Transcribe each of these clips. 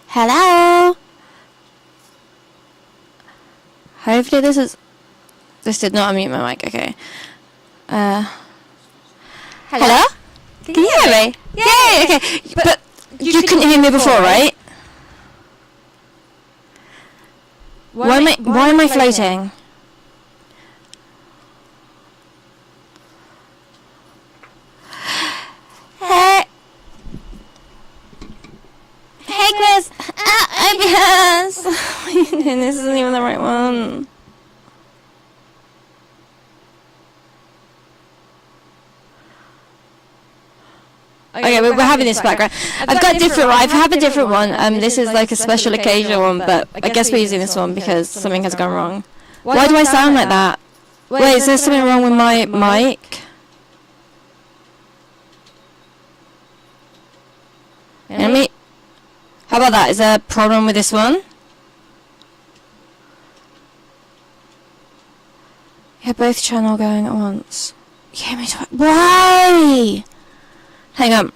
Hello? Hopefully this did not unmute my mic, okay. Hello? Can you hear me? Yay, okay. But you couldn't hear me before, right? Why am I floating? Hey Chris! IBS! This isn't even the right one. Okay, we're having this background. I've have a different one. This is like a special occasion one, but I guess we're using this one because something has gone wrong. Why do I sound like that? Wait, is there something wrong with my mic? How about that? Is there a problem with this one? Yeah, both channel going at once. You hear me talk? Why? Hang on.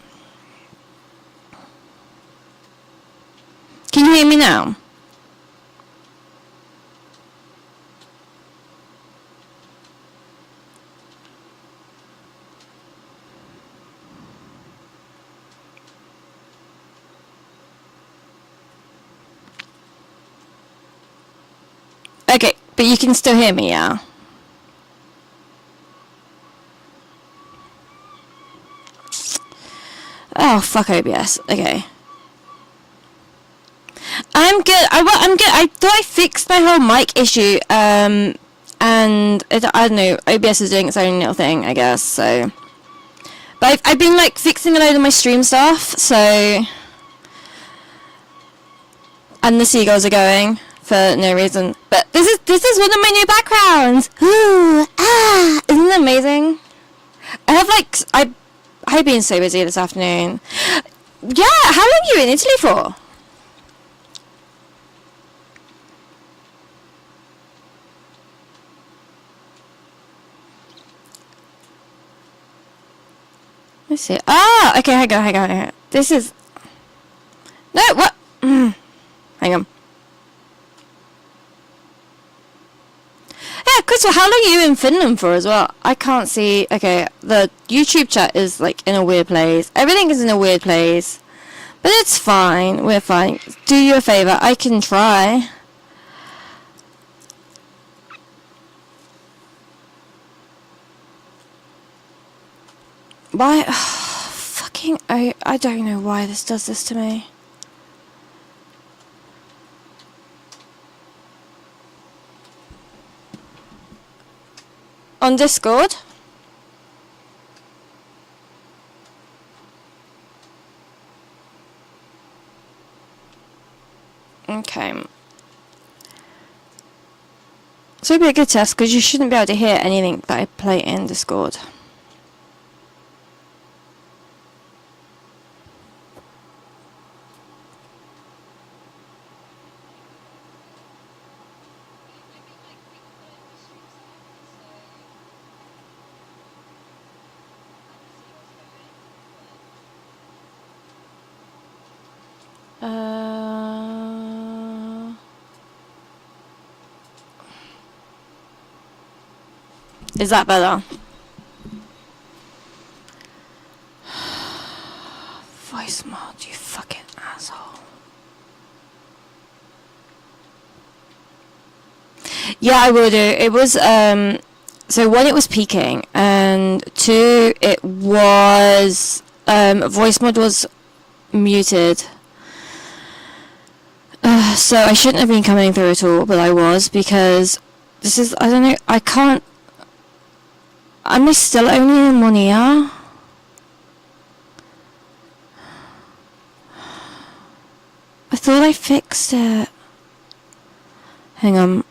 Can you hear me now? Okay, but you can still hear me, yeah? Oh, fuck OBS. Okay. I'm good. I'm good. I thought I fixed my whole mic issue, and I don't know, OBS is doing its own little thing, I guess, so. But I've been, like, fixing a load of my stream stuff, so. And the seagulls are going for no reason. But this is one of my new backgrounds! Ooh, isn't that amazing? I have, like, I've been so busy this afternoon. Yeah, how long are you in Italy for? Let's see. Ah, okay, hang on. This is... No, what? Hang on. Chris, how long are you in Finland for as well? I can't see. Okay, the YouTube chat is like in a weird place. Everything is in a weird place. But it's fine. We're fine. Do you a favor. I can try. Why? Fucking. I don't know why this does this to me. On Discord? Okay. So it'd be a good test because you shouldn't be able to hear anything that I play in Discord. Is that better? Voice mod, you fucking asshole. Yeah, I will do. It was, so one, it was peaking, and two, it was, voice mod was muted. So I shouldn't have been coming through at all, but I was, because this is, I don't know, I can't. Am I still only in one ear? I thought I fixed it. Hang on.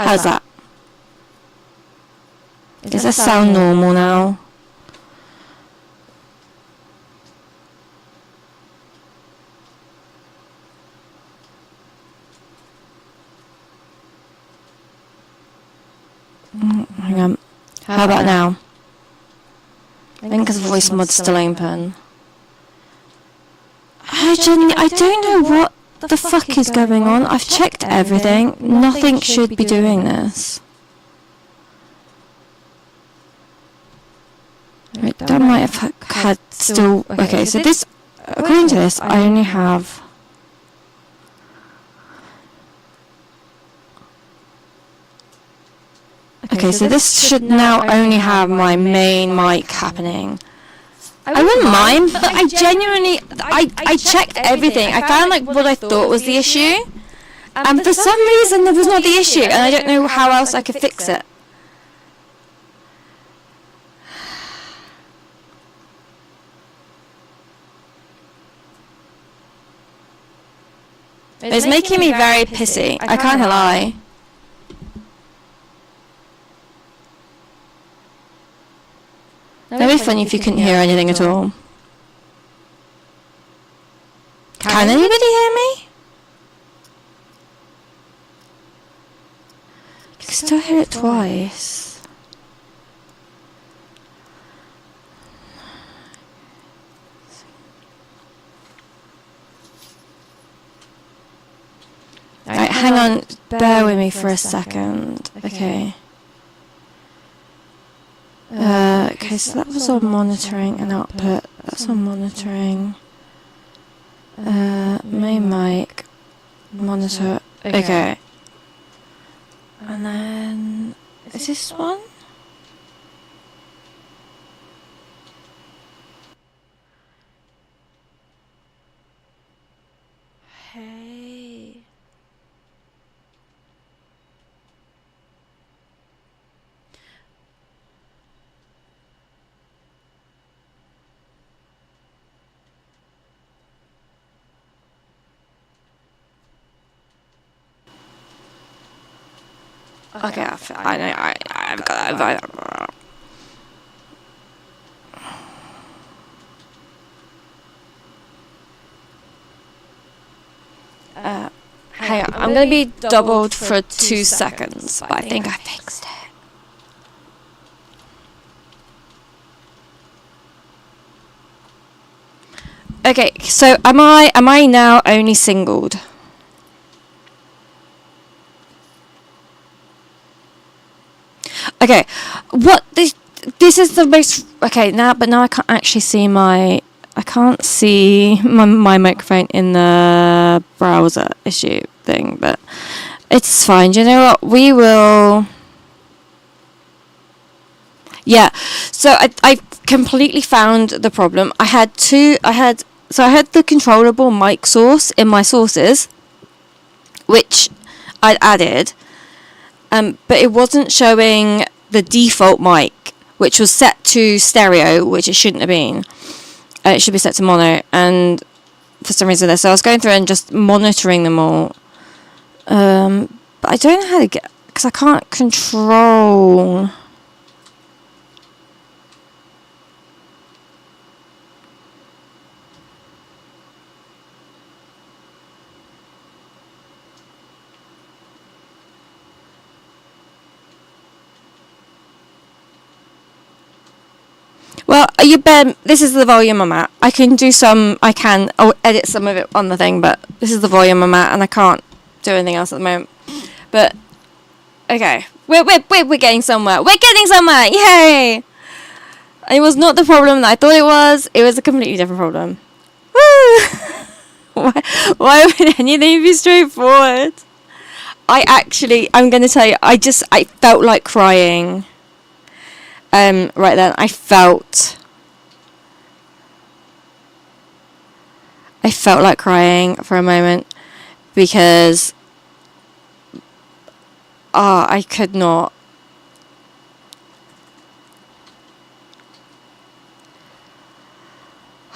How's that? Does that sound normal now? Hang on. How about now? I think because voice mod's still open. I don't know what the fuck is going on. I've checked everything. Nothing should be doing this. Right, that might have had still. Okay, so this, according to this, I only have. Okay, so this should now only have my main mic happening. I wouldn't mind, but I genuinely, I checked everything. I found like what I thought was the issue, and for some reason there was not the issue, and I don't know how else I could fix it. It's making me very pissy, I can't lie. That'd be funny if you couldn't hear anything at all. Can anybody hear me? You can still hear it twice. Right, hang on, bear with me for a second. Okay. Okay, so that was on monitoring and output. That's on monitoring. Main mic. Monitor. Okay. And then, is this one? Hey. Okay, I know. I've got that. Hang on, I'm gonna be doubled for 2 seconds, but I think I fixed it. Okay, so am I now only singled? Okay, what this is the most okay now, but now I can't actually see my microphone in the browser issue thing, but it's fine. Do you know what? We will. Yeah, so I completely found the problem. I had the controllable mic source in my sources, which I'd added, but it wasn't showing the default mic, which was set to stereo, which it shouldn't have been. It should be set to mono, and for some reason so I was going through and just monitoring them all. But I don't know how to get, because I can't control. Well, this is the volume I'm at. I'll edit some of it on the thing, but this is the volume I'm at, and I can't do anything else at the moment. But, okay. We're getting somewhere. We're getting somewhere! Yay! It was not the problem that I thought it was. It was a completely different problem. Woo! Why would anything be straightforward? I'm going to tell you, I felt like crying. Right then, I felt like crying for a moment because I could not.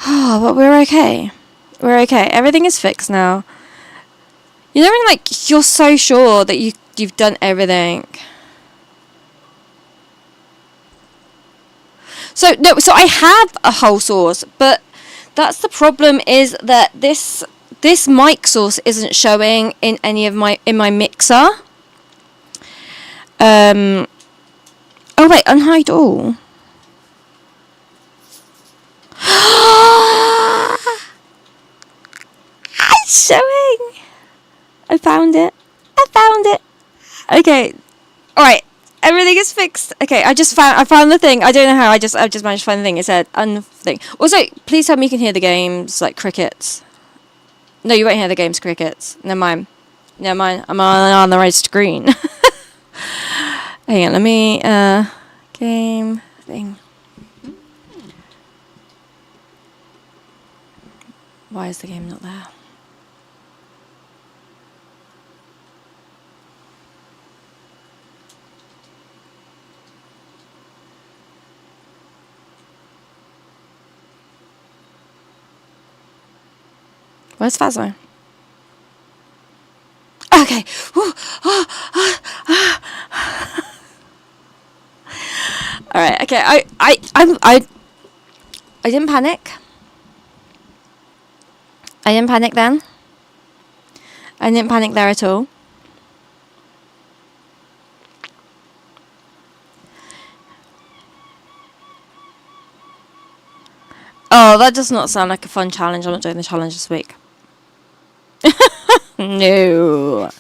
But we're okay. We're okay. Everything is fixed now. You know when like you're so sure that you've done everything. So I have a whole source, but that's the problem, is that this mic source isn't showing in any of my mixer. Oh wait, unhide all. It's showing. I found it. Okay. All right. Everything is fixed. Okay, I found the thing. I don't know how. I just managed to find the thing. It said thing. Also, please tell me you can hear the games like crickets. No, you won't hear the games crickets. Never mind. I'm on the right screen. Hang on. Let me game thing. Why is the game not there? Where's phasmo? Okay. All right. Okay. I didn't panic. I didn't panic then. I didn't panic there at all. Oh, that does not sound like a fun challenge. I'm not doing the challenge this week. No.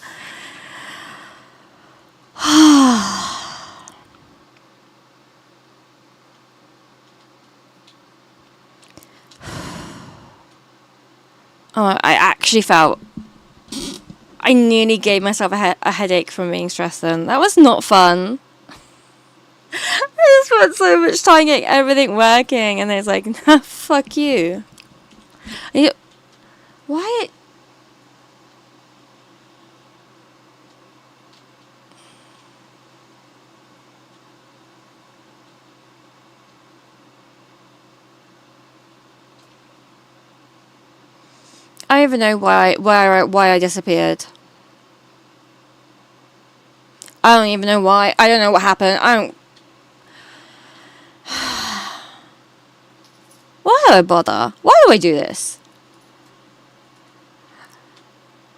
Oh, I actually felt I nearly gave myself a headache from being stressed then. That was not fun. I just spent so much time getting everything working, and then it's like, nah, fuck you. Why? I don't even know why I disappeared. I don't even know why. I don't know what happened. I don't... Why do I bother? Why do I do this?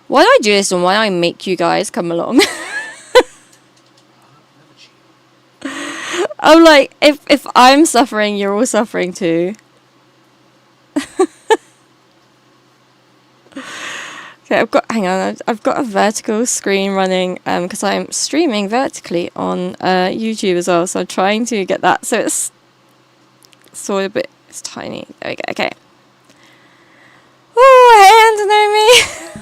Why do I do this and why do I make you guys come along? I'm like, if I'm suffering, you're all suffering too. Okay, I've got a vertical screen running because I'm streaming vertically on YouTube as well, so I'm trying to get that so it's sort of it's tiny. There we go. Okay. Oh, hey, Antonomy.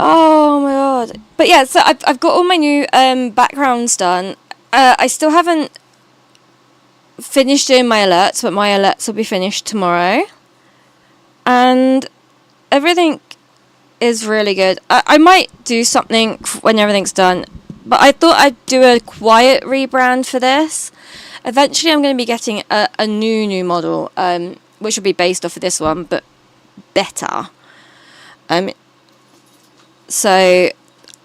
Oh my god. But yeah, so I've got all my new backgrounds done. I still haven't finished doing my alerts, but my alerts will be finished tomorrow. And everything is really good. I might do something when everything's done, but I thought I'd do a quiet rebrand for this. Eventually I'm going to be getting a new model, which will be based off of this one, but better. So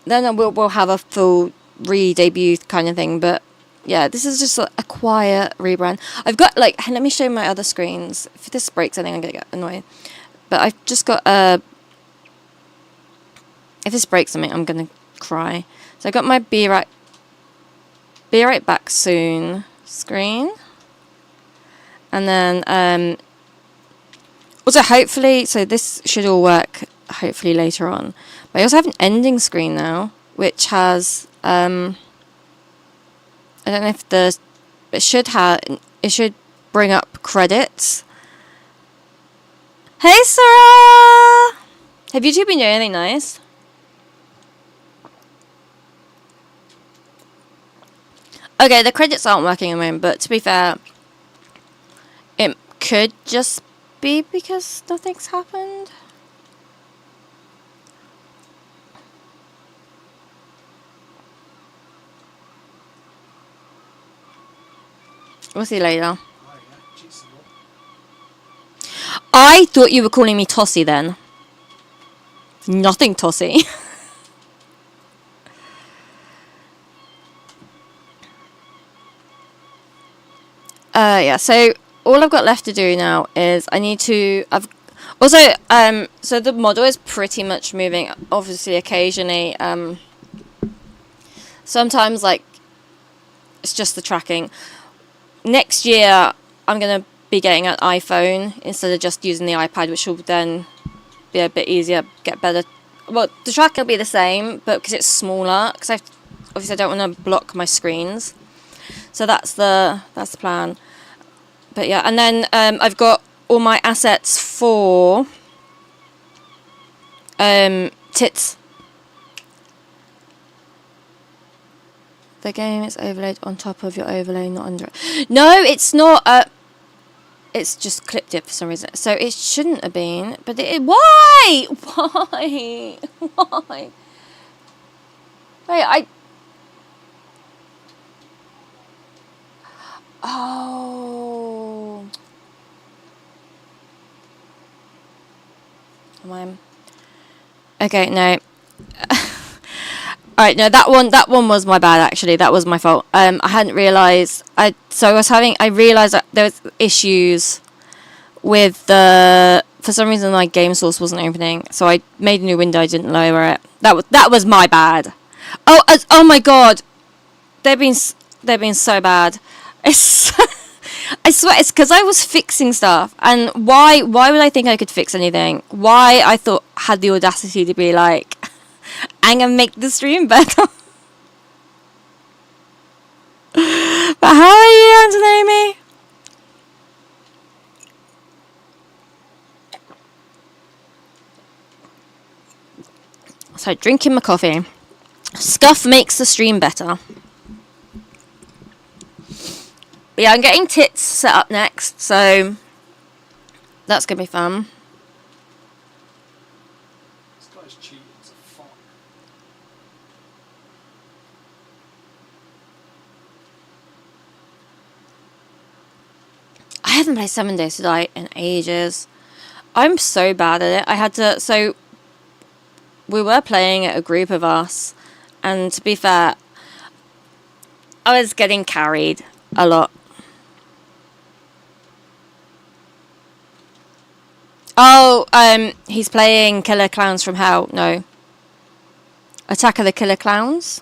then we'll have a full re-debut kind of thing, but yeah, this is just a quiet rebrand. I've got like, let me show you my other screens. If this breaks, I think I'm gonna get annoyed. But I've just got if this breaks something, I'm gonna cry. So I got my be right back soon screen, and then also hopefully, so this should all work hopefully later on. But I also have an ending screen now, which has I don't know if it should bring up credits. Hey Sarah! Have you two been doing anything nice? Okay, the credits aren't working at the moment, but to be fair, it could just be because nothing's happened. We'll see later. I thought you were calling me Tossy then. Nothing Tossy. Yeah, so all I've got left to do now is I need to... so the model is pretty much moving, obviously occasionally. Sometimes, like, it's just the tracking. Next year, I'm going to be getting an iPhone instead of just using the iPad, which will then be a bit easier, get better. Well, the track will be the same, but because it's smaller, because obviously I don't want to block my screens. So that's the plan. But yeah, and then I've got all my assets for tits. The game is overlaid on top of your overlay, not under it. No, it's not. It's just clipped it for some reason. So it shouldn't have been. But why? Why? Why? Wait, Oh. Come on. Okay, no. Alright, no, that one was my bad, actually. That was my fault. I hadn't realised. I realised that there was issues with for some reason my game source wasn't opening. So I made a new window, I didn't lower it. That was my bad. Oh my god. They've been so bad. It's I swear it's because I was fixing stuff. And why would I think I could fix anything? Why I had the audacity to be like, I'm gonna make the stream better. But how are you, Antonomy? So drinking my coffee. Scuff makes the stream better. But yeah, I'm getting tits set up next, so that's gonna be fun. This guy's cheating as a fuck. I haven't played 7 Days to Die in ages. I'm so bad at it. So we were playing it, a group of us, And to be fair, I was getting carried a lot. Oh, he's playing Killer Clowns from Hell. No. Attack of the Killer Clowns.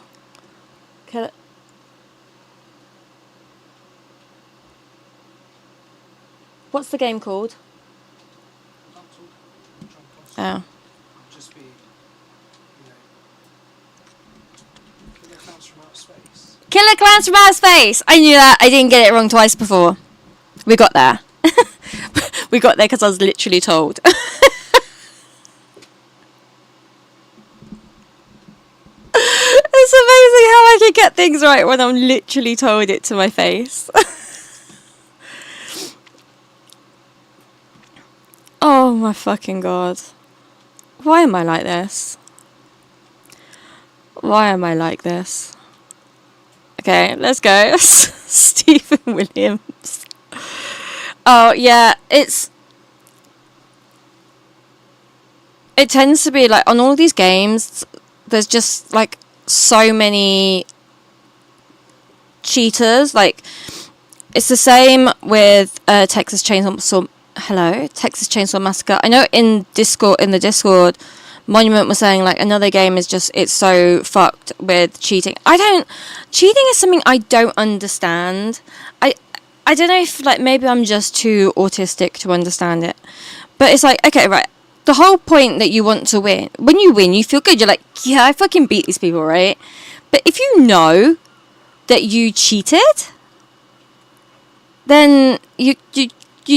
What's the game called? Oh. Just be, Killer Clowns from Outer Space. Killer Clowns from Outer Space! I knew that. I didn't get it wrong twice before. We got there. We got there because I was literally told. It's amazing how I can get things right when I'm literally told it to my face. Oh my fucking god. Why am I like this? Why am I like this? Okay, let's go. Stephen Williams. Oh yeah, it tends to be like on all these games there's just like so many cheaters. Like it's the same with Texas Chainsaw Massacre. I know in the Discord Monument was saying like another game is just, it's so fucked with cheating. Cheating is something I don't understand. I don't know if like maybe I'm just too autistic to understand it. But it's like, okay, right. The whole point that you want to win, when you win, you feel good. You're like, yeah, I fucking beat these people, right? But if you know that you cheated, then you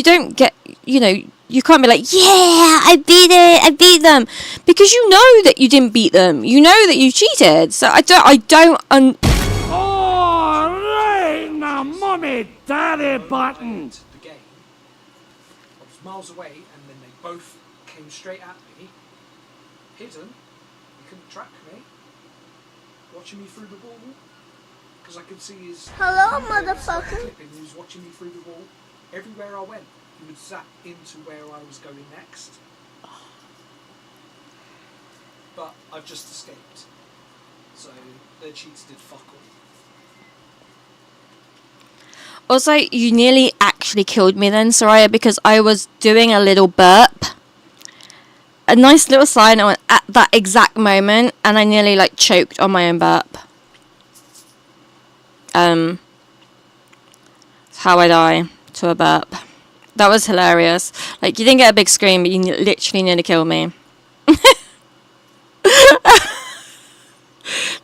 don't get, you can't be like, yeah, I beat them, because you know that you didn't beat them. You know that you cheated. So I don't. Alright, now mommy, daddy button. The game. I was miles away, and then they both came straight at me, hidden. You couldn't track me. Watching me through the wall, because I could see his. Hello, motherfucker. He was watching me through the wall. Everywhere I went, he would zap into where I was going next. But I've just escaped. So their cheats did fuck all. Also, you nearly actually killed me then, Soraya, because I was doing a little burp. A nice little sign on at that exact moment, and I nearly like choked on my own burp. That's how I die to a burp. That was hilarious. Like, you didn't get a big scream, but you literally nearly killed me.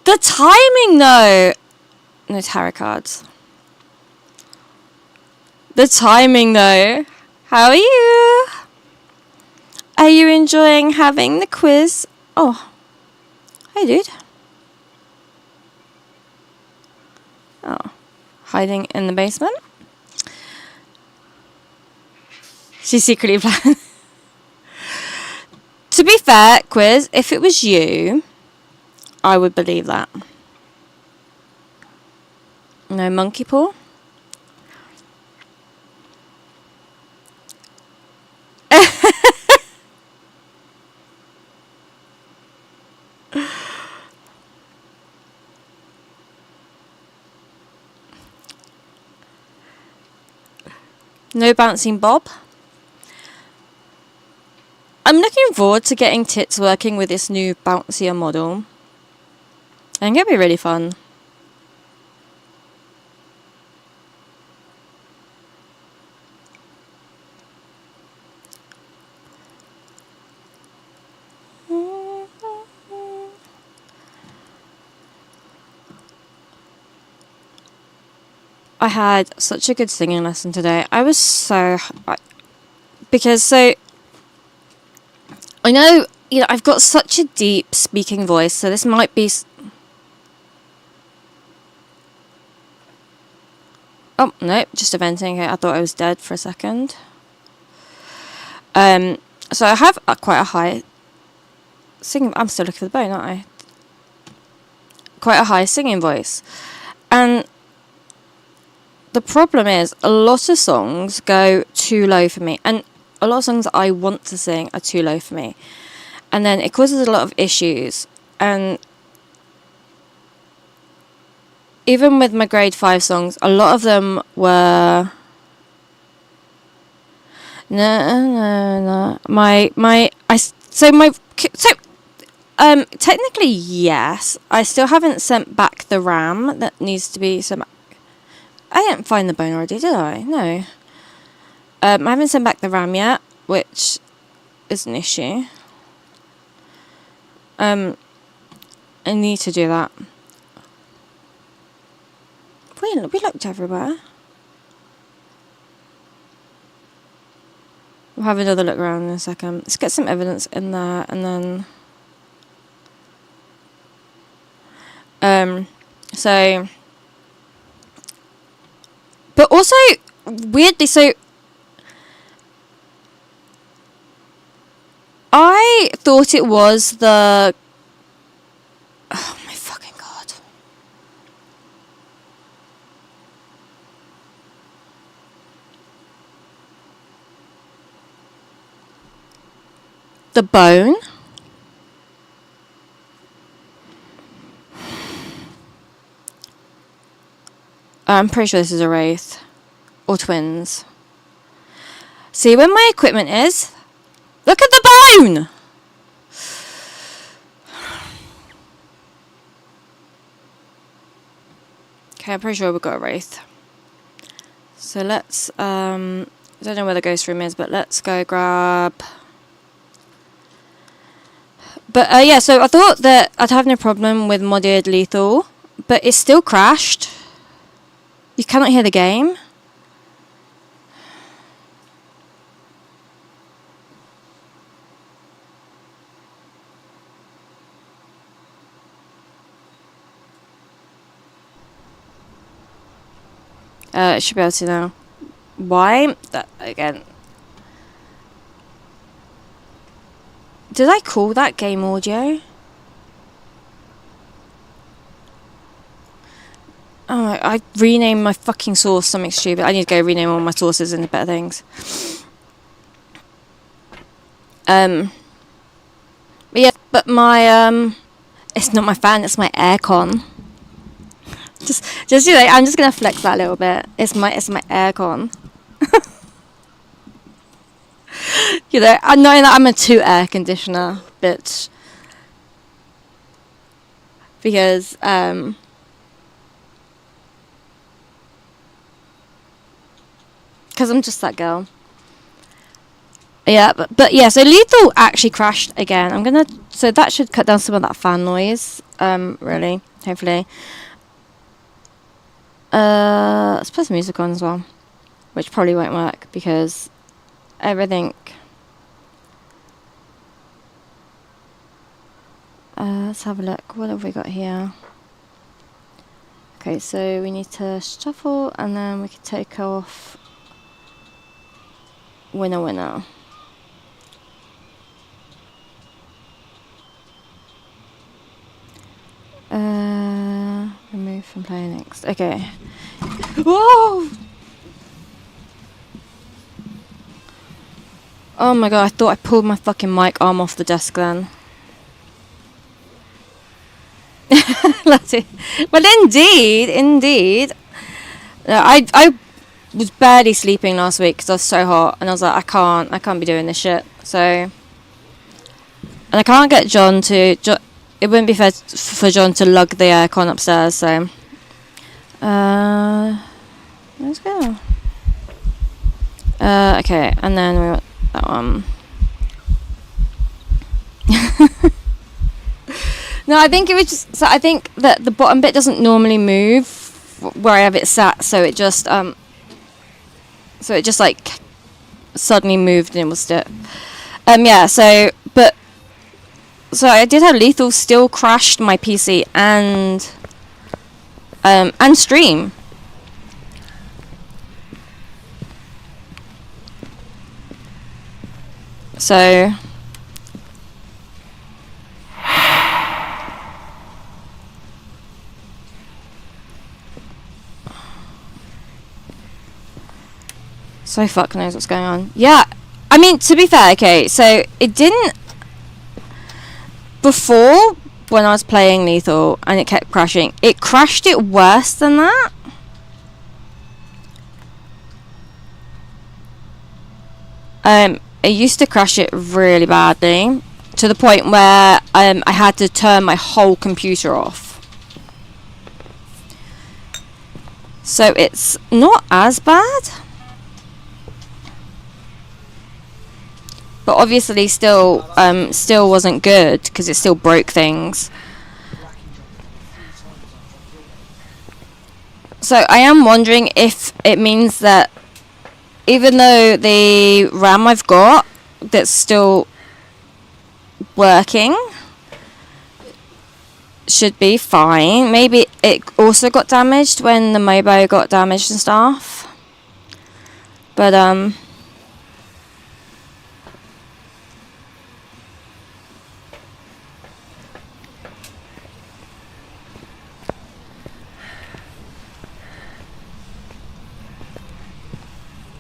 The timing, though. No tarot cards. The timing, though. How are you? Are you enjoying having the quiz? Oh. Hi, dude. Oh. Hiding in the basement. She's secretly planning. To be fair, quiz, if it was you, I would believe that. No monkey paw? No bouncing bob? I'm looking forward to getting Tits working with this new bouncier model. I think it'll be really fun. I had such a good singing lesson today. I was so... Because I know, I've got such a deep speaking voice, so this might be... Oh, no, just a venting. Okay, I thought I was dead for a second. So I have quite a high singing... I'm still looking for the bone, aren't I? Quite a high singing voice. And the problem is, a lot of songs go too low for me. And a lot of songs that I want to sing are too low for me. And then it causes a lot of issues. And even with my grade 5 songs, a lot of them were no. Technically yes. I still haven't sent back the RAM that needs to be sent back. I didn't find the bone already, did I? No. I haven't sent back the RAM yet, which is an issue. I need to do that. We looked everywhere. We'll have another look around in a second. Let's get some evidence in there, and then so, but also weirdly, so I thought it was the, oh my fucking god, the bone. I'm pretty sure this is a wraith or twins. See where my equipment is? Look at the bone! Okay, I'm pretty sure we've got a wraith. So let's, I don't know where the ghost room is, but let's go grab... But yeah, so I thought that I'd have no problem with modded lethal, but it still crashed. You cannot hear the game. It should be able to now. Why? That again. Did I call that game audio? Oh my, I renamed my fucking source something stupid. I need to go rename all my sources into better things. But yeah, but my it's not my fan, it's my aircon. Just you know, I'm just gonna flex that a little bit. It's my aircon. You know, I know that I'm a 2 air conditioner bitch. Because I'm just that girl. Yeah, but yeah, so lethal actually crashed again. So that should cut down some of that fan noise. Really, hopefully. Let's put some music on as well, which probably won't work because everything. Let's have a look. What have we got here? Okay, so we need to shuffle, and then we can take off winner. Remove from play next. Okay. Whoa! Oh my god, I thought I pulled my fucking mic arm off the desk then. Well, indeed. I was barely sleeping last week because I was so hot, and I was like, I can't be doing this shit. So, and I can't get John to. It wouldn't be fair for John to lug the aircon upstairs. So, let's go. Okay, and then we want that one. No, I think it was just. So I think that the bottom bit doesn't normally move where I have it sat, so it just like suddenly moved and it was still. Yeah. So I did have lethal still crashed my PC and stream. So. So fuck knows what's going on. Yeah, I mean, to be fair, okay, so it didn't... Before, when I was playing Lethal and it kept crashing. It crashed it worse than that. It used to crash it really badly, to the point where I had to turn my whole computer off. So it's not as bad. But obviously still wasn't good, because it still broke things. So I am wondering if it means that even though the RAM I've got that's still working should be fine. Maybe it also got damaged when the Mobo got damaged and stuff. But that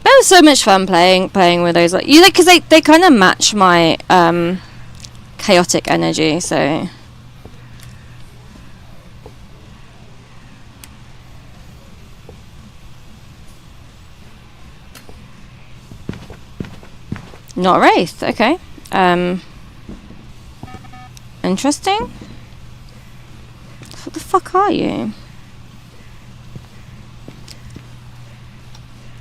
was so much fun playing with those, like, you know, because they kind of match my chaotic energy, so. Not a wraith, okay. Interesting. What the fuck are you?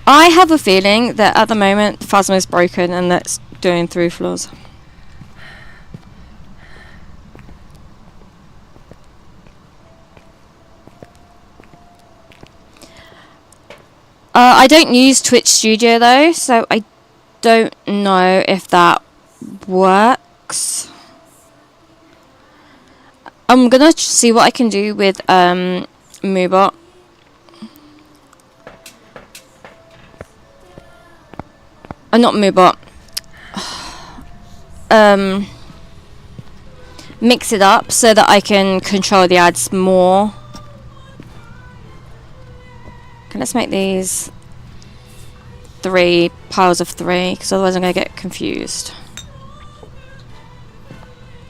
I have a feeling that at the moment phasmo is broken and that's doing through floors. I don't use Twitch Studio though, so I don't know if that works. I'm gonna see what I can do with Moobot. Not Moobot. Mix it up so that I can control the ads more. Okay, let's make these 3 piles of 3, because otherwise I'm going to get confused.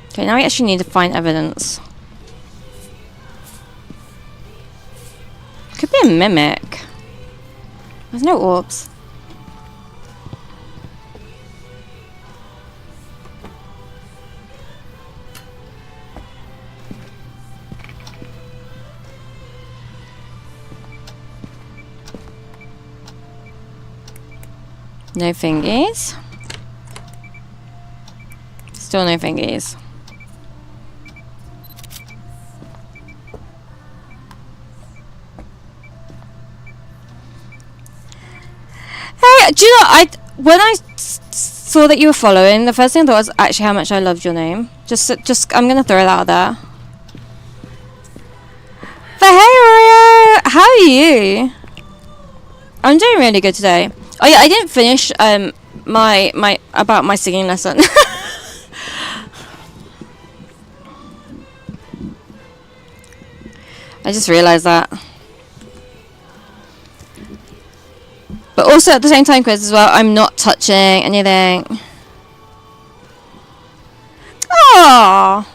Okay, now we actually need to find evidence. Could be a mimic. There's no orbs. No fingies. Still no fingies. Hey, do you know, when I saw that you were following, the first thing I thought was actually how much I loved your name. Just I'm gonna throw it out there. But hey, Oreo, how are you? I'm doing really good today. Oh yeah, I didn't finish my singing lesson. I just realised that. But also at the same time, Chris, as well, I'm not touching anything. Aww.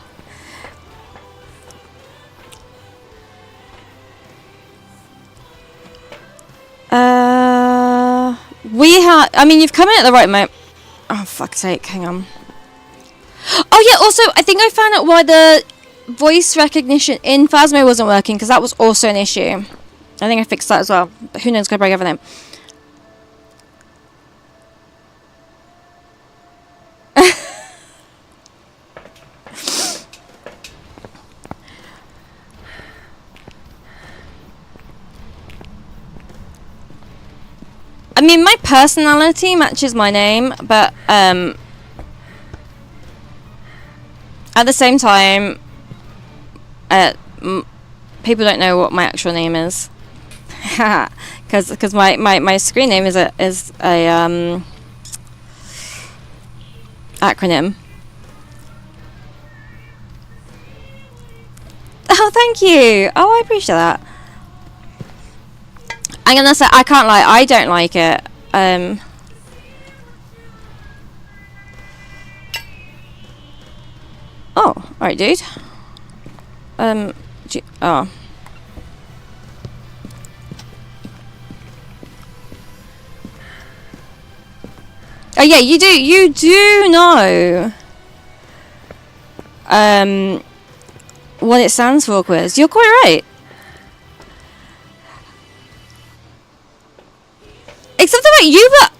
I mean, you've come in at the right moment. Oh, fuck's sake, hang on. Oh, yeah, also, I think I found out why the voice recognition in Phasmo wasn't working, because that was also an issue. I think I fixed that as well, but who knows, could break everything. I mean, my personality matches my name, but at the same time, people don't know what my actual name is, because my screen name is a acronym. Oh, thank you. Oh, I appreciate that. I'm gonna say, I can't lie, I don't like it. Oh, alright, dude. Oh. Oh yeah, you do know what it stands for, Quiz. You're quite right. Except about you, but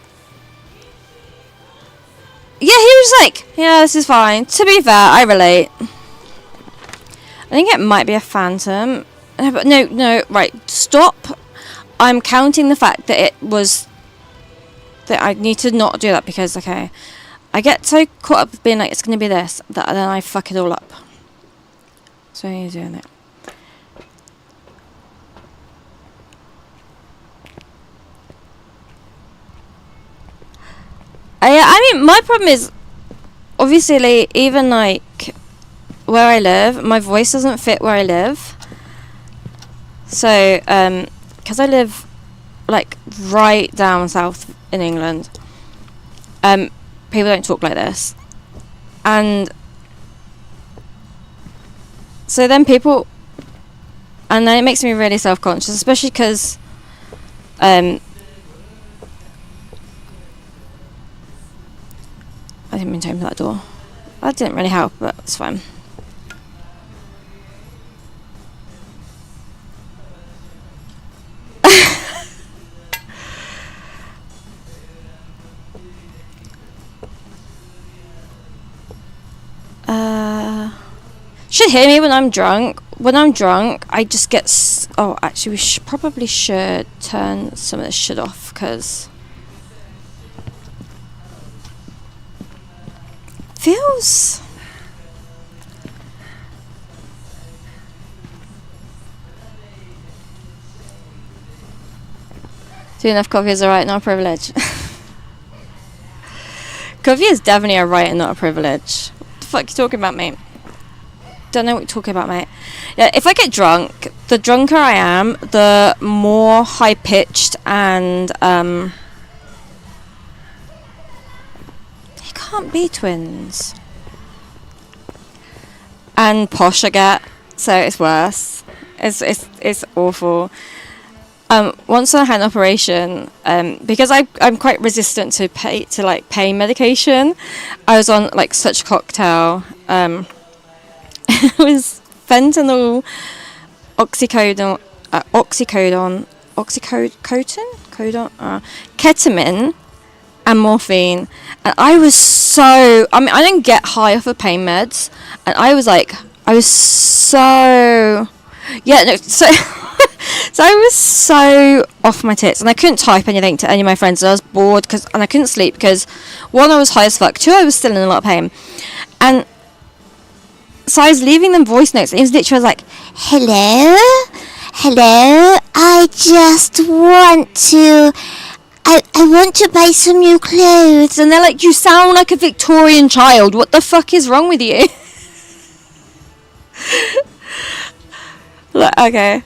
yeah, he was like, yeah, this is fine. To be fair, I relate. I think it might be a phantom. No, right, stop. I'm counting the fact that it was... that I need to not do that because, okay, I get so caught up with being like, it's going to be this, that then I fuck it all up. So you're doing it. I mean, my problem is, obviously, even like where I live, my voice doesn't fit where I live. So, because I live like right down south in England, people don't talk like this, and so then people, and then it makes me really self-conscious, especially because I didn't mean to open that door. That didn't really help, but it's fine. Should hear me when I'm drunk. When I'm drunk, I just get... oh, actually, we probably should turn some of this shit off, because... feels... Too enough coffee is a right, not a privilege. Coffee is definitely a right and not a privilege. What the fuck are you talking about, mate? Don't know what you're talking about, mate. Yeah, if I get drunk, the drunker I am, the more high-pitched and they can't be twins. And posh I get, so it's worse. It's awful. Once I had an operation, because I'm quite resistant to pain medication, I was on like such a cocktail. It was fentanyl, ketamine, and morphine. And I was so... I mean, I didn't get high off of pain meds. And I was so... yeah, no, so... so I was so off my tits. And I couldn't type anything to any of my friends. And I was bored, and I couldn't sleep because, one, I was high as fuck. Two, I was still in a lot of pain. And... so I was leaving them voice notes, and it was literally like, hello, I just want to, I want to buy some new clothes. And they're like, you sound like a Victorian child. What the fuck is wrong with you? Look, okay.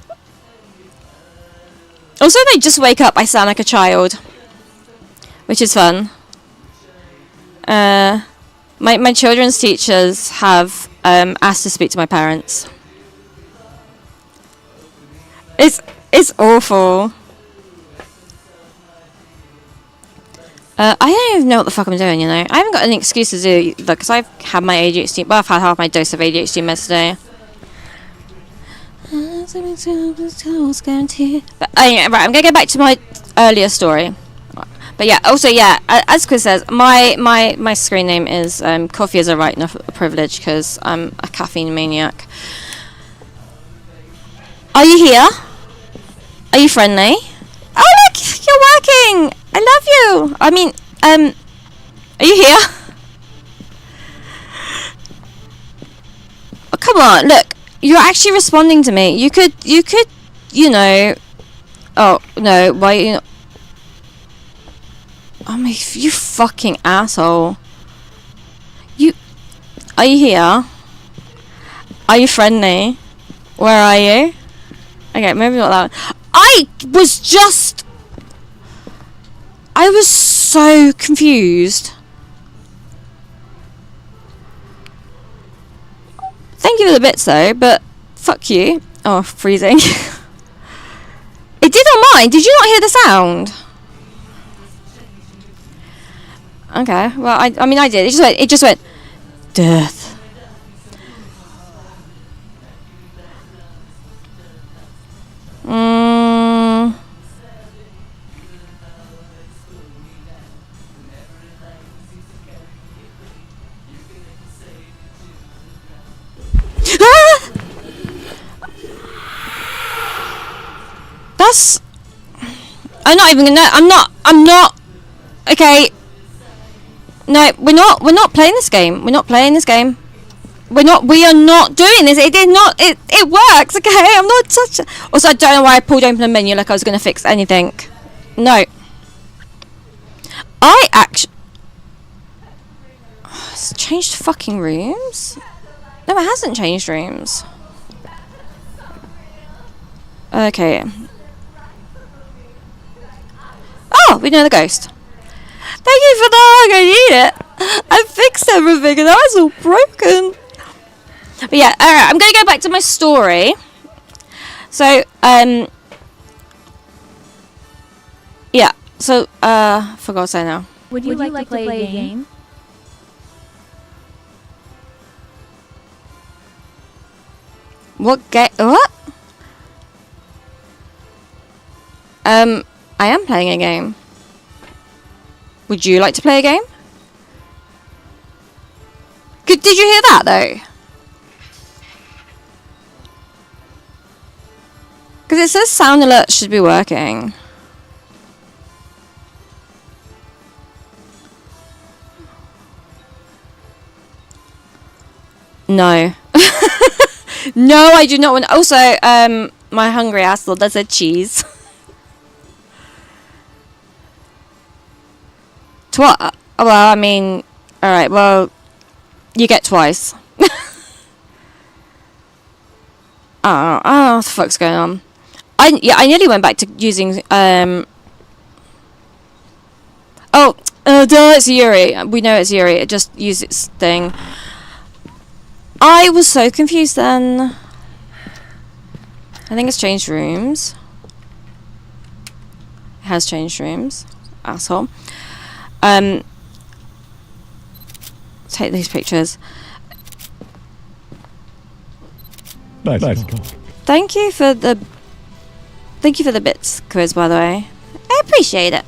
Also, they just wake up, I sound like a child. Which is fun. My children's teachers have asked to speak to my parents. It's awful. I don't even know what the fuck I'm doing, you know. I haven't got any excuse to do, because I've had my ADHD. Well, I've had half my dose of ADHD meds today. But anyway, right, I'm gonna go back to my earlier story. But yeah, also yeah, as Chris says, my screen name is Coffee is a right, not a privilege, because I'm a caffeine maniac. Are you here? Are you friendly? Oh look, you're working! I love you! I mean, are you here? Oh, come on, look, you're actually responding to me. You could, you know... oh, no, why you know... oh my, you fucking asshole. You... are you here? Are you friendly? Where are you? Okay, maybe not that one. I was so confused. Thank you for the bits though, but Fuck you. Oh, freezing. It did on mine. Did you not hear the sound? Okay. Well, I mean, I did. It just went. Death. Ah! That's. I'm not even gonna. I'm not. Okay. No, we're not playing this game. We're not playing this game. We are not doing this. It did not. It works. Okay. I'm not such. Also, I don't know why I pulled open a menu like I was gonna fix anything. No. I actually. It's changed fucking rooms. No, it hasn't changed rooms. Okay. Oh, we know the ghost. Thank you for the hug. I need it. I fixed everything and I was all broken. But yeah, alright, I'm gonna go back to my story. So, yeah, so, for God's sake now. Would you like to play a game? What game? What? I am playing a game. Would you like to play a game? Did you hear that though? Because it says sound alert should be working. No. No, I do not want. Also, my hungry ass thought that said cheese. What? Well, I mean, all right. Well, you get twice. Oh, what the fuck's going on? I nearly went back to using Oh, duh, it's Yuri. We know it's Yuri. It just used its thing. I was so confused then. I think it's changed rooms. It has changed rooms. Asshole. Take these pictures. Nice. Thank you for the bits quiz, by the way. I appreciate it.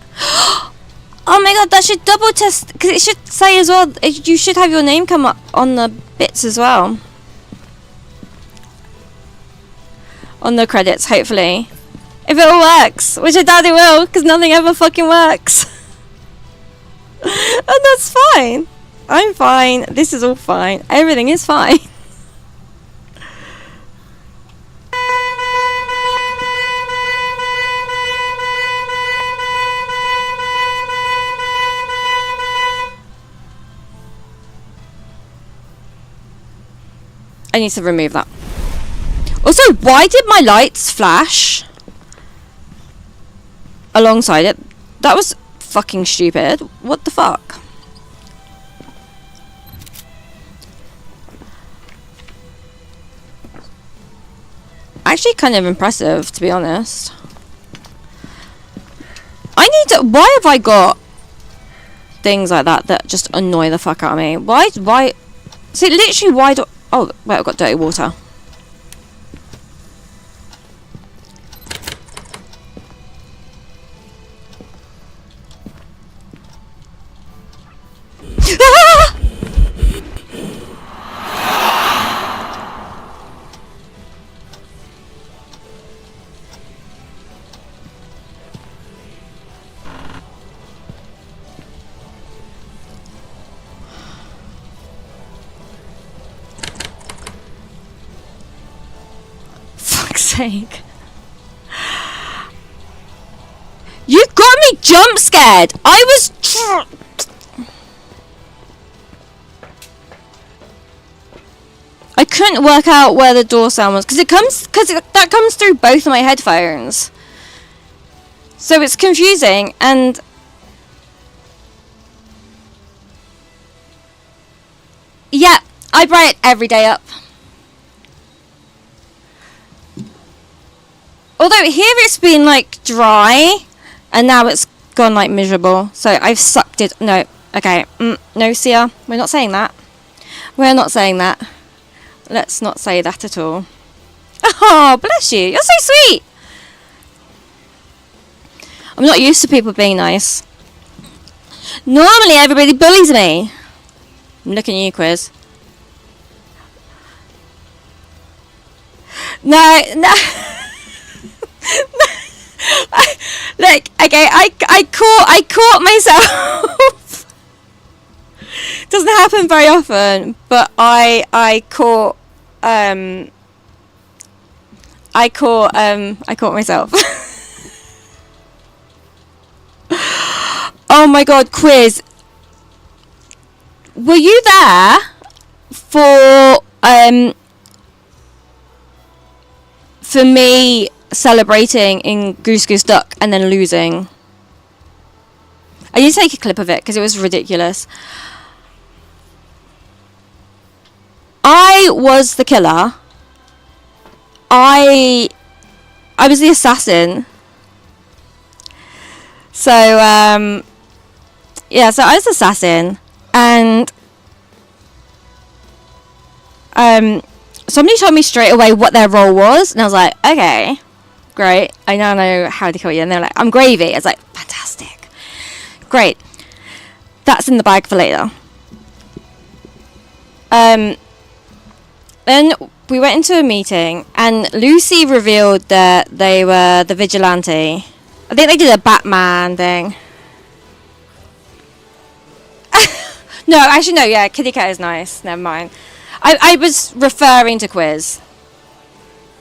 Oh my god, that should double test, because it should say as well, you should have your name come up on the bits as well. On the credits, hopefully. If it all works, which I doubt it will, because nothing ever fucking works. And that's fine. I'm fine. This is all fine. Everything is fine. I need to remove that. Also, why did my lights flash alongside it? That was fucking stupid. What the fuck? Actually kind of impressive, to be honest. I need to... Why have I got things like that that just annoy the fuck out of me? Why... See, literally, why do... Oh, wait, I've got dirty water. Ah! Fuck's sake. You got me jump scared. I was I couldn't work out where the door sound was because that comes through both of my headphones. So it's confusing and yeah, I bright every day up. Although here it's been like dry, and now it's gone like miserable. So I've sucked it. No, okay, no, Sia, we're not saying that. We're not saying that. Let's not say that at all. Oh, bless you. You're so sweet. I'm not used to people being nice. Normally everybody bullies me. I'm looking at you, Quiz. No. Look, okay, I caught myself. Doesn't happen very often, but I caught myself. Oh my god, Quiz. Were you there for me celebrating in Goose Goose Duck and then losing? I did take a clip of it because it was ridiculous. I was the killer. I was the assassin. So yeah, so I was the assassin, and somebody told me straight away what their role was, and I was like, okay, great, I now know how to kill you. And they're like, I'm Gravy. I was like, fantastic, great, that's in the bag for later. Then we went into a meeting, and Lucy revealed that they were the vigilante. I think they did a Batman thing. No, actually no, yeah, Kitty Cat is nice. Never mind. I was referring to Quiz.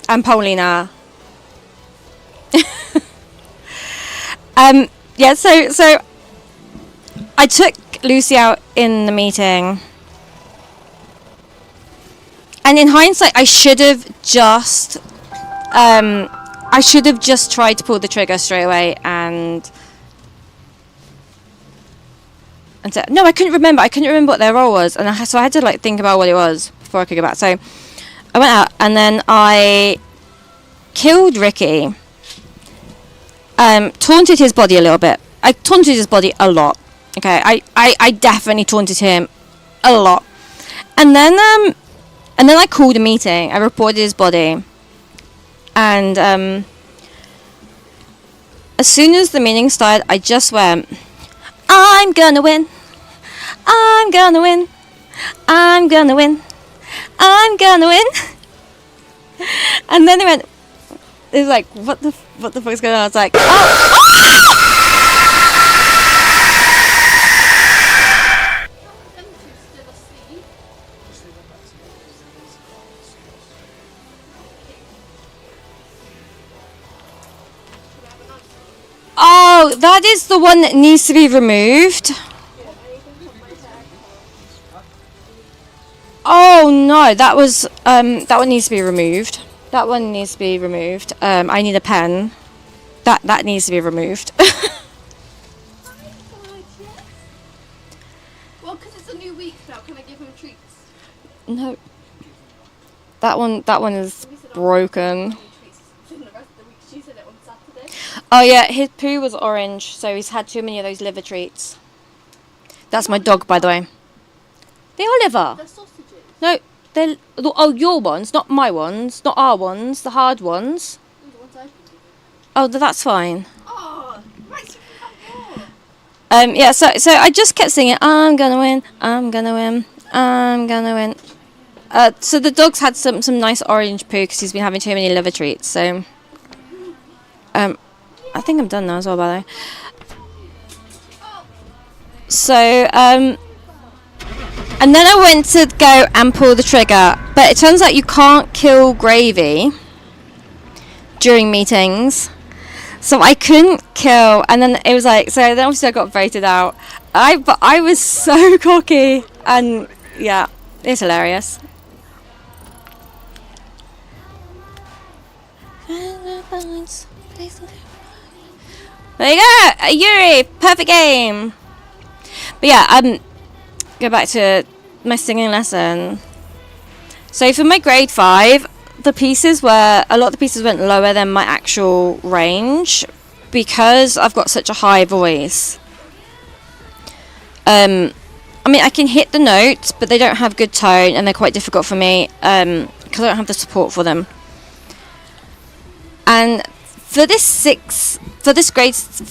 And Paulina. Yeah, so I took Lucy out in the meeting. And in hindsight, I should have just tried to pull the trigger straight away and so, no, I couldn't remember what their role was, and so I had to like think about what it was before I could go back. So I went out and then I killed Ricky, taunted his body a little bit. I taunted his body a lot. Okay, I definitely taunted him a lot, and then I called a meeting. I reported his body. And as soon as the meeting started, I just went, I'm gonna win, I'm gonna win, I'm gonna win, I'm gonna win. And then it was like, what the fuck's going on? I was like, oh! Oh, that is the one that needs to be removed. Oh no, that one needs to be removed. That one needs to be removed. I need a pen. That needs to be removed. Well, because it's a new week now, can I give him treats? No. That one is broken. Oh yeah, his poo was orange, so he's had too many of those liver treats. That's my dog, by the way. They are liver. They're sausages. No, they're your ones, not my ones, not our ones, the hard ones. The ones I've been given. Oh, that's fine. Oh, right. Yeah. So I just kept singing, I'm gonna win, I'm gonna win, I'm gonna win. So the dog's had some nice orange poo because he's been having too many liver treats. So, I think I'm done now as well, by the way. So, and then I went to go and pull the trigger, but it turns out you can't kill Gravy during meetings. So I couldn't kill, and then it was like, so then obviously I got voted out. But I was so cocky, and yeah, it's hilarious. There you go, Yuri, perfect game. But yeah, go back to my singing lesson. So for my grade 5, the pieces were a lot of the pieces went lower than my actual range because I've got such a high voice. I mean, I can hit the notes, but they don't have good tone, and they're quite difficult for me because I don't have the support for them. And for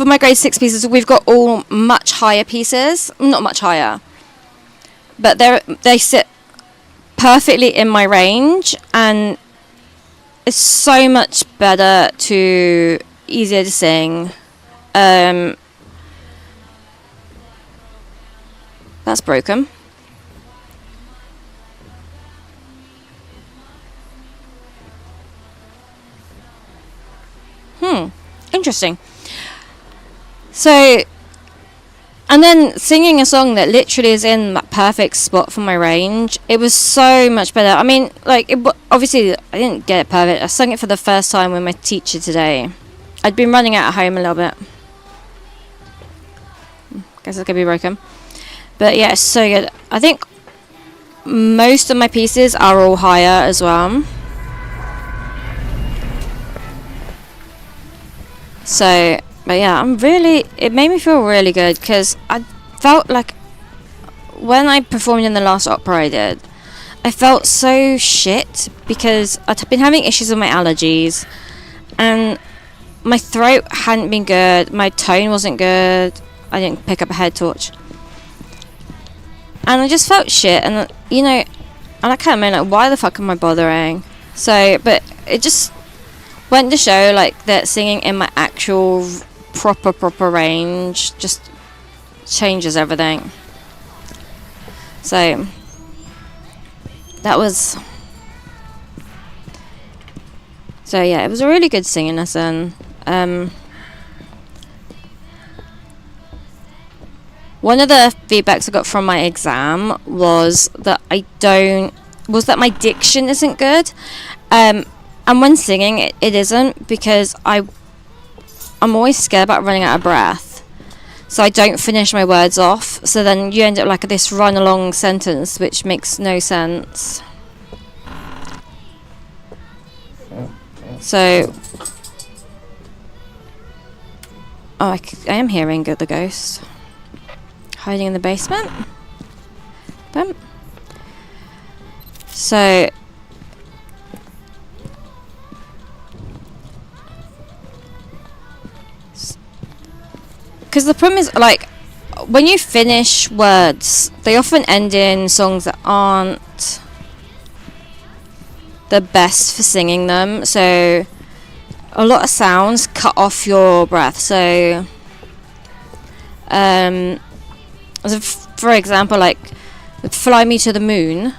my grade 6 pieces, we've got all much higher pieces. Not much higher, but they sit perfectly in my range, and it's so much better easier to sing. That's broken. Interesting. So, and then singing a song that literally is in that perfect spot for my range, it was so much better. I mean, like, obviously I didn't get it perfect. I sung it for the first time with my teacher today. I'd been running out at home a little bit. Guess it's gonna be broken. But yeah, it's so good. I think most of my pieces are all higher as well. So, but yeah, it made me feel really good because I felt like when I performed in the last opera I did, I felt so shit because I'd been having issues with my allergies and my throat hadn't been good, my tone wasn't good, I didn't pick up a head torch. And I just felt shit, and you know, and I kind of mean like, why the fuck am I bothering? So, but it just went to show like that singing in my actual proper range just changes everything. So that was. So yeah, it was a really good singing lesson. One of the feedbacks I got from my exam was that my diction isn't good. And when singing, it isn't, because I'm always scared about running out of breath. So I don't finish my words off. So then you end up like this run-along sentence, which makes no sense. So... Oh, I am hearing the ghost. Hiding in the basement. Boom. So... Because the problem is, like, when you finish words, they often end in songs that aren't the best for singing them. So, a lot of sounds cut off your breath. So, for example, like, Fly Me to the Moon,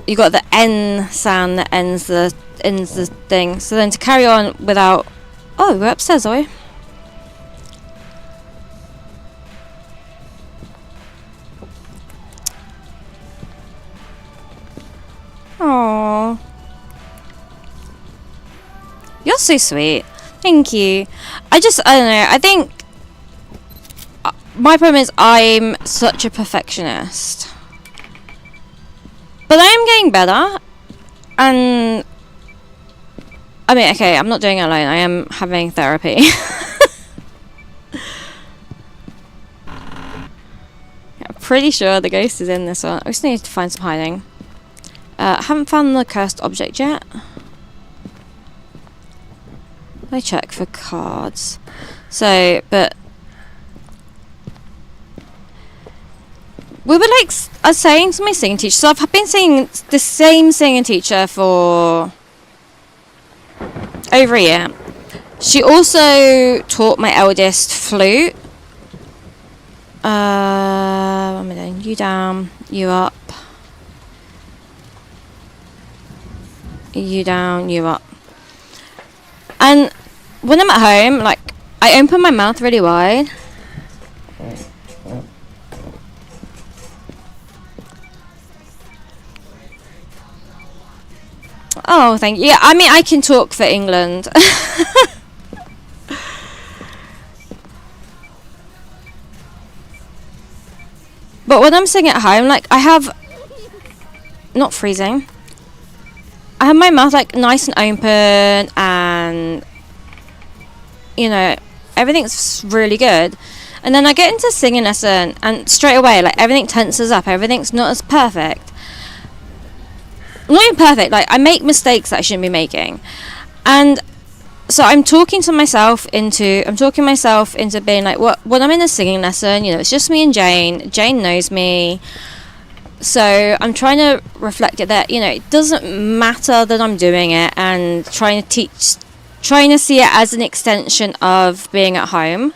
you got the N sound that ends the thing. So then to carry on without... Oh, we're upstairs, are we? Aww. You're so sweet. Thank you. I don't know. I think my problem is I'm such a perfectionist. But I am getting better. And I mean, okay, I'm not doing it alone. I am having therapy. I'm pretty sure the ghost is in this one. I just need to find some hiding. I haven't found the cursed object yet. I check for cards. So, but we were like, I was saying to my singing teacher, so I've been seeing the same singing teacher for over a year. She also taught my eldest flute. What am I doing? You down, you up. You down, you up. And when I'm at home, like, I open my mouth really wide. Oh, thank you. Yeah, I mean, I can talk for England. But when I'm singing at home, like, I have... Not freezing. I have my mouth like nice and open, and you know, everything's really good. And then I get into singing lesson, and straight away, like, everything tenses up. Everything's not as perfect. Not even perfect. Like, I make mistakes that I shouldn't be making, and so I'm talking myself into being like, what? When I'm in a singing lesson, you know, it's just me and Jane. Jane knows me, so I'm trying to reflect it that, you know, it doesn't matter that I'm doing it, and trying to see it as an extension of being at home.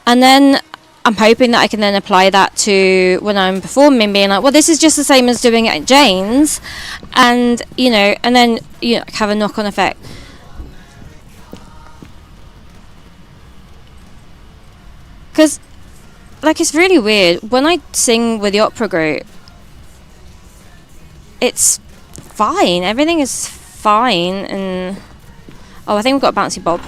And then I'm hoping that I can then apply that to when I'm performing, being like, well, this is just the same as doing it at Jane's, and you know, and then, you know, have a knock-on effect. Because, like, it's really weird when I sing with the opera group. It's fine. Everything is fine, and oh, I think we've got a bouncy bob.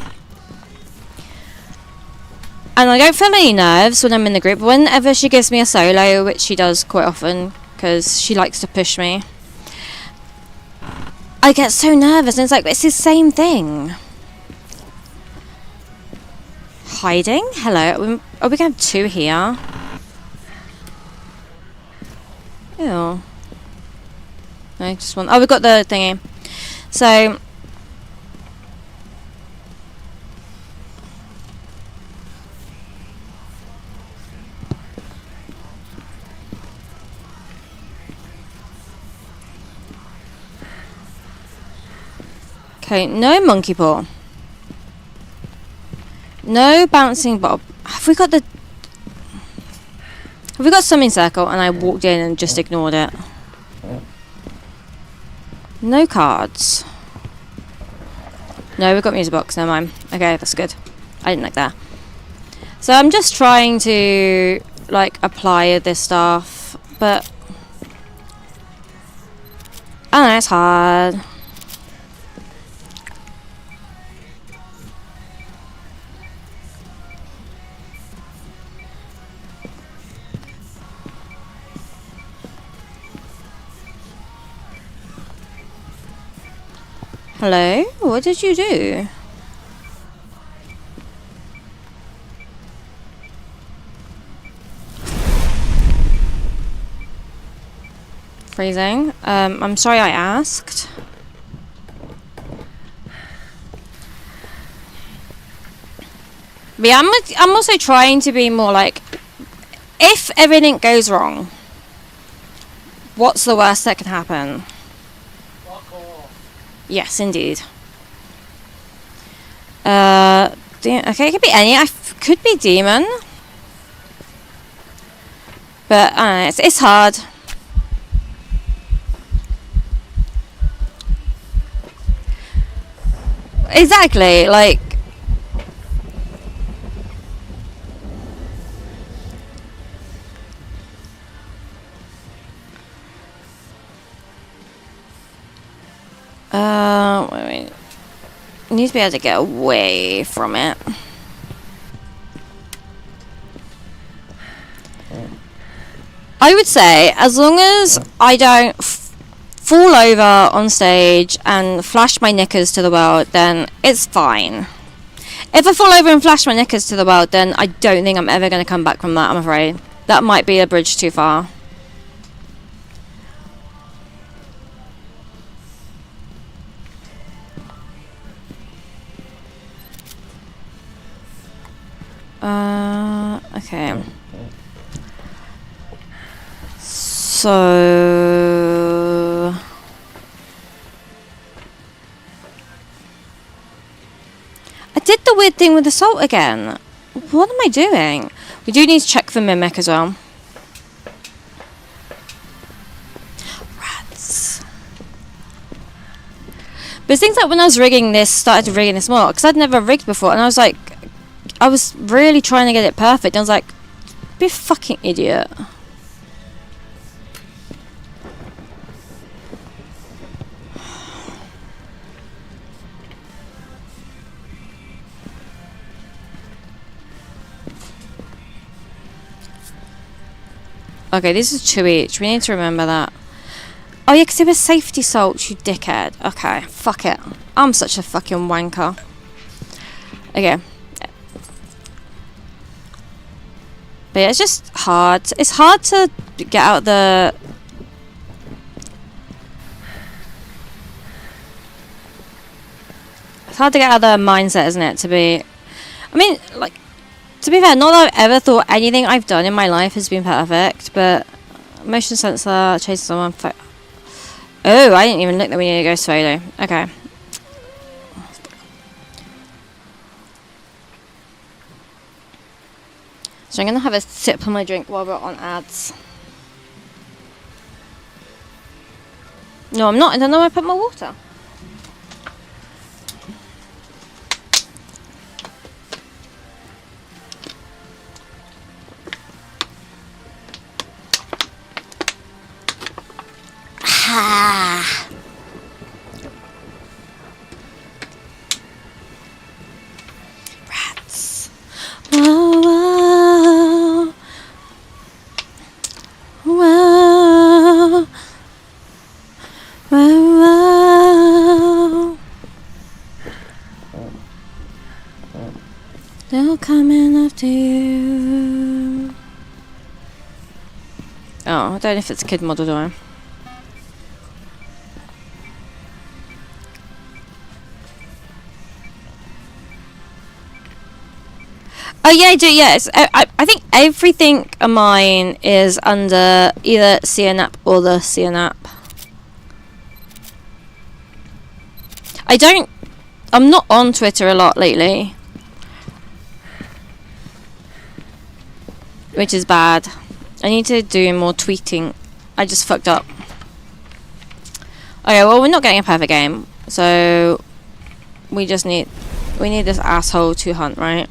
And I don't feel any nerves when I'm in the group. Whenever she gives me a solo, which she does quite often, because she likes to push me, I get so nervous, and it's like, it's the same thing. Hiding? Hello? Are we going to have two here? Ew. No, just one. Oh, we've got the thingy. So... okay, no monkey paw. No bouncing bob. Have we got summing circle and I walked in and just ignored it? No cards. No, we've got music box, never mind. Okay, that's good. I didn't like that. So I'm just trying to, like, apply this stuff, but I don't know, it's hard. Hello? What did you do? Freezing. I'm sorry I asked. But yeah, I'm also trying to be more like, if everything goes wrong, what's the worst that can happen? Yes, indeed. Okay, it could be any. Could be demon. But I don't know, it's hard. Exactly, like. Wait. Need to be able to get away from it. I would say, as long as I don't fall over on stage and flash my knickers to the world, then it's fine. If I fall over and flash my knickers to the world, then I don't think I'm ever going to come back from that, I'm afraid. That might be a bridge too far. Okay. So... I did the weird thing with the salt again. What am I doing? We do need to check for mimic as well. Rats. But it seems like when I was rigging this, started rigging this more, because I'd never rigged before, and I was like, I was really trying to get it perfect. I was like, be a fucking idiot. Okay, this is 2 each. We need to remember that. Oh yeah, because it was safety salts, you dickhead. Okay, fuck it. I'm such a fucking wanker. Okay. But yeah, it's just hard. It's hard to get out the... It's hard to get out of the mindset, isn't it? To be... I mean, like... To be fair, not that I've ever thought anything I've done in my life has been perfect, but... Motion sensor, chasing someone... Oh, I didn't even look that we need to go solo. Okay. So I'm going to have a sip of my drink while we're on ads. No, I'm not. I don't know where I put my water. Ah. Rats. Whoa, whoa. Whoa. Whoa, whoa. They're coming after you. Oh, I don't know if it's a kid model though. Oh yeah, I do. Yes, I think everything of mine is under either CNAP or the CNAP. I'm not on Twitter a lot lately, which is bad. I need to do more tweeting. I just fucked up. Okay, well we're not getting a perfect game, so we need this asshole to hunt, right?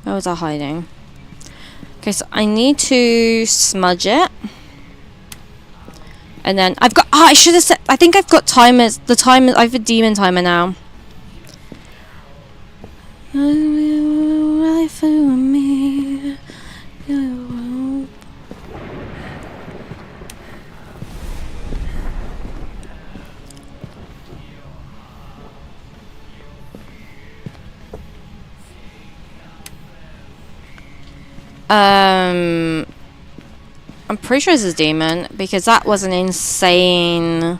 Where was I hiding? Okay, so I need to smudge it. And then I've got... I should have set... I think I've got timers. The timer... I have a demon timer now. I'm pretty sure this is demon because that was an insane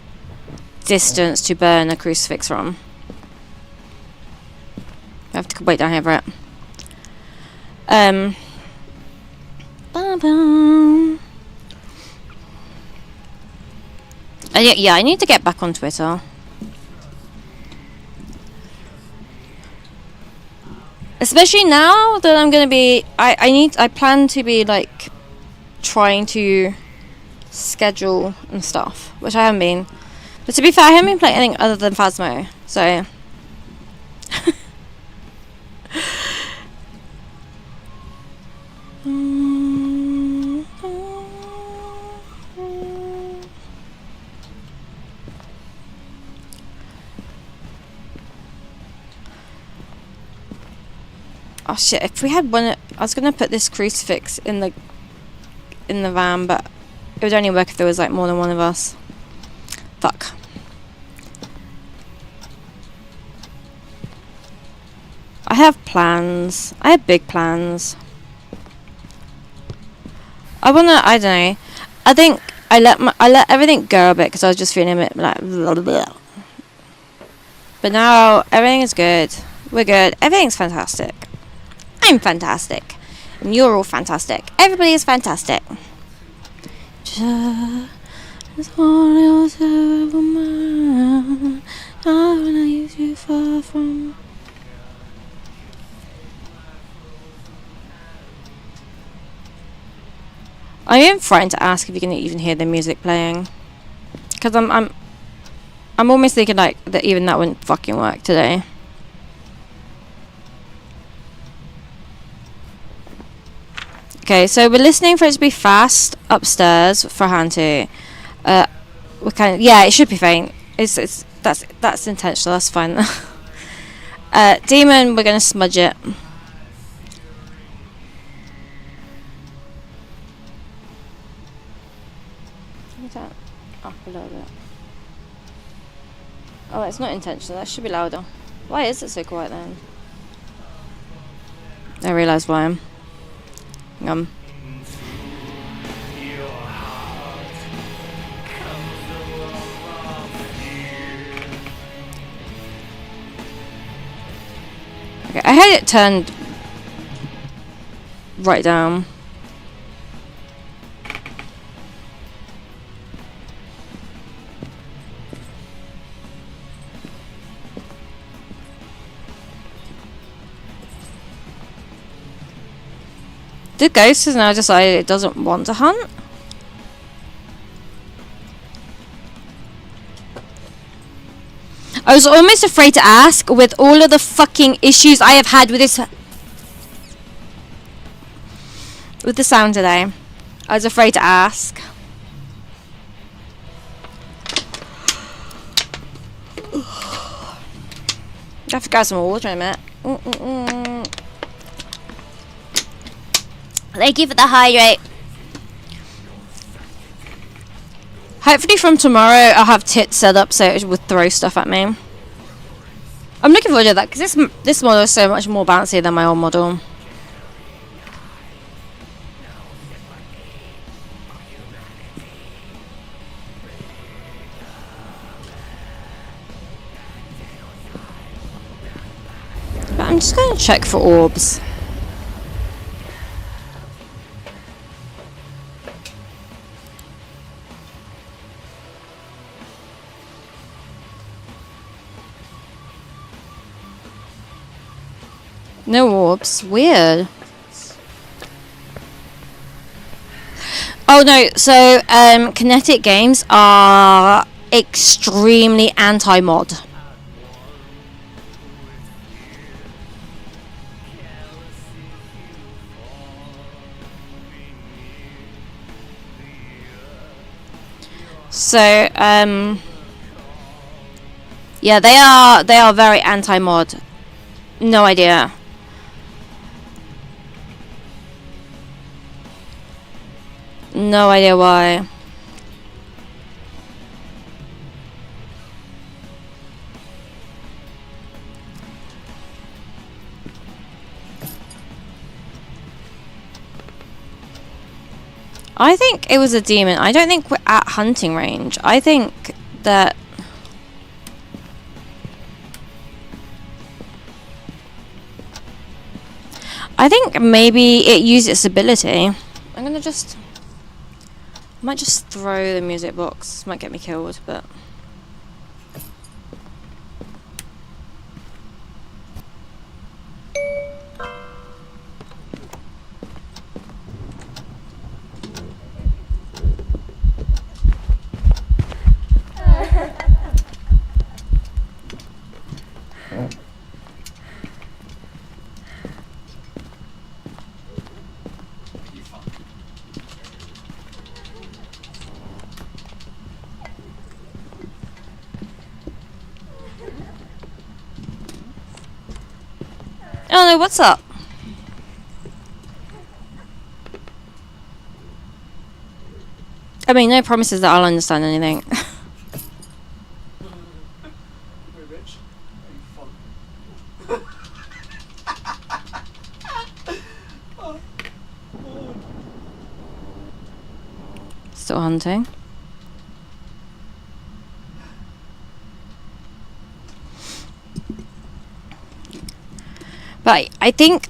distance to burn a crucifix from. I have to wait down here for it. Yeah, I need to get back on Twitter. Especially now that I'm gonna be, I plan to be like trying to schedule and stuff, which I haven't been. But to be fair, I haven't been playing anything other than Phasmo, so. Oh shit, if we had one, I was gonna put this crucifix in the van, but it would only work if there was like more than one of us. Fuck. I have plans. I have big plans. I don't know. I think I let everything go a bit because I was just feeling a bit like blah, blah, blah. But now everything is good. We're good. Everything's fantastic. I'm fantastic. And you're all fantastic. Everybody is fantastic. Just want to have a man. I wanna use you far from. I am frightened to ask if you can even hear the music playing, because I'm almost thinking like that even that wouldn't fucking work today. Okay, so we're listening for it to be fast upstairs for Hantu. We kind of, yeah, it should be fine. That's intentional. That's fine. Demon, we're gonna smudge it. me turn up a little bit. Oh, it's not intentional. That should be louder. Why is it so quiet then? I realise why I'm. Okay, I had it turned right down. The ghost has now decided it doesn't want to hunt. I was almost afraid to ask with all of the fucking issues I have had with this. With the sound today. I was afraid to ask. I have to grab some water in a minute. Thank you for the hydrate. Hopefully from tomorrow I'll have tits set up so it will throw stuff at me. I'm looking forward to that because this model is so much more bouncy than my old model. But I'm just going to check for orbs. No orbs. Weird. Oh no, so Kinetic Games are extremely anti-mod. So yeah, they are very anti-mod. No idea. No idea why. I think it was a demon. I don't think we're at hunting range. I think that maybe it used its ability. I'm gonna just might just throw the music box. Might get me killed, but oh no, what's up? I mean, no promises that I'll understand anything. We're rich. Oh, Lord. Still hunting. But I think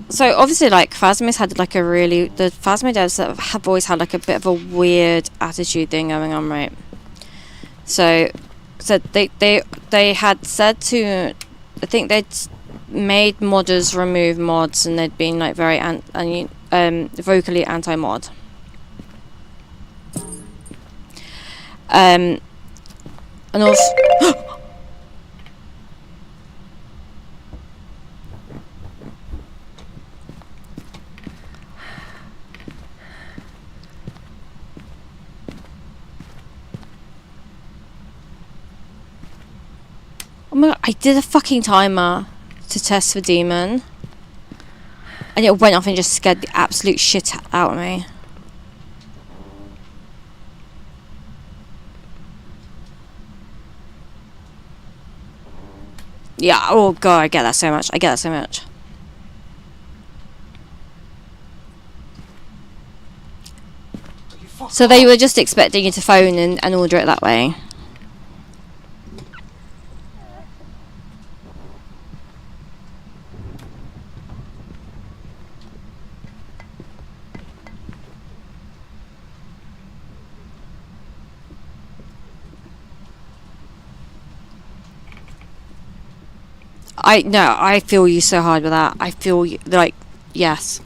so obviously like Phasmo's had like the Phasmo devs have always had like a bit of a weird attitude thing going on, right? So they had said to, I think they'd made modders remove mods, and they'd been like very vocally anti-mod. And also oh my god, I did a fucking timer to test for demon, and it went off and just scared the absolute shit out of me. Yeah, oh god, I get that so much. I get that so much. You fuck So they off. were just expecting you to phone and order it that way. I feel you so hard with that. I feel you, like, yes.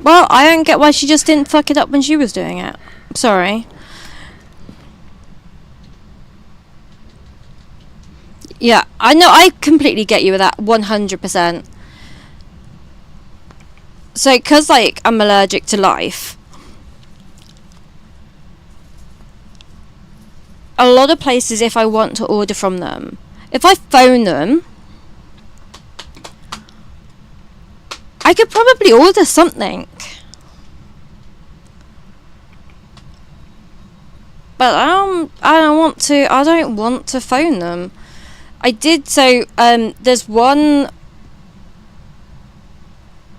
Well, I don't get why she just didn't fuck it up when she was doing it. Sorry. Yeah, I know, I completely get you with that, 100%. So, because, like, I'm allergic to life, a lot of places, if I want to order from them, if I phone them, I could probably order something. But I don't want to phone them. I did, so there's one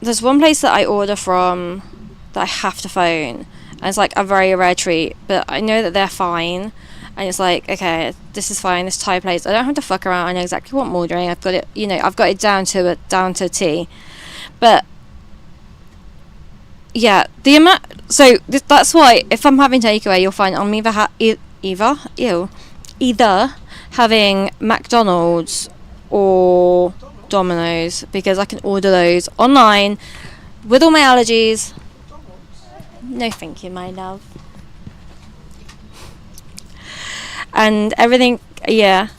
place that I order from that I have to phone, and it's like a very rare treat, but I know that they're fine, and it's like, okay, this is fine, this Thai place, I don't have to fuck around, I know exactly what I'm ordering, I've got it, I've got it down to a T. But yeah, the amount, so that's why if I'm having takeaway, you'll find I'm either having McDonald's or Domino's, because I can order those online with all my allergies. No thank you, my love. And everything, yeah.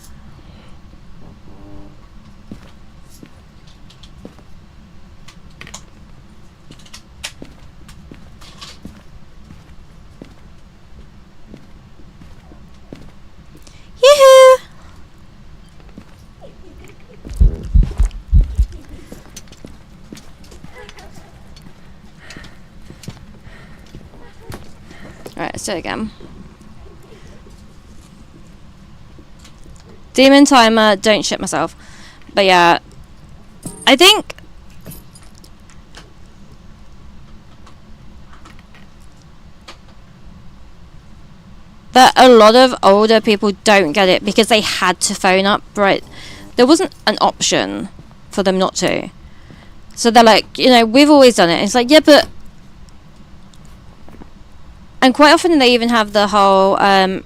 Yoo-hoo! Alright, let's do it again. Demon timer, don't shit myself. But yeah, I think that a lot of older people don't get it because they had to phone up, right? There wasn't an option for them not to. So they're like, we've always done it. And it's like, yeah, but... And quite often they even have the whole... I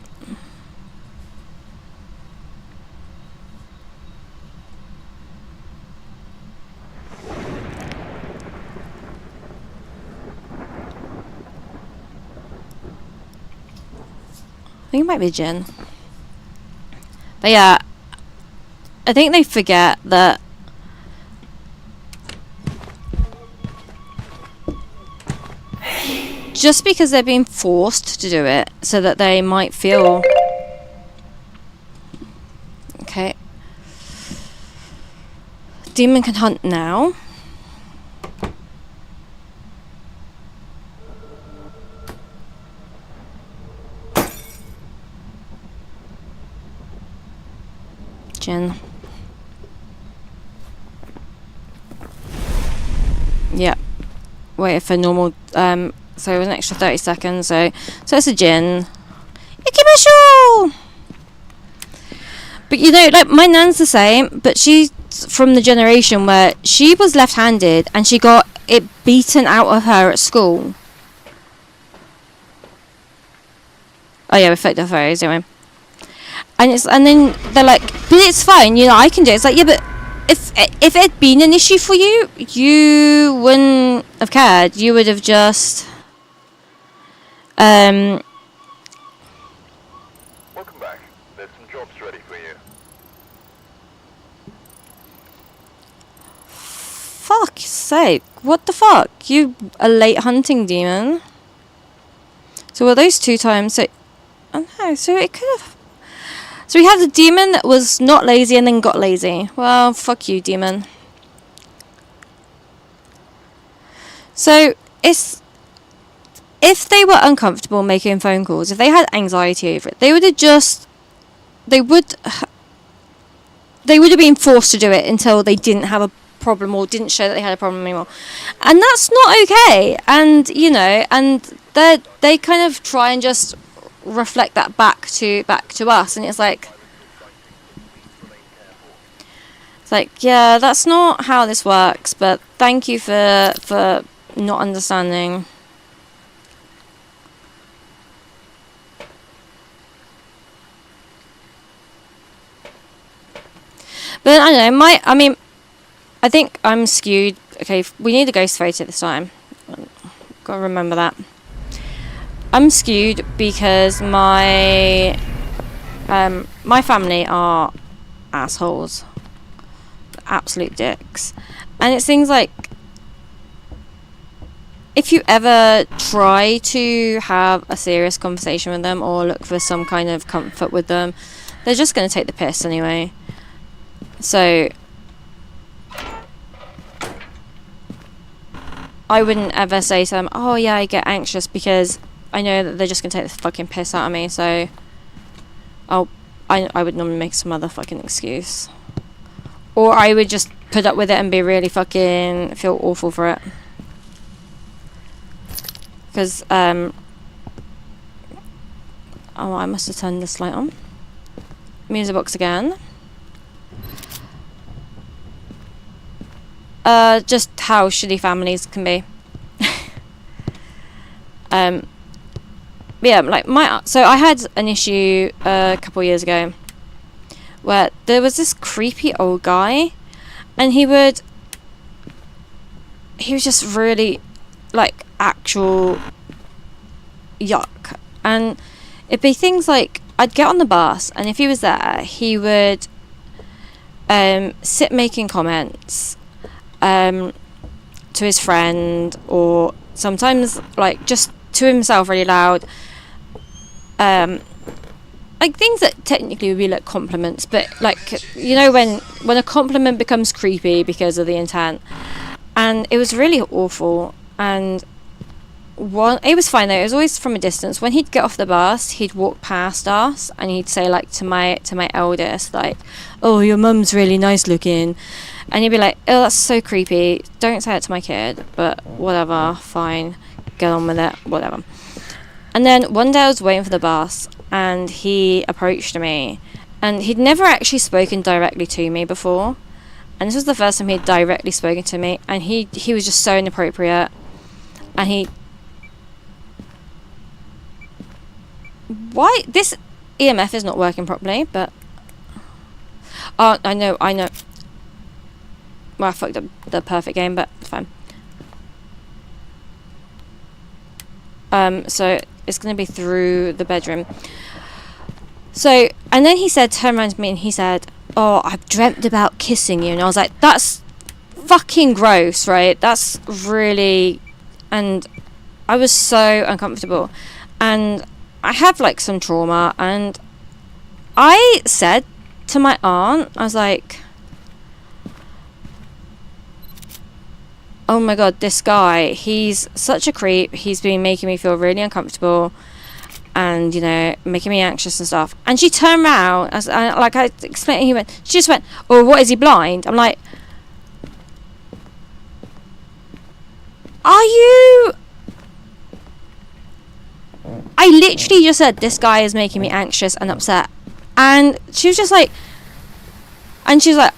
think it might be gin. But yeah, I think they forget that just because they're being forced to do it so that they might feel... Okay. Demon can hunt now. Gin. Yeah. Wait for normal, so it was an extra 30 seconds, so it's a gin. Ikimashou! But like, my nan's the same, but she's from the generation where she was left-handed and she got it beaten out of her at school. Oh yeah, we fucked up photos, don't we? And then they're like, but it's fine, I can do it. It's like, yeah, but if it had been an issue for you, you wouldn't have cared. You would have just Welcome back. There's some jobs ready for you. fuck's sake, what the fuck? You a late hunting demon. So were those 2 times? So oh no, so it could have. So we had a demon that was not lazy and then got lazy. Well, fuck you, demon. So it's, if they were uncomfortable making phone calls, if they had anxiety over it, they would have been forced to do it until they didn't have a problem or didn't show that they had a problem anymore. And that's not okay. And you know, and they kind of try and just reflect that back to us, and it's like yeah, that's not how this works, but thank you for not understanding. But I don't know, I think I'm skewed. Okay, we need a ghost photo this time. Gotta remember that. I'm skewed because my family are assholes, absolute dicks, and it's things like, if you ever try to have a serious conversation with them or look for some kind of comfort with them, they're just going to take the piss anyway. So I wouldn't ever say to them, oh yeah, I get anxious, because I know that they're just going to take the fucking piss out of me. So I would normally make some other fucking excuse. Or I would just put up with it and be really fucking feel awful for it. Because, oh, I must have turned this light on. Music box again. Just how shitty families can be. Yeah, like so I had an issue a couple years ago where there was this creepy old guy, and he was just really like actual yuck. And it'd be things like, I'd get on the bus, and if he was there, he would sit making comments to his friend, or sometimes like just to himself really loud, like things that technically would be like compliments, but like, you know, when a compliment becomes creepy because of the intent. And it was really awful. And it was fine though, it was always from a distance. When he'd get off the bus, he'd walk past us and he'd say like to my eldest, like, oh, your mum's really nice looking. And he'd be like, oh, that's so creepy, don't say it to my kid, but whatever, fine, get on with it, whatever. And then one day I was waiting for the bus, and he approached me, and he'd never actually spoken directly to me before, and this was the first time he'd directly spoken to me, and he was just so inappropriate. And why this EMF is not working properly, but oh, I know. Well, I fucked up the perfect game, but it's fine. So it's going to be through the bedroom. So, and then he turned around to me and he said, oh, I've dreamt about kissing you. And I was like, that's fucking gross, right? That's really, and I was so uncomfortable. And I have like some trauma, and I said to my aunt, I was like, oh my god, this guy, he's such a creep. He's been making me feel really uncomfortable, and, you know, making me anxious and stuff. And she turned around, like I explained, she just went, oh, what, is he blind? I'm like, are you... I literally just said, this guy is making me anxious and upset. And she was just like, and she was like,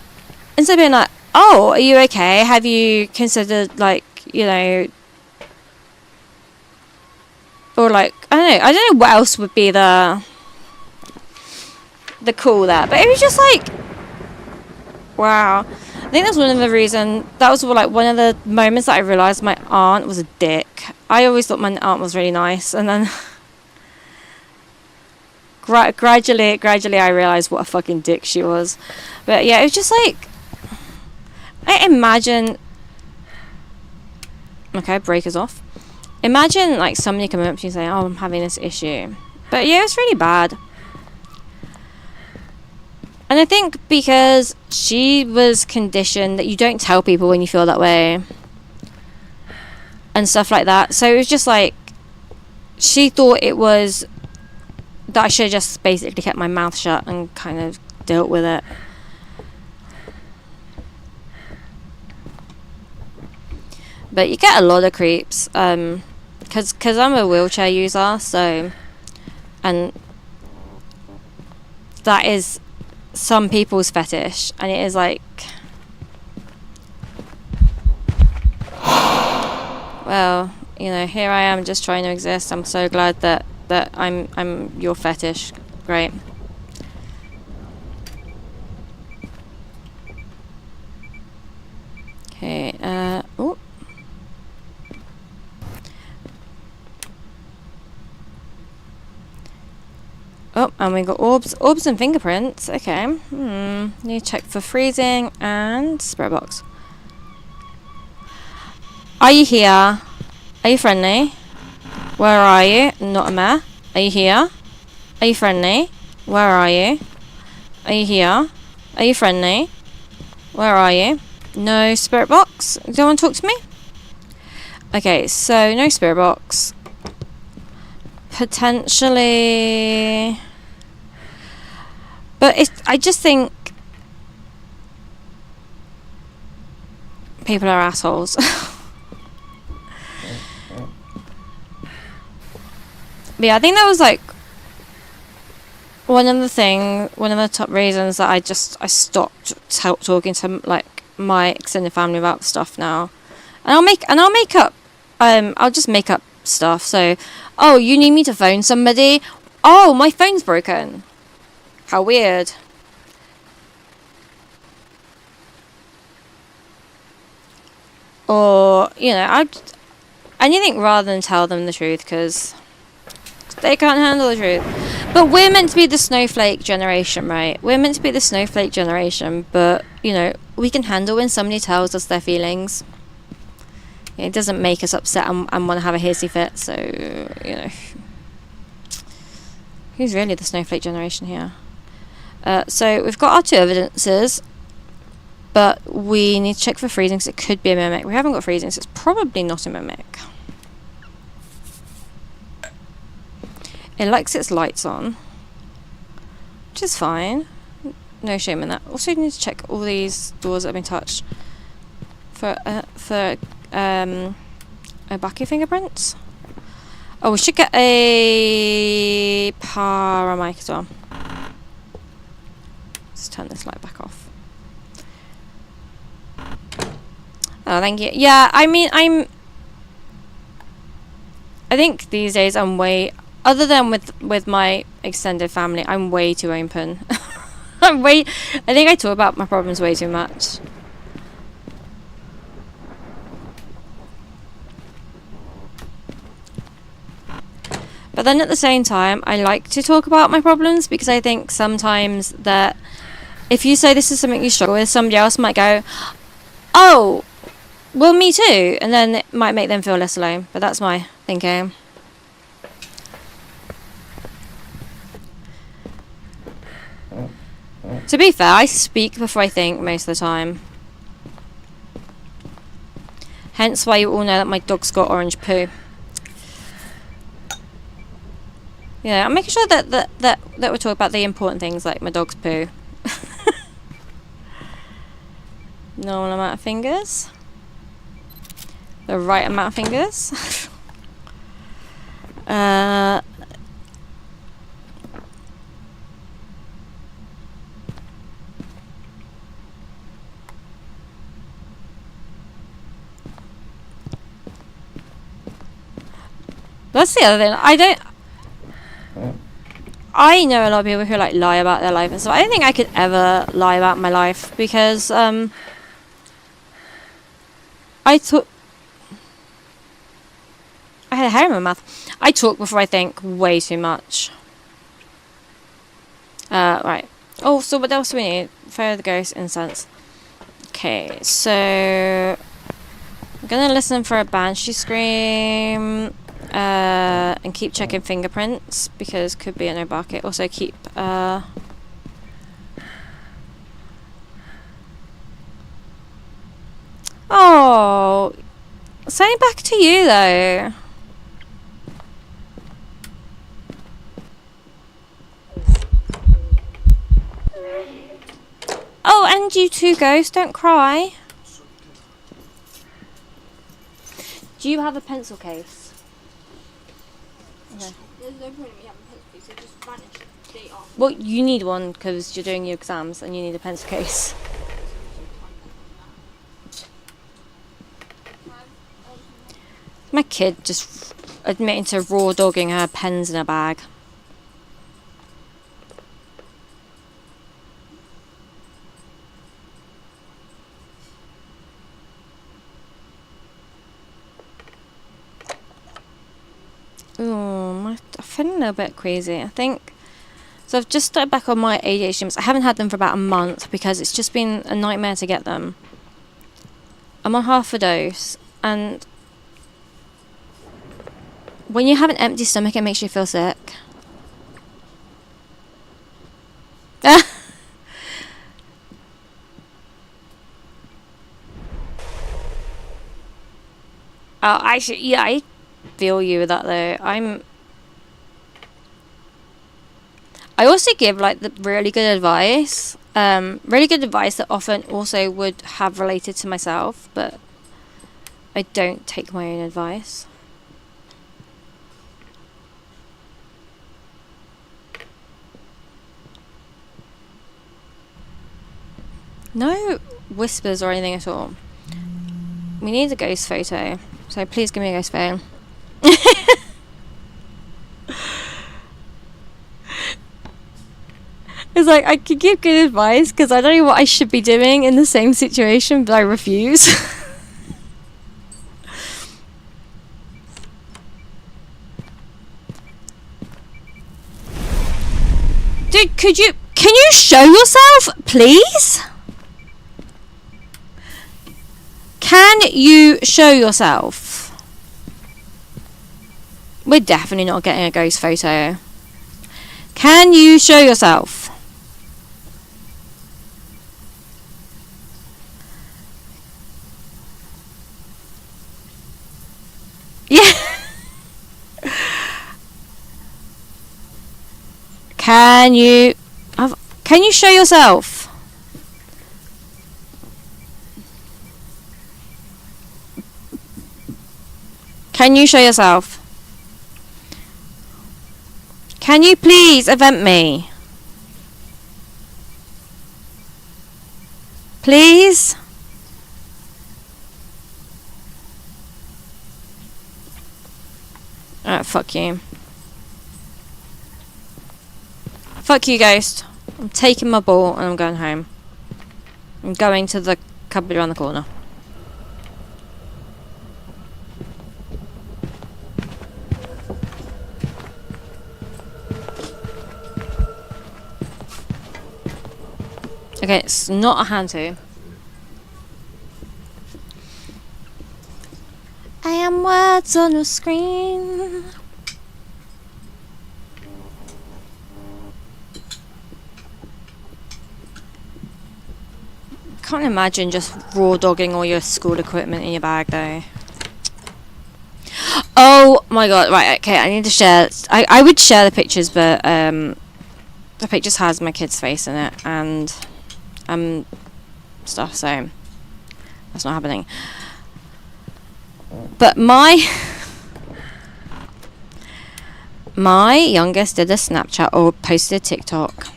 instead of being like, oh, are you okay? Have you considered, like, you know, or like, I don't know what else would be the call there, but it was just like, wow. I think that's one of the reasons. That was like one of the moments that I realised my aunt was a dick. I always thought my aunt was really nice, and then gradually I realised what a fucking dick she was. But yeah, it was just like, I imagine. Okay, breaker's off. Imagine like somebody coming up to you and saying, "Oh, I'm having this issue," but yeah, it's really bad. And I think because she was conditioned that you don't tell people when you feel that way and stuff like that. So it was just like, she thought it was that I should have just basically kept my mouth shut and kind of dealt with it. But you get a lot of creeps, because I'm a wheelchair user, so, and that is some people's fetish, and it is like, well, you know, here I am just trying to exist. I'm so glad that I'm your fetish. Great. Okay, oh. Oh, and we got orbs and fingerprints. Okay. Need to check for freezing and spirit box. Are you here? Are you friendly? Where are you? Not a mare. Are you here? Are you friendly? Where are you? Are you here? Are you friendly? Where are you? No spirit box. Do you want to talk to me? Okay, so no spirit box. Potentially, but I just think people are assholes. But yeah, I think that was like one of the top reasons that I stopped talking to like my extended family about stuff now. And I'll make up I'll just make up stuff. So, oh, you need me to phone somebody? Oh, my phone's broken. How weird. Or, you know, anything rather than tell them the truth, because they can't handle the truth. But we're meant to be the snowflake generation, right? We're meant to be the snowflake generation, but, you know, we can handle when somebody tells us their feelings. It doesn't make us upset and want to have a hissy fit, so, you know. Who's really the snowflake generation here? So we've got our 2 evidences, but we need to check for freezing because it could be a mimic. We haven't got freezing, so it's probably not a mimic. It likes its lights on, which is fine. No shame in that. Also, you need to check all these doors that have been touched for Obaki fingerprints. Oh, we should get a paramike as well. Let's turn this light back off. Oh, thank you. Yeah, I mean, I think these days I'm way, other than with my extended family, I'm way too open. I think I talk about my problems way too much. But then at the same time, I like to talk about my problems because I think sometimes that if you say this is something you struggle with, somebody else might go, oh, well, me too. And then it might make them feel less alone. But that's my thinking. To be fair, I speak before I think most of the time. Hence why you all know that my dog's got orange poo. Yeah, I'm making sure that we're talking about the important things like my dog's poo. Normal amount of fingers. The right amount of fingers. That's the other thing. I know a lot of people who like lie about their life and stuff. I don't think I could ever lie about my life because I thought I had a hair in my mouth. I talk before I think way too much. Right. Oh, so what else do we need? Fire the ghost, incense. Okay, so I'm gonna listen for a banshee scream. And keep checking fingerprints because could be an Obake. Also keep oh, sending back to you though. Oh, and you too, Ghost. Don't cry. Do you have a pencil case? Okay. There's no point in me having pencil case, it just vanished day off. Well, you need one because you're doing your exams and you need a pencil case. My kid just admitting to raw dogging her pens in a bag. Ooh, I'm feeling a little bit queasy. I think. So I've just started back on my ADHD meds. I haven't had them for about a month because it's just been a nightmare to get them. I'm on half a dose, and when you have an empty stomach, it makes you feel sick. Actually, yeah, I feel you with that though. I also give like the really good advice. Really good advice that often also would have related to myself, but I don't take my own advice. No whispers or anything at all. We need a ghost photo, so please give me a ghost photo. It's like, I could give good advice because I don't know what I should be doing in the same situation, but I refuse. Dude, can you show yourself, please? Can you show yourself? We're definitely not getting a ghost photo. Can you show yourself? Yeah. Can you show yourself? Can you show yourself? Can you please event me? Please? Alright, fuck you. Fuck you, ghost. I'm taking my ball and I'm going home. I'm going to the cupboard around the corner. Okay, it's not a hand to. I am words on a screen. Can't imagine just raw dogging all your school equipment in your bag though. Oh my god, right, okay, I need to share. I would share the pictures, but the pictures has my kid's face in it and stuff, so that's not happening. But my youngest did a Snapchat or posted a TikTok,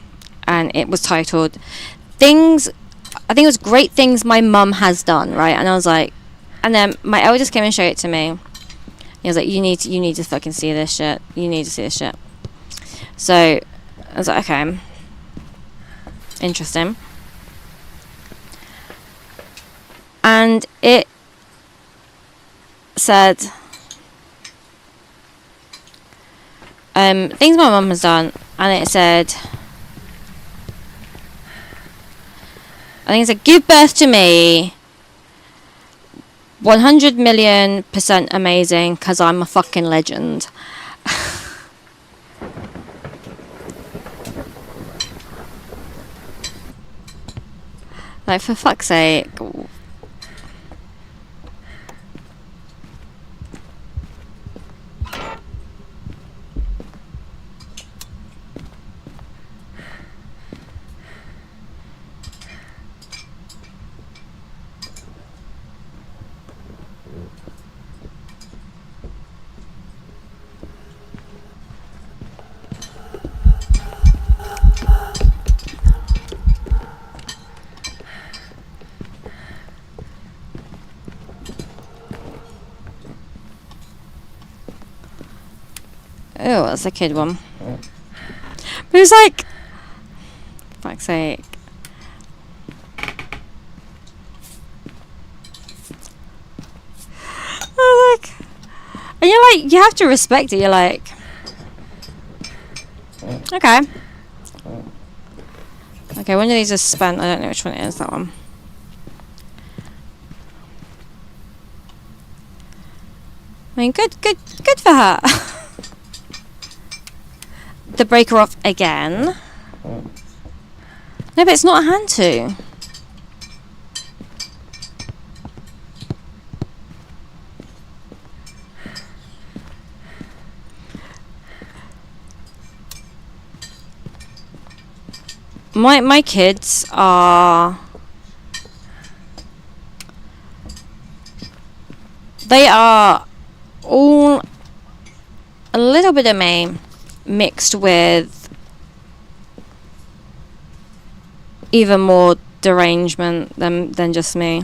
and it was titled "Things." I think it was great things my mum has done, right? And I was like, and then my eldest came and showed it to me. He was like, you need to fucking see this shit. You need to see this shit. So I was like, okay, interesting. And said things my mum has done, and it said, I think it said, give birth to me 100,000,000% amazing because I'm a fucking legend. Like, for fuck's sake. Oh, that's a kid one. But it was like, fuck's sake. I was like, and you're like, you have to respect it. You're like, okay. Okay, one of these is spent. I don't know which one it is, that one. I mean, good for her. The breaker off again. No, but it's not a hand to. My kids are, they are all a little bit of me mixed with even more derangement than just me.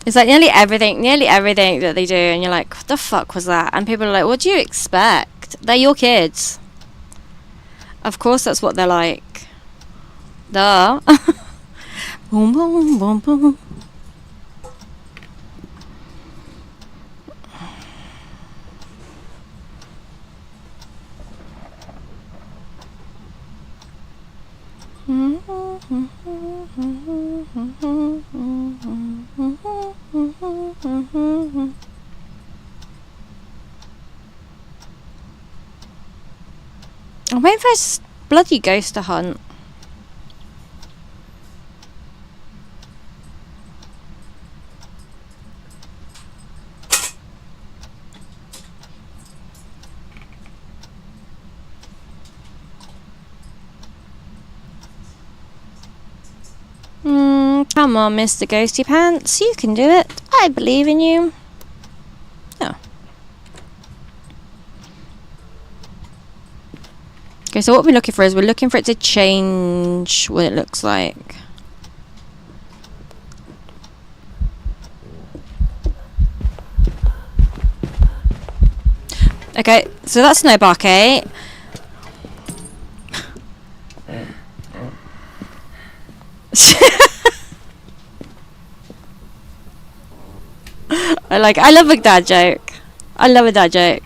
It's like nearly everything that they do, and you're like, what the fuck was that? And people are like, what do you expect? They're your kids. Of course that's what they're like. Duh. Boom, boom, boom, boom. I'm waiting for this bloody ghost to hunt. Come on, Mr. Ghosty Pants. You can do it. I believe in you. Oh. Okay, so what we're looking for is we're looking for it to change what it looks like. Okay, so that's no barcade. I love a dad joke. I love a dad joke.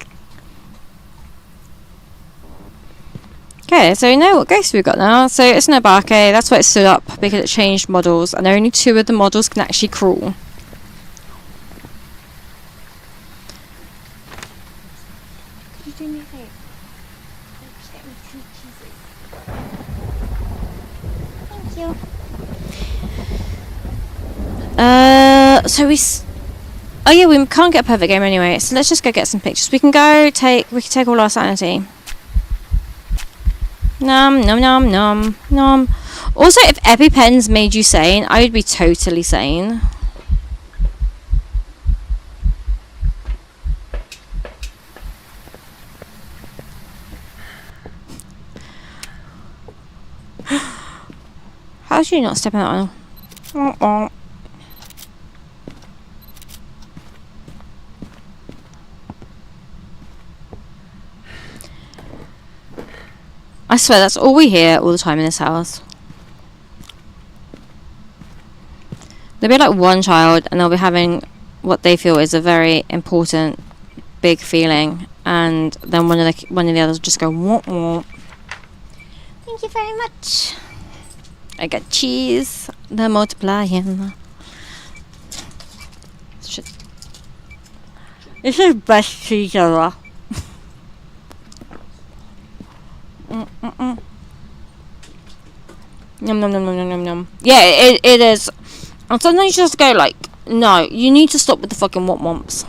Okay, so we know what ghost we've got now. So it's no barcade. That's why it stood up, because it changed models, and only 2 of the models can actually crawl. Could you do me a favour? Just get me 2 cheeses. Thank you. So oh yeah, we can't get a perfect game anyway, so let's just go get some pictures. We can take all our sanity. Nom nom nom nom nom. Also, if EpiPens made you sane, I would be totally sane. How did you not step in that one? I swear that's all we hear all the time in this house. There'll be like one child and they'll be having what they feel is a very important big feeling, and then one of the others will just go womp womp. Thank you very much. I got cheese. They're multiplying. Shit. This is best cheese ever. Yum nom nom nom nom nom nom. Yeah, it is. And sometimes you just go like, no, you need to stop with the fucking womp womps.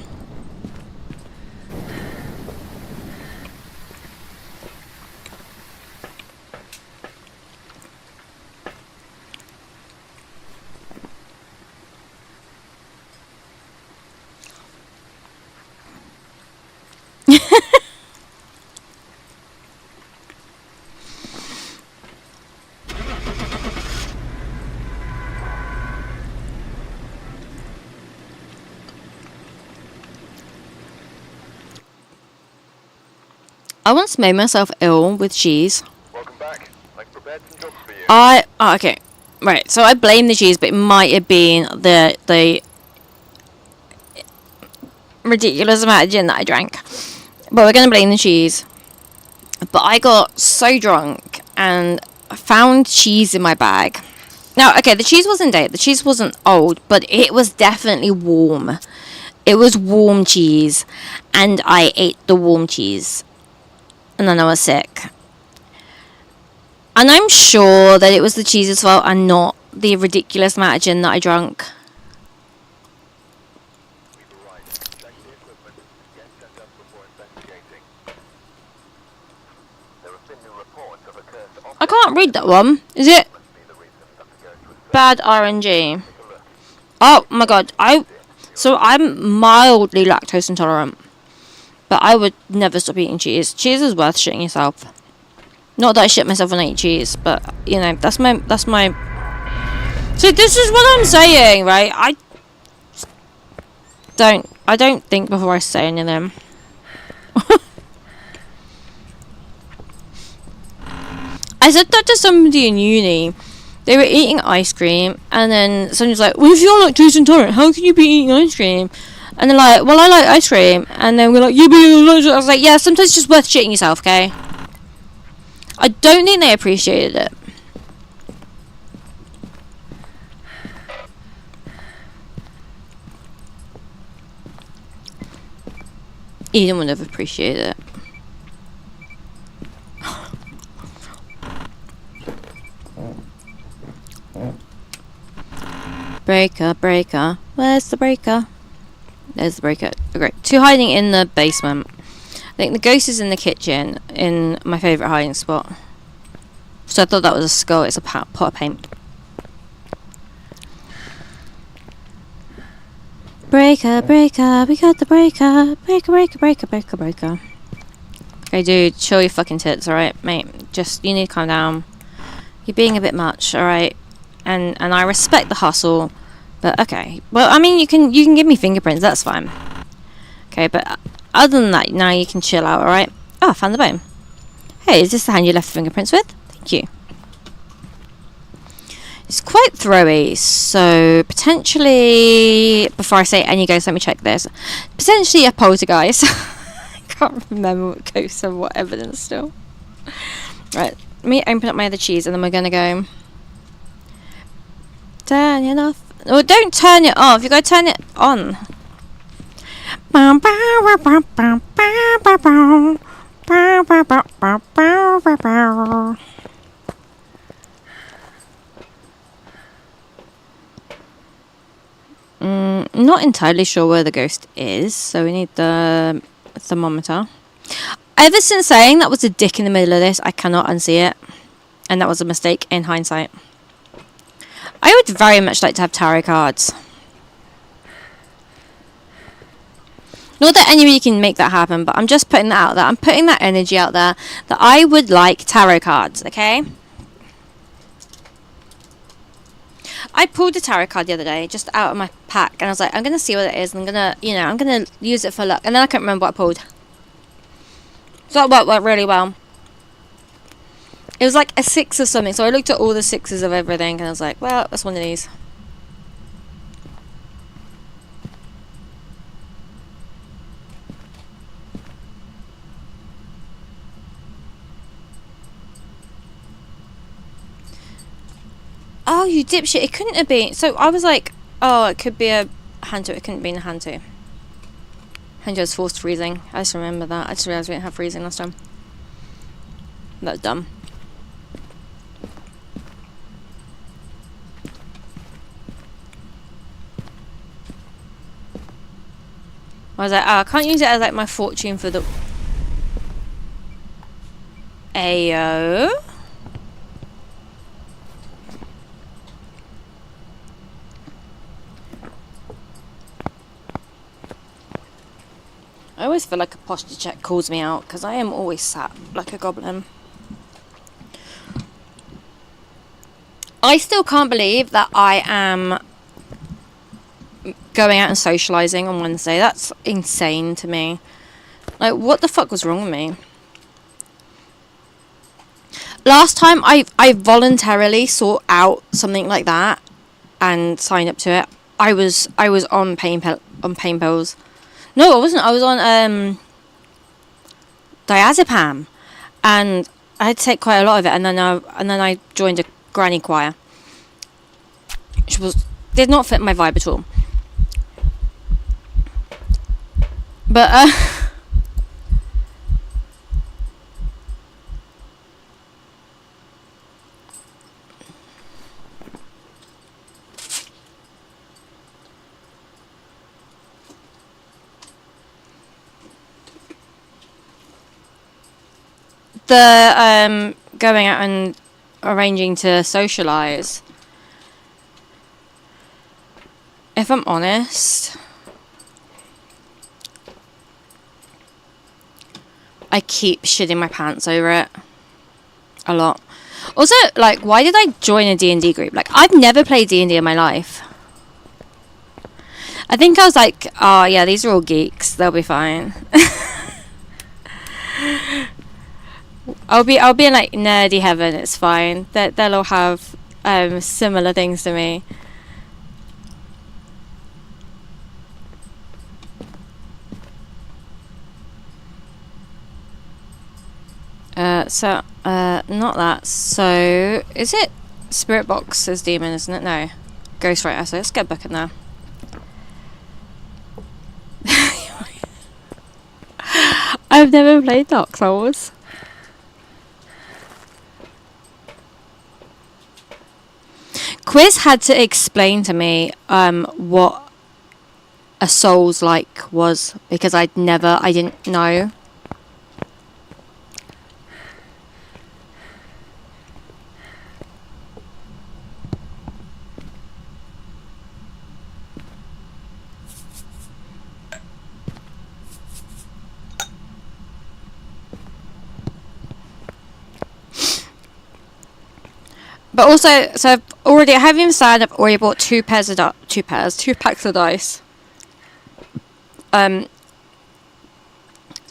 I once made myself ill with cheese. Welcome back. I've prepared some jobs for you. Okay. Right, so I blame the cheese, but it might have been the ridiculous amount of gin that I drank. But we're going to blame the cheese. But I got so drunk and found cheese in my bag. Now, okay, the cheese wasn't dead. The cheese wasn't old, but it was definitely warm. It was warm cheese. And I ate the warm cheese. And then I was sick. And I'm sure that it was the cheese's fault and not the ridiculous amount of gin that I drank. We've arrived. Check the equipment. Get sent up before investigating. There have been new reports of a cursed I object. can't read that one. Is it Must be the reason that the ghost was bad RNG? Take a look. Oh my god. So I'm mildly lactose intolerant. But I would never stop eating cheese. Cheese is worth shitting yourself. Not that I shit myself when I eat cheese, but you know, that's my So this is what I'm saying, right? I don't think before I say any of them. I said that to somebody in uni. They were eating ice cream, and then somebody was like, well, if you're lactose intolerant, how can you be eating ice cream? And they're like, well, I like ice cream. And then we're like, yeah, but I was like, yeah, sometimes it's just worth shitting yourself, okay? I don't think they appreciated it. Eden would have appreciated it. Breaker, breaker. Where's the breaker? There's the breaker. Okay, two hiding in the basement. I think the ghost is in the kitchen, in my favourite hiding spot. So I thought that was a skull. It's a pot of paint. Breaker, breaker. We got the breaker. Breaker, breaker, breaker, breaker, breaker. Okay, dude, chill your fucking tits, alright, mate? Just, you need to calm down. You're being a bit much, alright? And I respect the hustle, but okay. Well, I mean, you can give me fingerprints, that's fine. Okay, but other than that, now you can chill out, alright? Oh, I found the bone. Hey, is this the hand you left the fingerprints with? Thank you. It's quite throwy, so potentially, before I say any ghosts, let me check this. Potentially a poltergeist. I can't remember what ghosts or what evidence still. Right, let me open up my other cheese and then we're gonna go. Turn it off. Or don't turn it off, you gotta turn it on. Not entirely sure where the ghost is, so we need the thermometer. Ever since saying that was a dick in the middle of this, I cannot unsee it. And that was a mistake in hindsight. I would very much like to have tarot cards. Not that anybody can make that happen, but I'm just putting that out there. I'm putting that energy out there that I would like tarot cards, okay? I pulled a tarot card the other day, just out of my pack, and I was like, I'm going to see what it is, and I'm going to use it for luck. And then I can't remember what I pulled. So that worked really well. It was like a 6 of something. So I looked at all the 6s of everything and I was like, well, that's one of these. Oh, you dipshit. It couldn't have been. So I was like, oh, it could be a Hanto. It couldn't be a Hanto. Hanto's forced freezing. I just remember that. I just realised we didn't have freezing last time. That's dumb. I was like, oh, I can't use it as like my fortune for the Ayo. I always feel like a posture check calls me out because I am always sat like a goblin. I still can't believe that I am going out and socialising on Wednesday. That's insane to me. Like, what the fuck was wrong with me? Last time I voluntarily sought out something like that and signed up to it. I was on pain pills. No, I wasn't. I was on diazepam, and I had to take quite a lot of it. And then I joined a granny choir, which did not fit my vibe at all. But the going out and arranging to socialise. If I'm honest, I keep shitting my pants over it a lot. Also, like, why did I join a D&D group? Like, I've never played D&D in my life. I think I was like, oh yeah, these are all geeks. They'll be fine. I'll be in like nerdy heaven. It's fine. They'll all have similar things to me. Not that. So, is it Spirit Box as demon, isn't it? No. Ghostwriter. So let's get a book in there. I've never played Dark Souls. Quiz had to explain to me what a Souls like was because I didn't know. But also, so I haven't even started. I've already bought two packs of dice.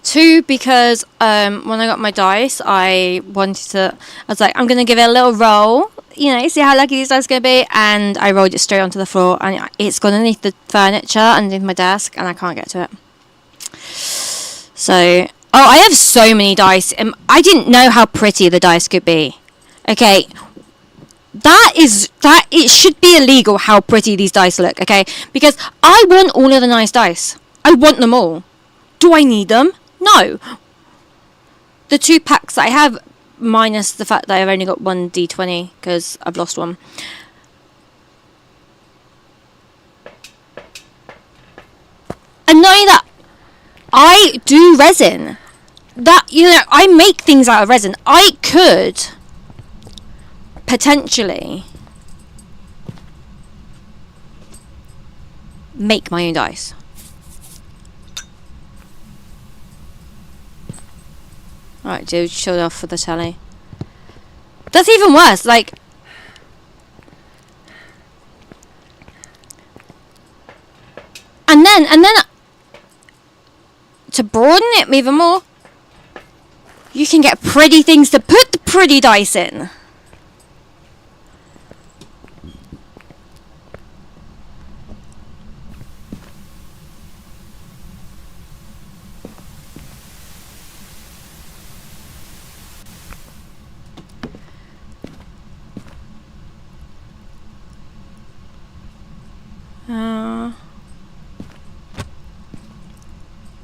Two because when I got my dice, I was like, I'm gonna give it a little roll, see how lucky these dice are gonna be, and I rolled it straight onto the floor, and it's gone underneath the furniture, underneath my desk, and I can't get to it. So, I have so many dice, and I didn't know how pretty the dice could be. Okay. It should be illegal how pretty these dice look, okay? Because I want all of the nice dice. I want them all. Do I need them? No. The 2 packs that I have, minus the fact that I've only got one D20 because I've lost one. And knowing that I do resin, that, I make things out of resin. I could potentially make my own dice. Alright, dude, shut off for the telly. That's even worse, like... And then... to broaden it even more... You can get pretty things to put the pretty dice in.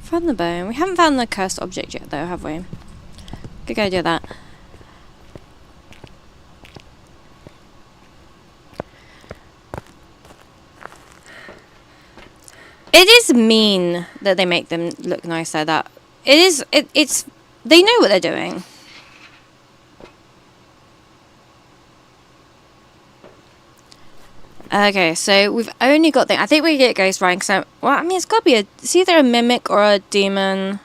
Found the bone. We haven't found the cursed object yet, though, have we? Could go do that. It is mean that they make them look nice like that. It is. It's. They know what they're doing. Okay, so we've only got I think we get Ghost Ryan. Well, I mean, it's got to be it's either a mimic or a demon.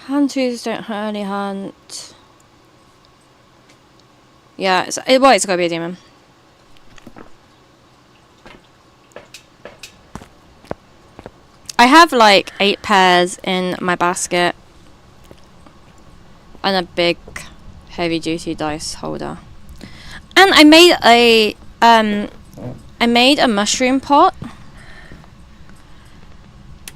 Hunters don't only hunt. Yeah, it's got to be a demon. I have like 8 pairs in my basket and a big heavy-duty dice holder. And I made a mushroom pot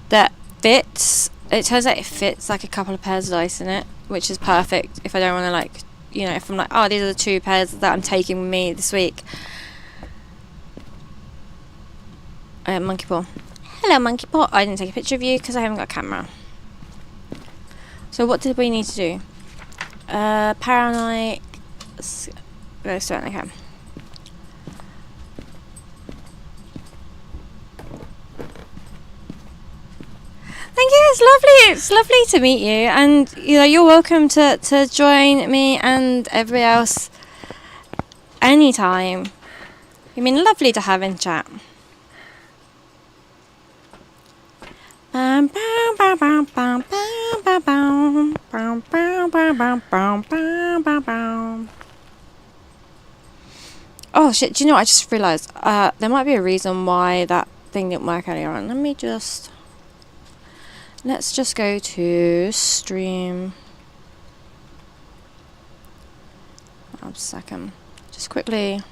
that fits. It turns out it fits like a couple of pairs of dice in it, which is perfect if I don't want to, like, you know, if I'm like, oh, these are the 2 pairs that I'm taking with me this week. Monkey paw. Hello, monkey paw. I didn't take a picture of you because I haven't got a camera. So what did we need to do? Paranoid. Go straight. Okay. Thank you. It's lovely. It's lovely to meet you, and you know you're welcome to join me and everybody else anytime. You mean lovely to have in chat. Oh shit! Do you know what I just realised? There might be a reason why that thing didn't work earlier on. Let's just go to stream. One second. Just quickly.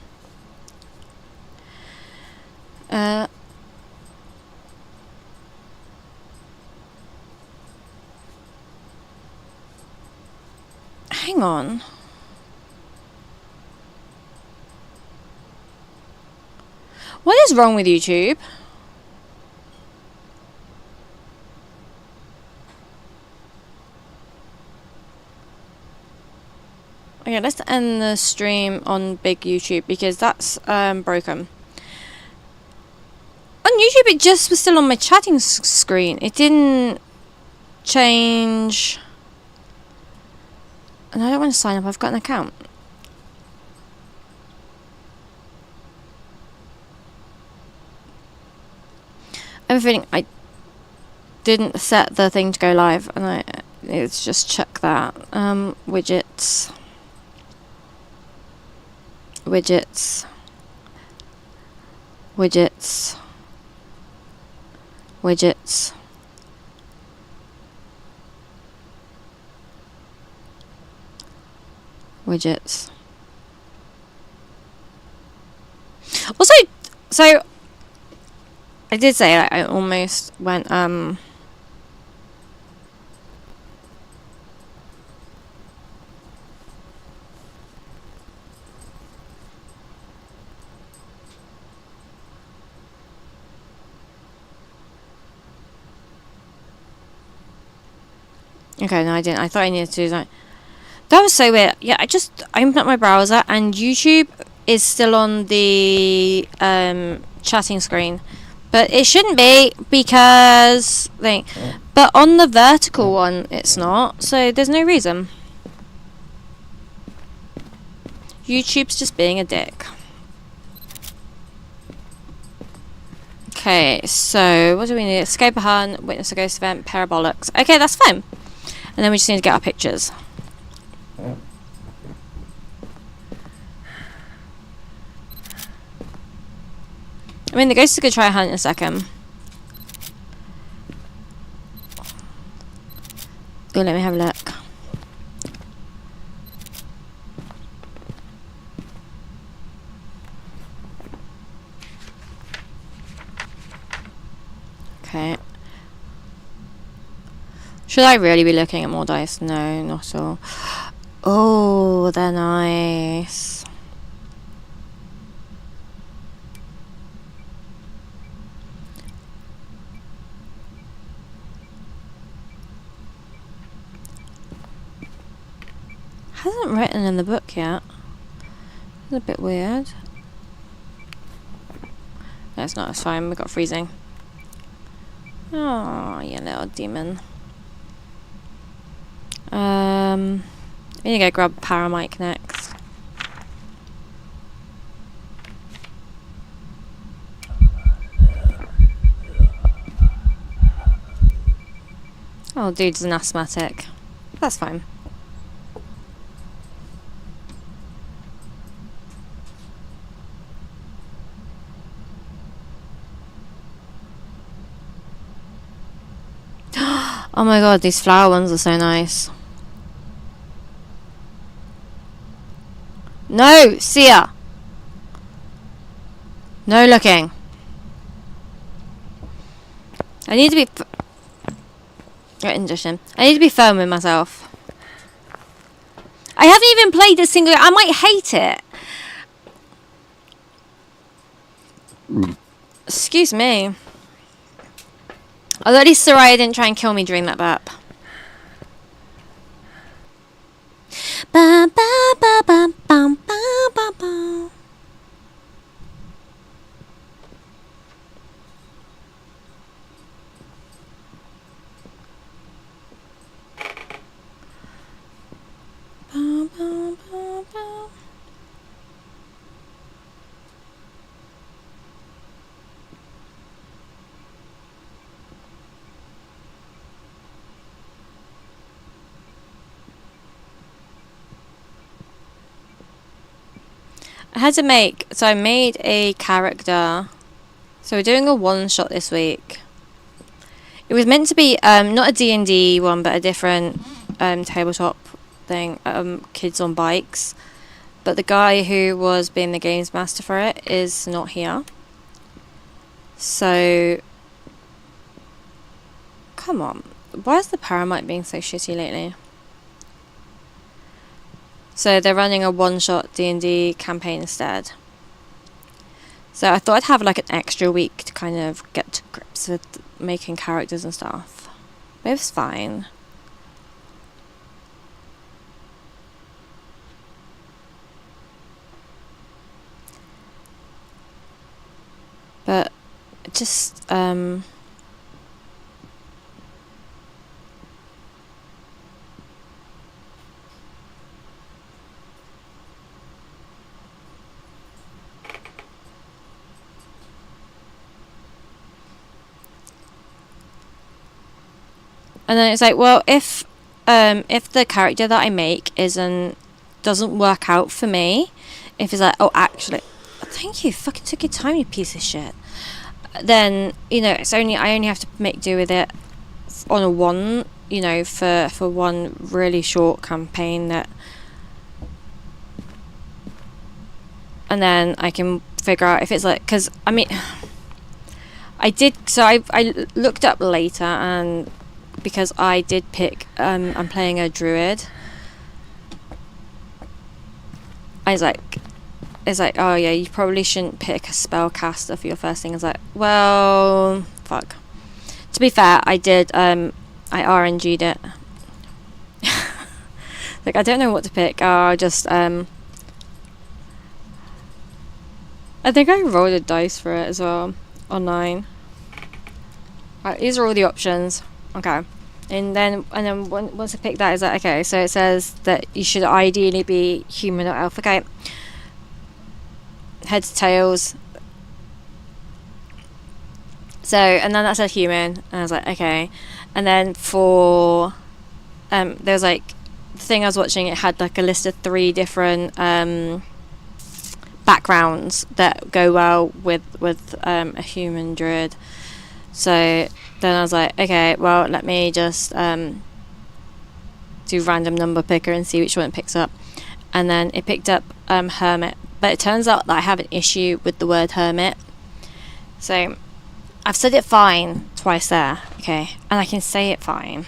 Hang on. What is wrong with YouTube? Okay, let's end the stream on big YouTube because that's broken. On YouTube it just was still on my chatting screen. It didn't change. And I don't want to sign up, I've got an account. I have a feeling I didn't set the thing to go live, and let's just check that. Widgets. Widgets. Widgets. Widgets. Widgets. Also, so I did say I almost went okay, no I didn't. I thought I needed to do that. That was so weird. Yeah, I opened up my browser and YouTube is still on the chatting screen. But it shouldn't be because but on the vertical one it's not, so there's no reason. YouTube's just being a dick. Okay, so what do we need? Escape a hunt, witness a ghost event, parabolics. Okay, that's fine. And then we just need to get our pictures. I mean, the ghost is going to try a hunt in a second. Oh, let me have a look. Okay. Should I really be looking at more dice? No, not at all. Oh, they're nice. Hasn't written in the book yet. It's a bit weird. No, it's not. It's fine. We got freezing. Oh, you little demon. I need to go grab Paramic next. Oh, dude's an asthmatic. That's fine. Oh my god, these flower ones are so nice. No, Sia. No looking. I need to be indigestion. I need to be firm with myself. I haven't even played a single. I might hate it. Excuse me. Although at least Soraya didn't try and kill me during that burp. Ba ba ba ba ba ba ba ba. Ba ba ba ba. I had to make, so I made a character. So we're doing a one shot this week. It was meant to be not a D&D one, but a different tabletop thing, kids on bikes. But the guy who was being the games master for it is not here. So come on, why is the Paramite being so shitty lately? So they're running a one-shot D&D campaign instead. So I thought I'd have like an extra week to kind of get to grips with making characters and stuff. But it was fine. But just and then it's like, well, if the character that I make doesn't work out for me, if it's like, oh, actually, thank you, fucking took your time, you piece of shit. Then I only have to make do with it on a one, for one really short campaign and then I can figure out if it's like, because I mean, I looked up later, and because I did pick, I'm playing a druid. It's like, oh yeah, you probably shouldn't pick a spellcaster for your first thing. It's like, well, fuck. To be fair, I did, I RNG'd it. Like, I don't know what to pick. I think I rolled a dice for it as well, online. Right, these are all the options. Okay. And then once I pick that, it's like, okay, so it says that you should ideally be human or elf. Okay. Heads, tails. So, and then that said human, and I was like, okay. And then for there was like the thing I was watching, it had like a list of 3 different backgrounds that go well with a human druid. So then I was like, okay, well, let me just do random number picker and see which one it picks up. And then it picked up hermit. But it turns out that I have an issue with the word hermit. So I've said it fine twice there, okay? And I can say it fine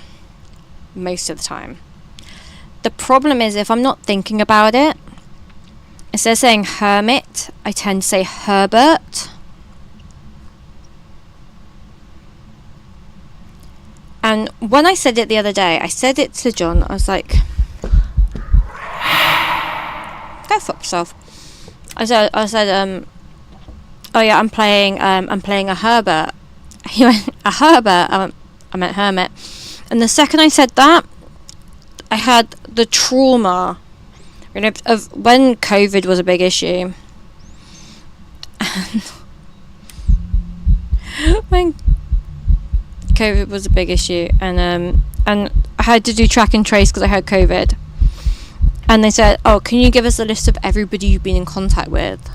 most of the time. The problem is if I'm not thinking about it, instead of saying hermit, I tend to say Herbert. And when I said it the other day, I said it to John. I was like, "Go fuck yourself." I said, "Oh yeah, I'm playing a Herbert." He went, "A Herbert?" I meant hermit. And the second I said that, I had the trauma, you know, of when COVID was a big issue. And when COVID was a big issue, and I had to do track and trace because I had COVID. And they said, "Oh, can you give us a list of everybody you've been in contact with?"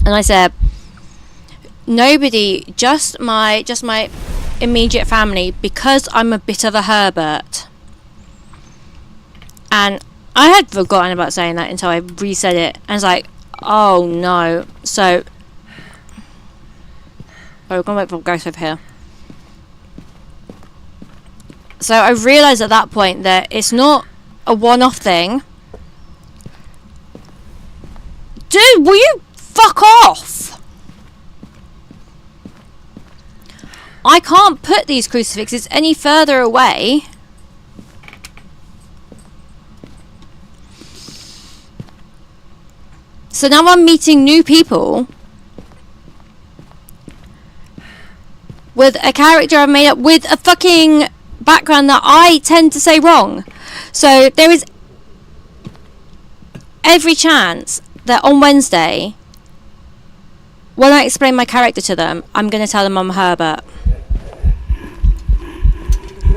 And I said, "Nobody, just my immediate family, because I'm a bit of a Herbert." And I had forgotten about saying that until I resaid it, and I was like, "Oh no!" So, we're gonna wait for Ghost over here. So I realised at that point that it's not a one-off thing. Dude, will you fuck off? I can't put these crucifixes any further away. So now I'm meeting new people with a character I've made up with a fucking background that I tend to say wrong. So there is every chance that on Wednesday, when I explain my character to them, I'm going to tell them I'm Herbert.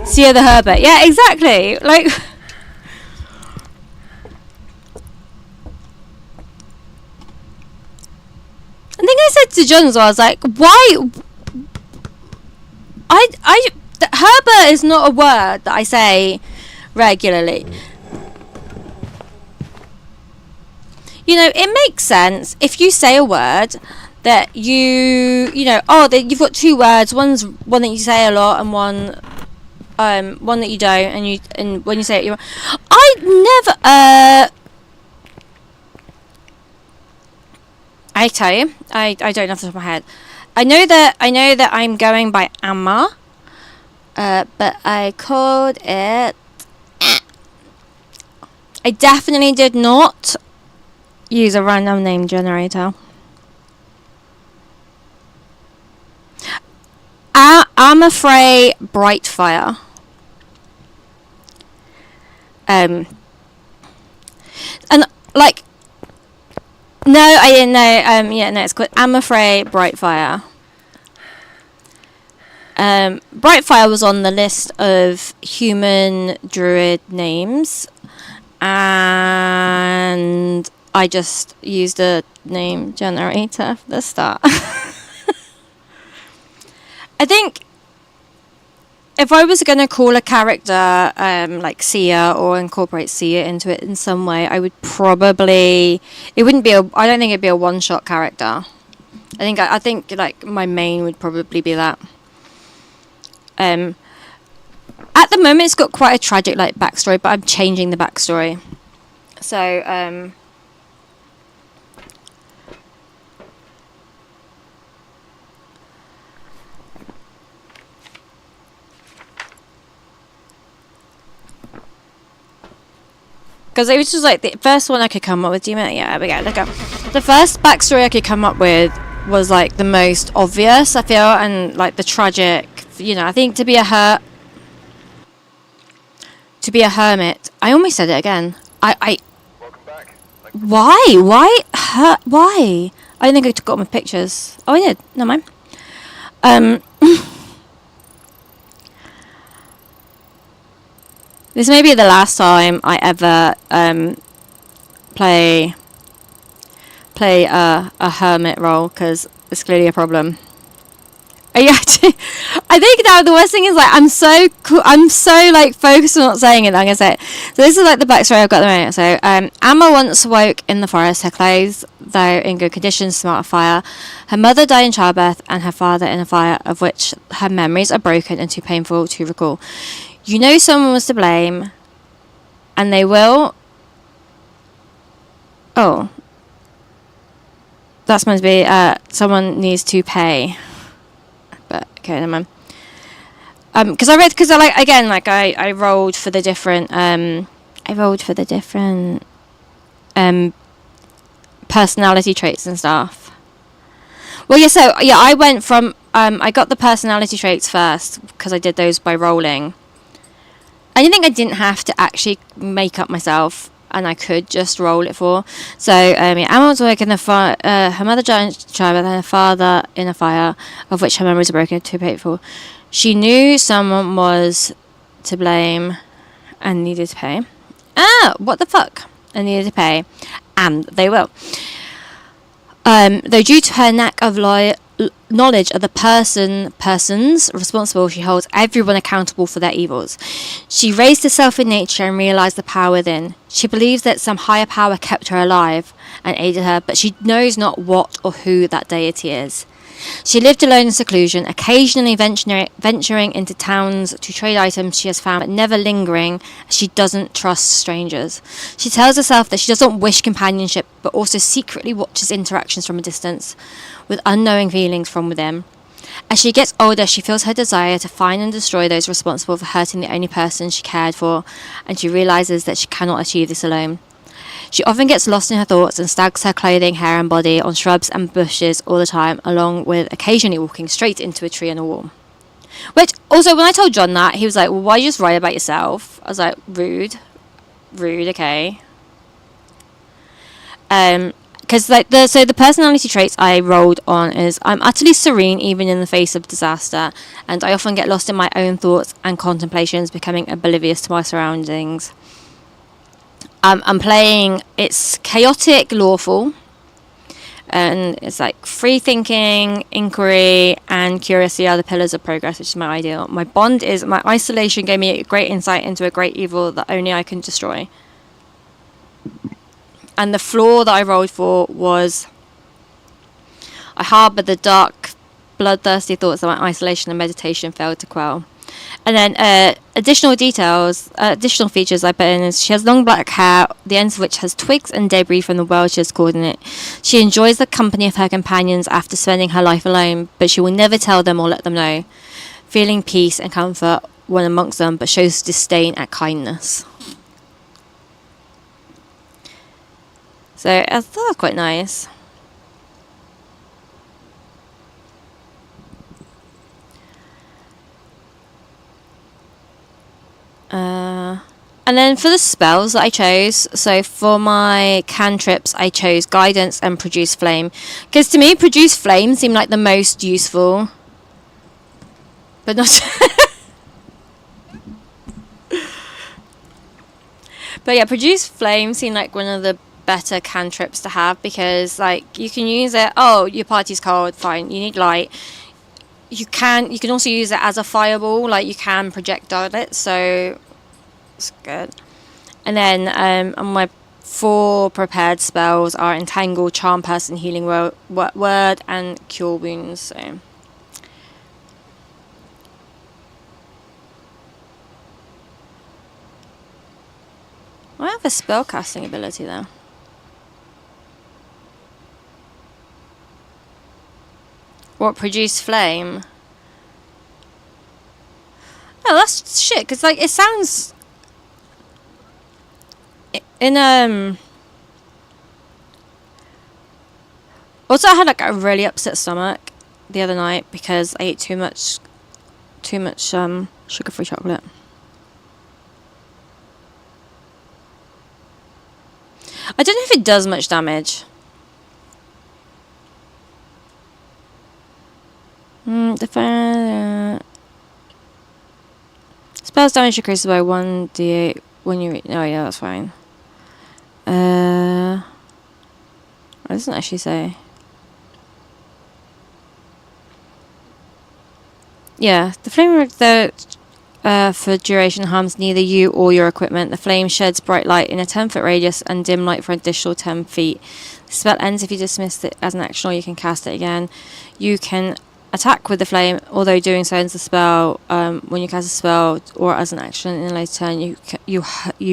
See you the Herbert. Yeah, exactly. Like, I think I said to John as well, I was like, why? Herbert is not a word that I say regularly. You know, it makes sense if you say a word that you know, you've got two words. One's one that you say a lot, and one that you don't. And when you say it, I tell you, I don't know off the top of my head. I know that I'm going by Amma, but I called it. I definitely did not use a random name generator. I'm afraid Brightfire. And like, no, I didn't know. Yeah, no, it's called I'm afraid Brightfire. Brightfire was on the list of human druid names, and I just used a name generator for the start. I think if I was going to call a character like Sia or incorporate Sia into it in some way, I would probably, I don't think it'd be a one-shot character. I think like my main would probably be that. At the moment it's got quite a tragic like backstory, but I'm changing the backstory. So because it was just like the first one I could come up with. Yeah, we go. Look up. The first backstory I could come up with was like the most obvious, I feel, and like the tragic. You know, I think to be a hermit. I almost said it again. Welcome back. Why? Why? I don't think I got my pictures. Oh, I did. Never mind. This may be the last time I ever play a hermit role, because it's clearly a problem. Are you actually? I think now the worst thing is like I'm so like focused on not saying it that I'm gonna say it. So this is like the backstory I've got at the moment. So Amma once awoke in the forest, her clothes though in good condition, smelt of fire. Her mother died in childbirth, and her father in a fire, of which her memories are broken and too painful to recall. You know someone was to blame, and they will. Oh, that's meant to be someone needs to pay. But okay, never mind. Because I like again, like I rolled for the different personality traits and stuff. Well, yeah, so yeah, I went from I got the personality traits first because I did those by rolling. I think I didn't have to actually make up myself, and I could just roll it for. So yeah, Emma was working her mother giant child and her father in a fire, of which her memories are broken, too painful. She knew someone was to blame and needed to pay. What the fuck? And needed to pay, and they will. Though due to her lack of knowledge of the persons responsible, she holds everyone accountable for their evils. She raised herself in nature and realized the power within. She believes that some higher power kept her alive and aided her, but she knows not what or who that deity is. She lived alone in seclusion, occasionally venturing into towns to trade items she has found, but never lingering, as she doesn't trust strangers. She tells herself that she doesn't wish companionship, but also secretly watches interactions from a distance, with unknowing feelings from within. As she gets older, she feels her desire to find and destroy those responsible for hurting the only person she cared for, and she realizes that she cannot achieve this alone. She often gets lost in her thoughts and stags her clothing, hair and body on shrubs and bushes all the time, along with occasionally walking straight into a tree and a wall. Which, also, when I told John that, he was like, well, why you just write about yourself? I was like, rude, okay. Because the personality traits I rolled on is I'm utterly serene even in the face of disaster, and I often get lost in my own thoughts and contemplations, becoming oblivious to my surroundings. I'm playing, it's chaotic, lawful, and it's like free thinking, inquiry, and curiosity are the pillars of progress, which is my ideal. My bond is my isolation gave me a great insight into a great evil that only I can destroy. And the flaw that I rolled for was I harbour the dark, bloodthirsty thoughts that my isolation and meditation failed to quell. And then additional features I put in is she has long black hair, the ends of which has twigs and debris from the world she has caught in it. She enjoys the company of her companions after spending her life alone, but she will never tell them or let them know, feeling peace and comfort when amongst them, but shows disdain at kindness. So I thought that was quite nice. And then for the spells that I chose, so for my cantrips, I chose Guidance and Produce Flame. Because to me, Produce Flame seemed like the most useful. But not... But yeah, Produce Flame seemed like one of the better cantrips to have, because like you can use it, oh, your party's cold, fine, you need light. You can also use it as a fireball, like you can projectile it, so it's good. And then on my 4 prepared spells are Entangle, Charm Person, Healing Word, and Cure Wounds. So I have a spellcasting ability though. What, Produce Flame? Oh, that's shit, because like it sounds in also I had like a really upset stomach the other night because I ate too much sugar-free chocolate. I don't know if it does much damage. Spells damage increases by 1d8 when you reach. Oh yeah, that's fine. It doesn't actually say. Yeah, the flame for duration harms neither you or your equipment. The flame sheds bright light in a 10-foot radius and dim light for an additional 10 feet. The spell ends if you dismiss it as an action, or you can cast it again. You can attack with the flame, although doing so ends the spell. When you cast a spell or as an action in a later turn, you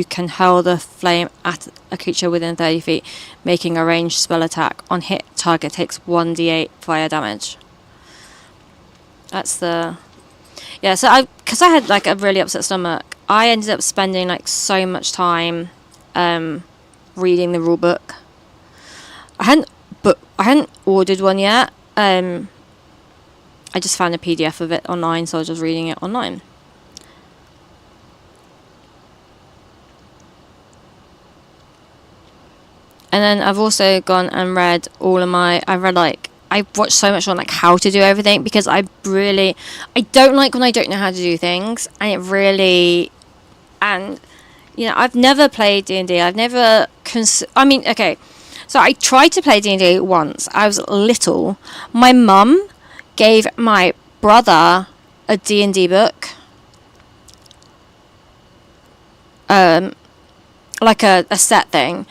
can hurl the flame at a creature within 30 feet, making a ranged spell attack. On hit, target takes 1d8 fire damage. That's the... Yeah, so because I had like a really upset stomach, I ended up spending like so much time reading the rule book. I hadn't ordered one yet. I just found a PDF of it online, so I was just reading it online. And then I've also gone and read I watched so much on like how to do everything, because I don't like when I don't know how to do things, and it really, and you know, I've never played D&D. I've never okay, so I tried to play D&D once. I was little. My mum gave my brother a D&D book, like a set thing.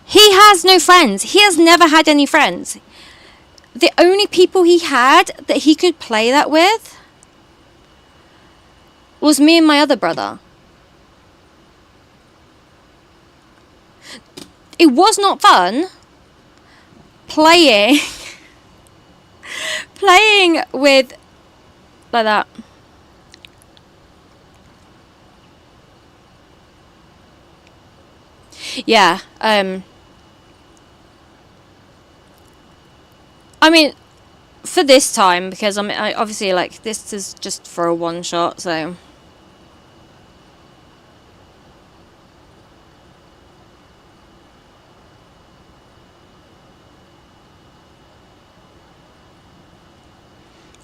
He has no friends. He has never had any friends. The only people he had that he could play that with was me and my other brother. It was not fun playing with like that. Yeah, I mean, for this time, because I obviously, like, this is just for a one shot, so.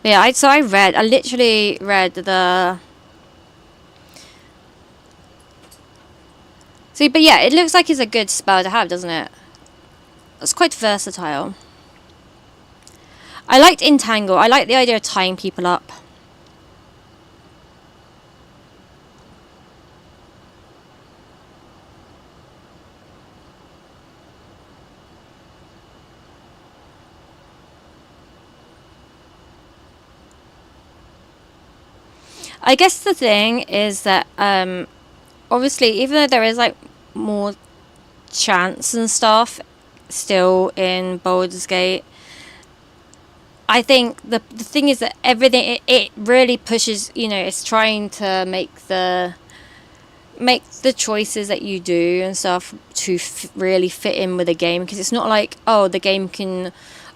Yeah, I literally read the. See, but yeah, it looks like it's a good spell to have, doesn't it? It's quite versatile. I liked Entangle. I like the idea of tying people up. I guess the thing is that, obviously, even though there is, like, more chance and stuff still in Baldur's Gate, I think the thing is that everything, it really pushes, you know, it's trying to make the choices that you do and stuff to really fit in with the game, because it's not like, oh, the game can,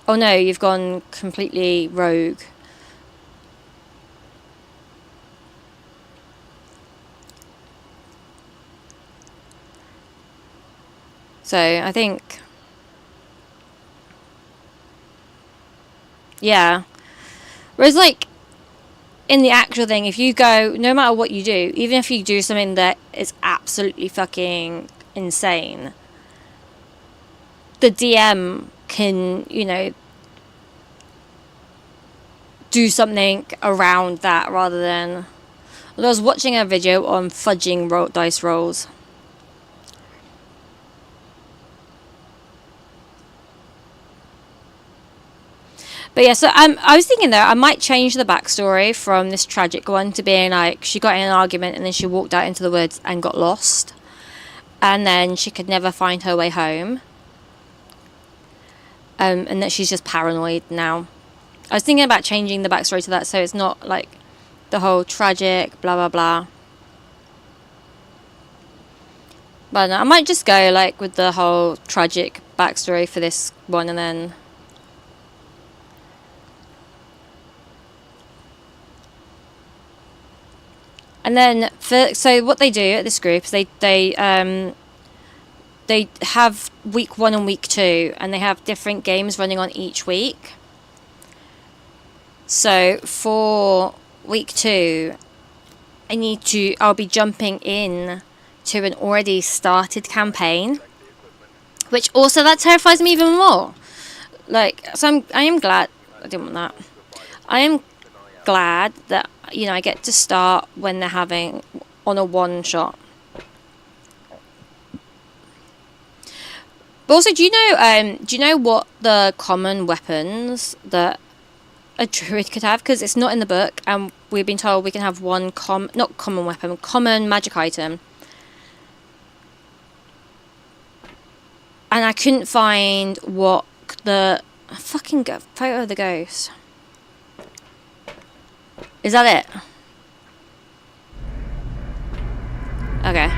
oh no, you've gone completely rogue. So I think, yeah. Whereas, like, in the actual thing, if you go, no matter what you do, even if you do something that is absolutely fucking insane, the DM can, you know, do something around that rather than. Well, I was watching a video on fudging dice rolls. But yeah, so I was thinking though, I might change the backstory from this tragic one to being like, she got in an argument and then she walked out into the woods and got lost. And then she could never find her way home. And that she's just paranoid now. I was thinking about changing the backstory to that, so it's not like the whole tragic, blah, blah, blah. But no, I might just go like with the whole tragic backstory for this one, and then. And then, so what they do at this group is they have week 1 and week 2, and they have different games running on each week. So for week 2, I'll be jumping in to an already started campaign, which also that terrifies me even more. Like, so I am glad I didn't want that. glad that, you know, I get to start when they're having on a one shot. But also, do you know what the common weapons that a druid could have? Because it's not in the book, and we've been told we can have one not common weapon, common magic item. And I couldn't find what the fucking photo of the ghost. Is that it? Okay.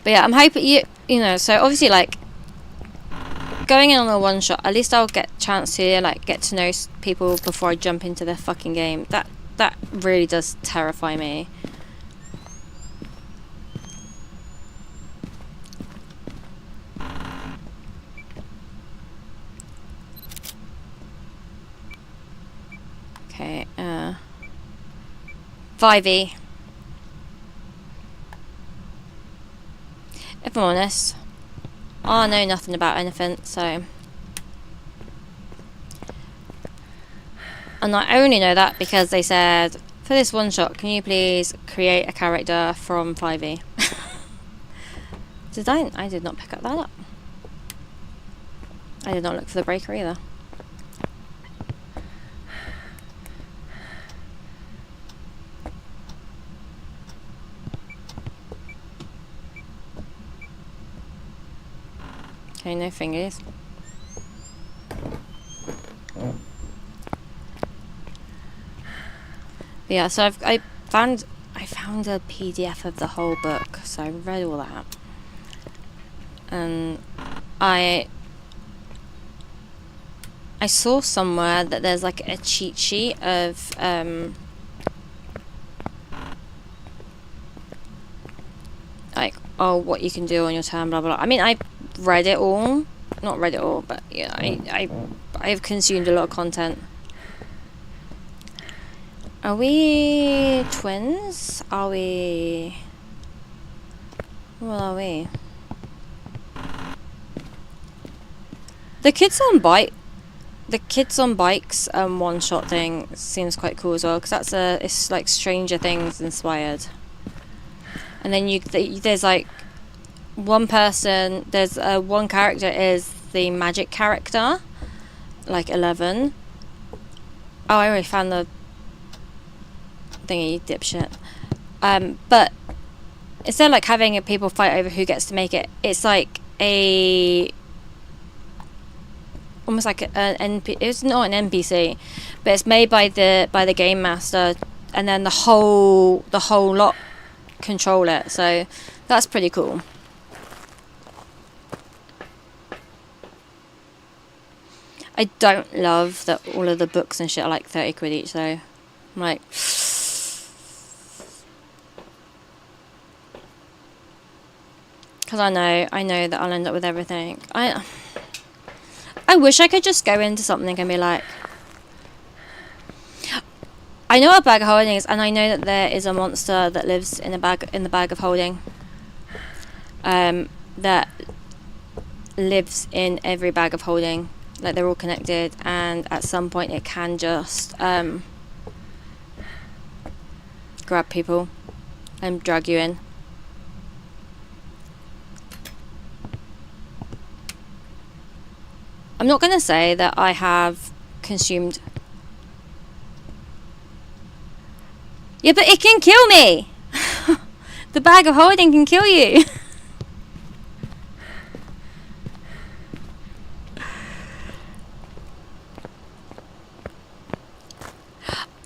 But yeah, I'm hoping you know, so obviously, like, going in on a one shot, at least I'll get a chance to, like, get to know people before I jump into the fucking game. That really does terrify me. Okay, 5e. If I'm honest, I know nothing about anything, so... And I only know that because they said, for this one shot, can you please create a character from 5e? I did not pick up that up. I did not look for the breaker either. Okay, no fingers. But yeah, so I found a PDF of the whole book, so I read all that, and I saw somewhere that there's like a cheat sheet of like, oh, what you can do on your turn, blah blah blah. I mean, I read it all, not read it all, but yeah, I've consumed a lot of content. Are we twins? Are we? What are we? The kids on bikes one shot thing seems quite cool as well, because it's like Stranger Things inspired. And then there's like one person, there's one character is the magic character, like 11. Oh, I already found the thingy, you dipshit. But instead of like having people fight over who gets to make it, it's like almost like an NPC. It's not an NPC, but it's made by the game master, and then the whole lot control it. So that's pretty cool. I don't love that all of the books and shit are like 30 quid each, though. I'm like, because I know that I'll end up with everything. I wish I could just go into something and be like, I know what a bag of holding is, and I know that there is a monster that lives in the bag of holding. That lives in every bag of holding. Like, they're all connected, and at some point it can just grab people and drag you in. I'm not going to say that I have consumed... Yeah, but it can kill me! The bag of holding can kill you!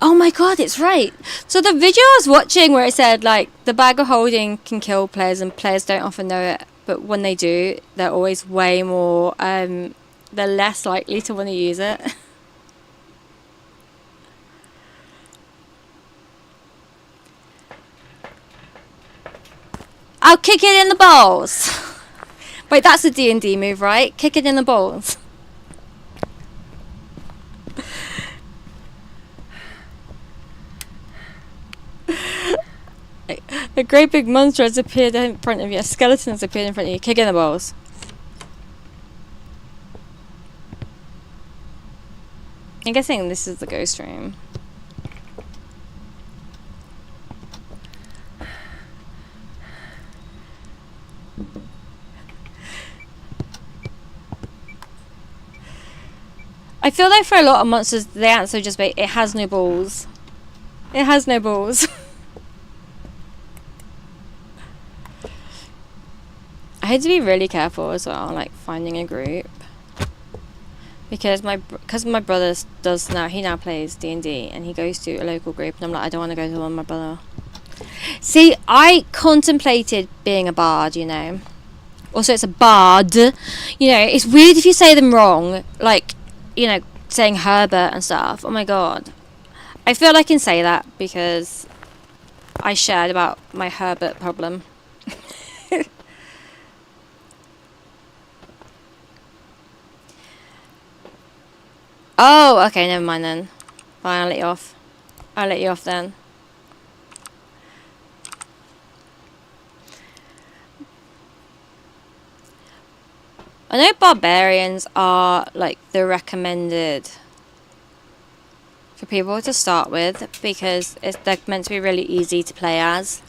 Oh my god, it's right! So the video I was watching where it said, like, the bag of holding can kill players and players don't often know it, but when they do, they're always way more, they're less likely to want to use it. I'll kick it in the balls! Wait, that's a D&D move, right? Kick it in the balls. A great big monster has appeared in front of you. A skeleton has appeared in front of you. Kick in the balls. I'm guessing this is the ghost room. I feel like for a lot of monsters, the answer would just be, it has no balls. It has no balls. I had to be really careful as well, like finding a group. Because my brother he now plays D&D and he goes to a local group and I'm like, I don't want to go to one with my brother. See, I contemplated being a bard, you know. Also, it's a bard. You know, it's weird if you say them wrong. Like, you know, saying Herbert and stuff. Oh my god. I feel I can say that because I shared about my Herbert problem. Oh, okay, never mind then. Fine, I'll let you off. I'll let you off then. I know barbarians are like the recommended for people to start with because they're meant to be really easy to play as.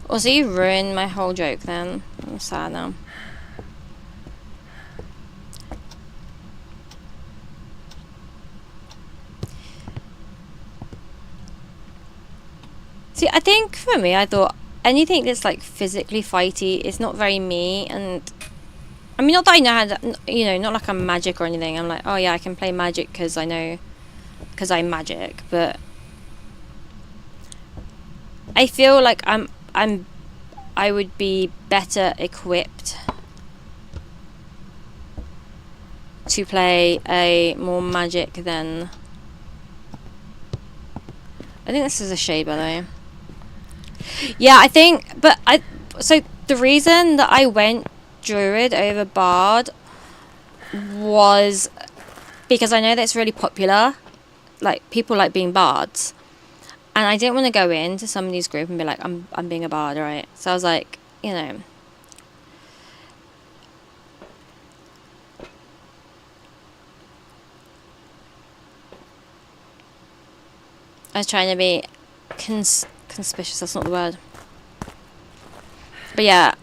Also, you ruined my whole joke then. I'm sad now. See, I think for me, I thought anything that's like physically fighty is not very me, and I mean, not that I know how to, you know, not like I'm magic or anything. I'm like, oh yeah, I can play magic because I know, because I'm magic, but I feel like I would be better equipped to play a more magic than. I think this is a shade, by the way. Yeah, I think, but so the reason that I went Druid over Bard was because I know that's really popular. Like, people like being Bards. And I didn't want to go into somebody's group and be like, I'm being a Bard, right? So I was like, you know. I was trying to be conspicuous, that's not the word. But yeah,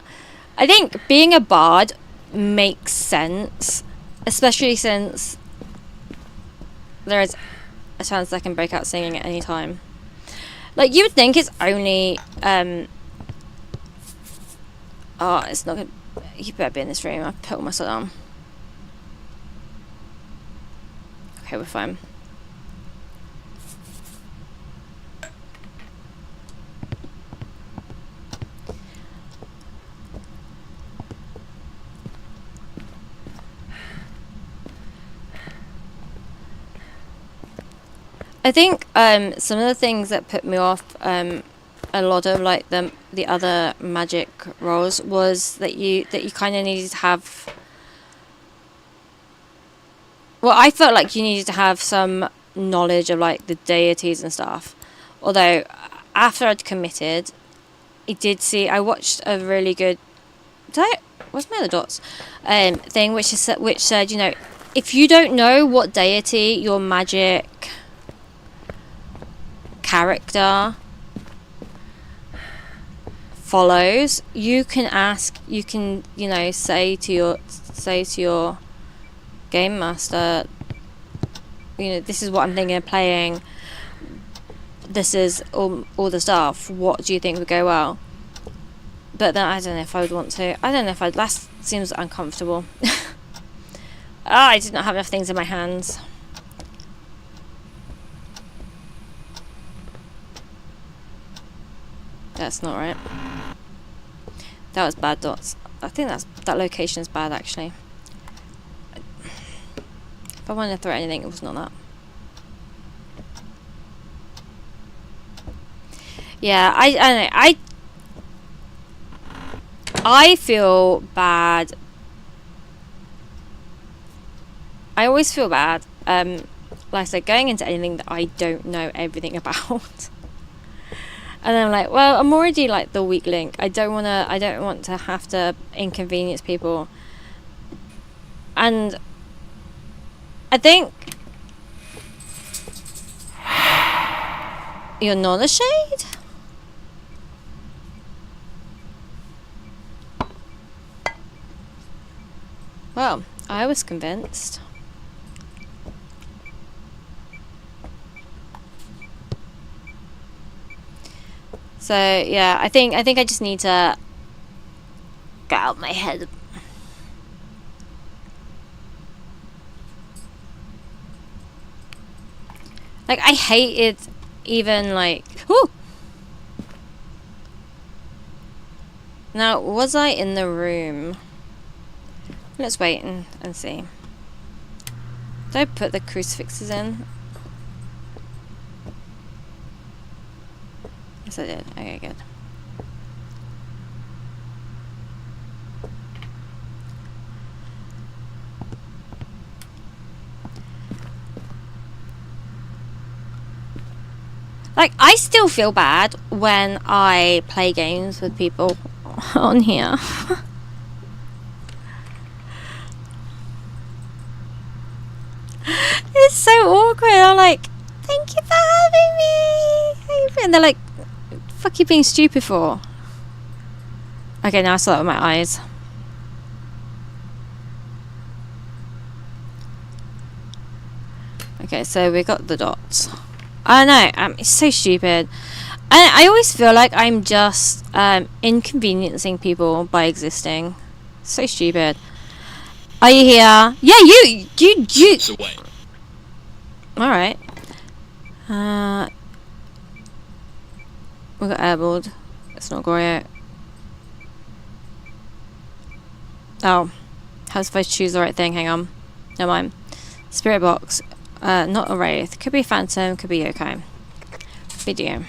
I think being a bard makes sense, especially since there is a chance that I can break out singing at any time. Like, you would think it's only oh, it's not gonna. You better be in this room. I've put all myself down. Okay, we're fine. I think some of the things that put me off a lot of like the other magic roles was that you kind of needed to have. Well, I felt like you needed to have some knowledge of like the deities and stuff. Although after I'd committed, I watched a really good. What's my other dots? Thing which said, you know, if you don't know what deity your magic character follows, you can you know, say to your game master, you know, this is what I'm thinking of playing, this is all the stuff, what do you think would go well? But then I don't know if I would want to. I don't know if that seems uncomfortable. I did not have enough things in my hands. That's not right. That was bad dots. I think that location is bad actually. If I wanted to throw anything, it was not that. Yeah, I don't know. I feel bad. I always feel bad. Like I said, going into anything that I don't know everything about. And then I'm like, well, I'm already like the weak link. I don't want to have to inconvenience people And I think you're not a shade? Well, I was convinced. So yeah, I think I just need to get out my head. Like, I hated even like, whoo! Now, was I in the room? Let's wait and see. Did I put the crucifixes in? Yes, I did. Okay, good. Like, I still feel bad when I play games with people on here. It's so awkward. I'm like, thank you for having me. How you been? And they're like, fuck you being stupid for? Okay, now I saw that with my eyes. Okay, so we got the dots. I know, it's so stupid. I always feel like I'm just inconveniencing people by existing. So stupid. Are you here? Yeah, you. Alright. We got airballed. It's not great. Oh. How was supposed to choose the right thing? Hang on. Never mind. Spirit box. Not a wraith. Could be phantom, could be yokai. Video.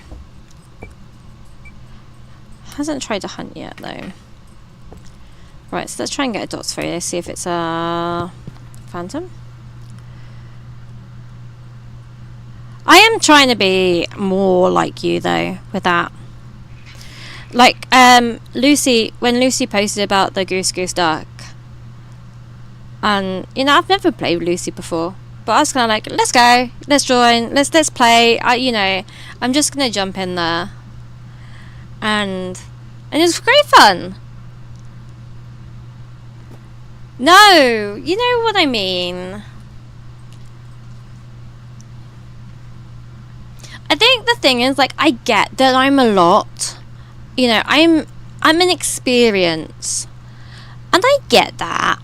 Hasn't tried to hunt yet though. Right, so let's try and get a dots for you. See if it's a phantom. I am trying to be more like you though with that. Like Lucy, when Lucy posted about the Goose Duck, and you know, I've never played Lucy before. But I was kind of like, let's go, let's join, let's play. I'm just gonna jump in there, and it was great fun. No, you know what I mean. I think the thing is, like, I get that I'm a lot. You know, I'm an experience, and I get that.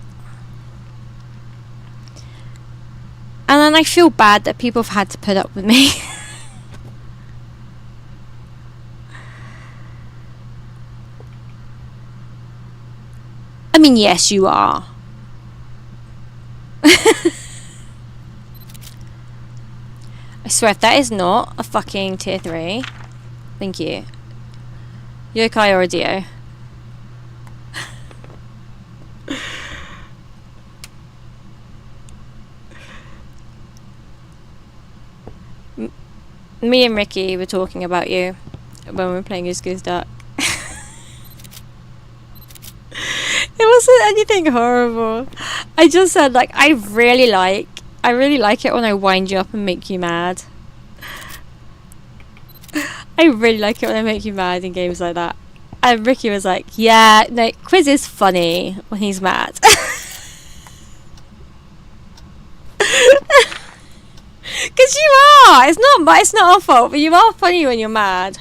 And then I feel bad that people have had to put up with me. I mean, yes, you are. I swear, if that is not a fucking tier 3, thank you. Yokai or a Dio. Me and Ricky were talking about you when we were playing Goose Duck. It wasn't anything horrible. I just said, like, I really like it when I wind you up and make you mad. I really like it when I make you mad in games like that. And Ricky was like, yeah, no, Quiz is funny when he's mad. Because you are! It's not our fault, but you are funny when you're mad.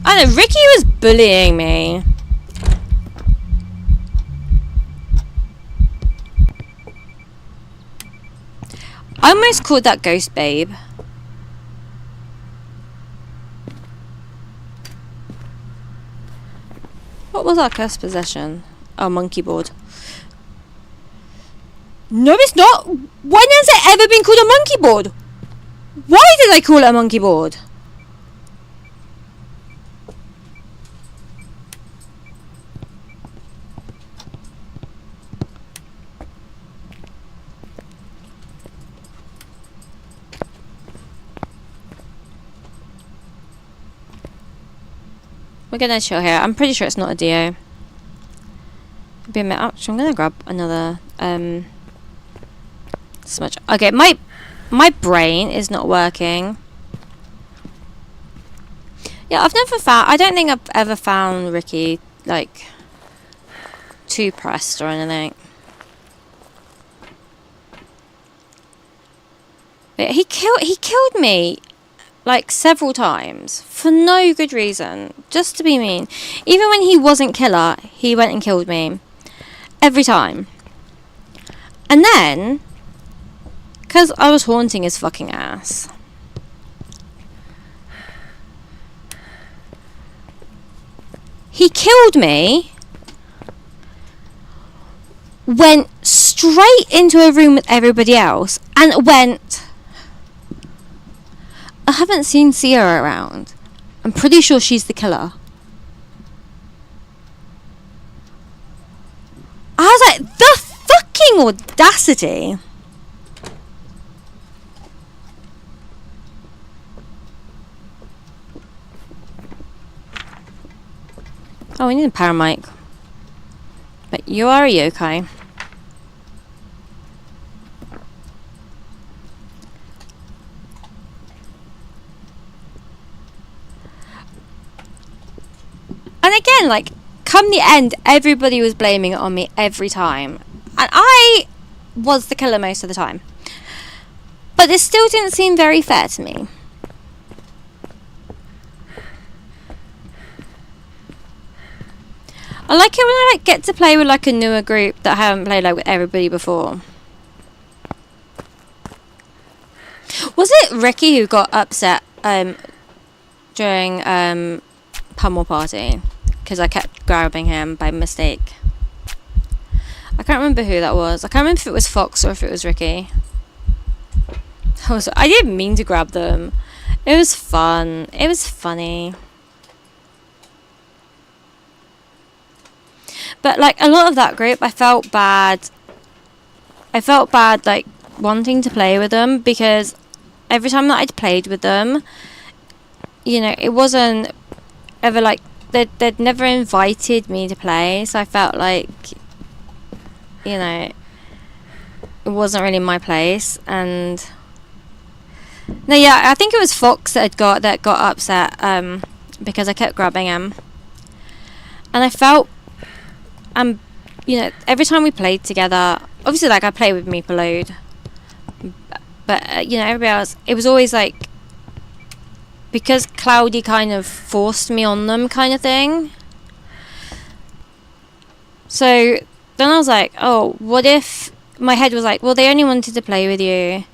I know, Ricky was bullying me. I almost called that Ghost Babe. What was our cursed possession? Oh, monkey board. No, it's not. When has it ever been called a monkey board? Why did I call it a monkey board? We're gonna chill here. I'm pretty sure it's not a Dio. Be a minute. Actually, I'm gonna grab another smudge. Okay, my brain is not working. Yeah, I've never found. I don't think I've ever found Ricky like too pressed or anything. But he killed me like several times for no good reason, just to be mean. Even when he wasn't killer, he went and killed me every time. And then, because I was haunting his fucking ass, he killed me, went straight into a room with everybody else, and went... I haven't seen Sierra around. I'm pretty sure she's the killer. I was like, the fucking audacity. Oh, we need a paramic. But you are a yokai. And again, like, come the end, everybody was blaming it on me every time. And I was the killer most of the time. But it still didn't seem very fair to me. I like it when I like get to play with like a newer group that I haven't played like with everybody before. Was it Ricky who got upset during Pummel Party? Because I kept grabbing him by mistake. I can't remember who that was. I can't remember if it was Fox or if it was Ricky. I didn't mean to grab them. It was fun. It was funny. But like a lot of that group, I felt bad. I felt bad like wanting to play with them because every time that I'd played with them, you know, it wasn't ever like they'd never invited me to play, so I felt like, you know, it wasn't really my place. And no, yeah, I think it was Fox that got upset because I kept grabbing him, and I felt you know, every time we played together, obviously like I played with Meeple load, but you know, everybody else, it was always like, because Cloudy kind of forced me on them kind of thing. So then I was like, oh, what if my head was like, well, they only wanted to play with you.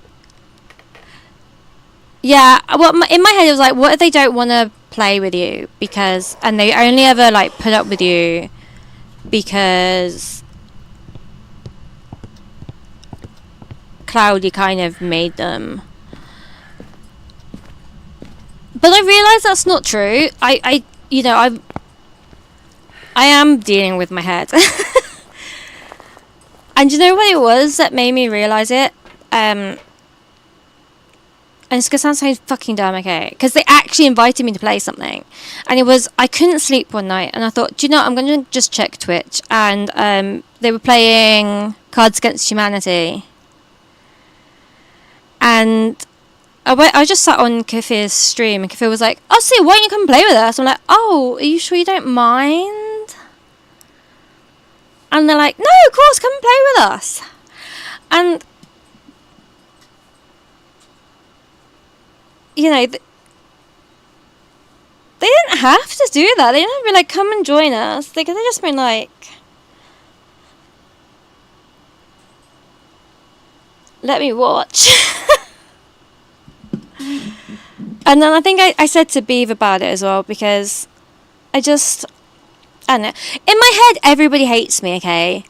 Yeah, well, in my head it was like, what if they don't want to play with you because, and they only ever like put up with you because Cloudy kind of made them. But I realise that's not true. You know, I am dealing with my head. And you know what it was that made me realise it? And it's going to sound so fucking dumb, okay? Because they actually invited me to play something. And it was, I couldn't sleep one night. And I thought, do you know what? I'm going to just check Twitch. And they were playing Cards Against Humanity. And I just sat on Kafir's stream, and Kafir was like, oh, see, why don't you come play with us? I'm like, oh, are you sure you don't mind? And they're like, no, of course, come play with us. And, you know, they didn't have to do that. They didn't have to be like, come and join us. They could have just been like, let me watch. And then I think I said to Beav about it as well, because I don't know. In my head, everybody hates me, okay?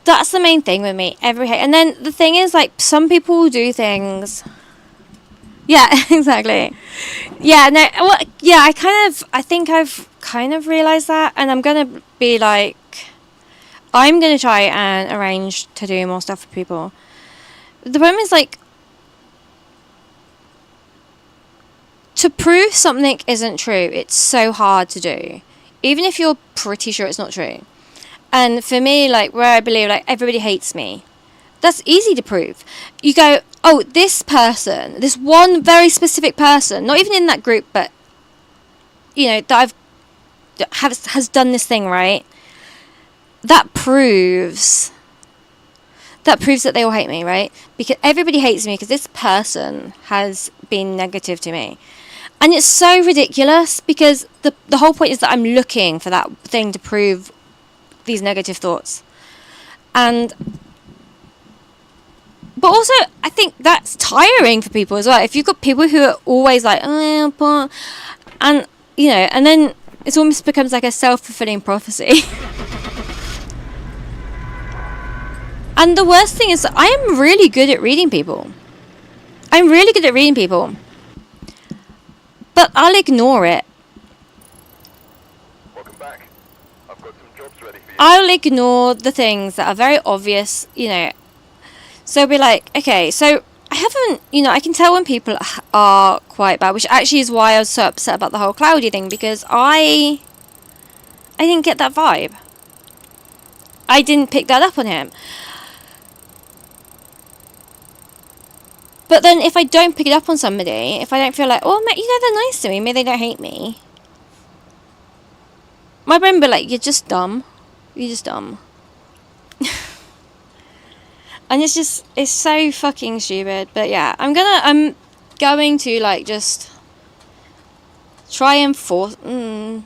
That's the main thing with me. And then the thing is, like, some people do things. Yeah, exactly. Yeah, no, well, yeah, I think I've kind of realised that, and I'm gonna be like, I'm gonna try and arrange to do more stuff for people. The problem is, like, to prove something isn't true, it's so hard to do, even if you're pretty sure it's not true. And for me, like, where I believe, like, everybody hates me, that's easy to prove. You go, oh, this person, this one very specific person, not even in that group, but, you know, that has done this thing, right? That proves that they all hate me, right? Because everybody hates me because this person has been negative to me. And it's so ridiculous because the whole point is that I'm looking for that thing to prove these negative thoughts. But also, I think that's tiring for people as well. If you've got people who are always like, oh, and, you know, and then it almost becomes like a self-fulfilling prophecy. And the worst thing is, I am really good at reading people. I'm really good at reading people. But I'll ignore it. Welcome back. I've got some jobs ready for you. I'll ignore the things that are very obvious, you know. So I'll be like, okay, so I haven't, you know, I can tell when people are quite bad, which actually is why I was so upset about the whole Cloudy thing, because I didn't get that vibe. I didn't pick that up on him. But then if I don't pick it up on somebody, if I don't feel like, oh, you know, they're nice to me, maybe they don't hate me, my brain will be like, you're just dumb. You're just dumb. And it's so fucking stupid. But yeah, I'm going to, like, just try and force... I'm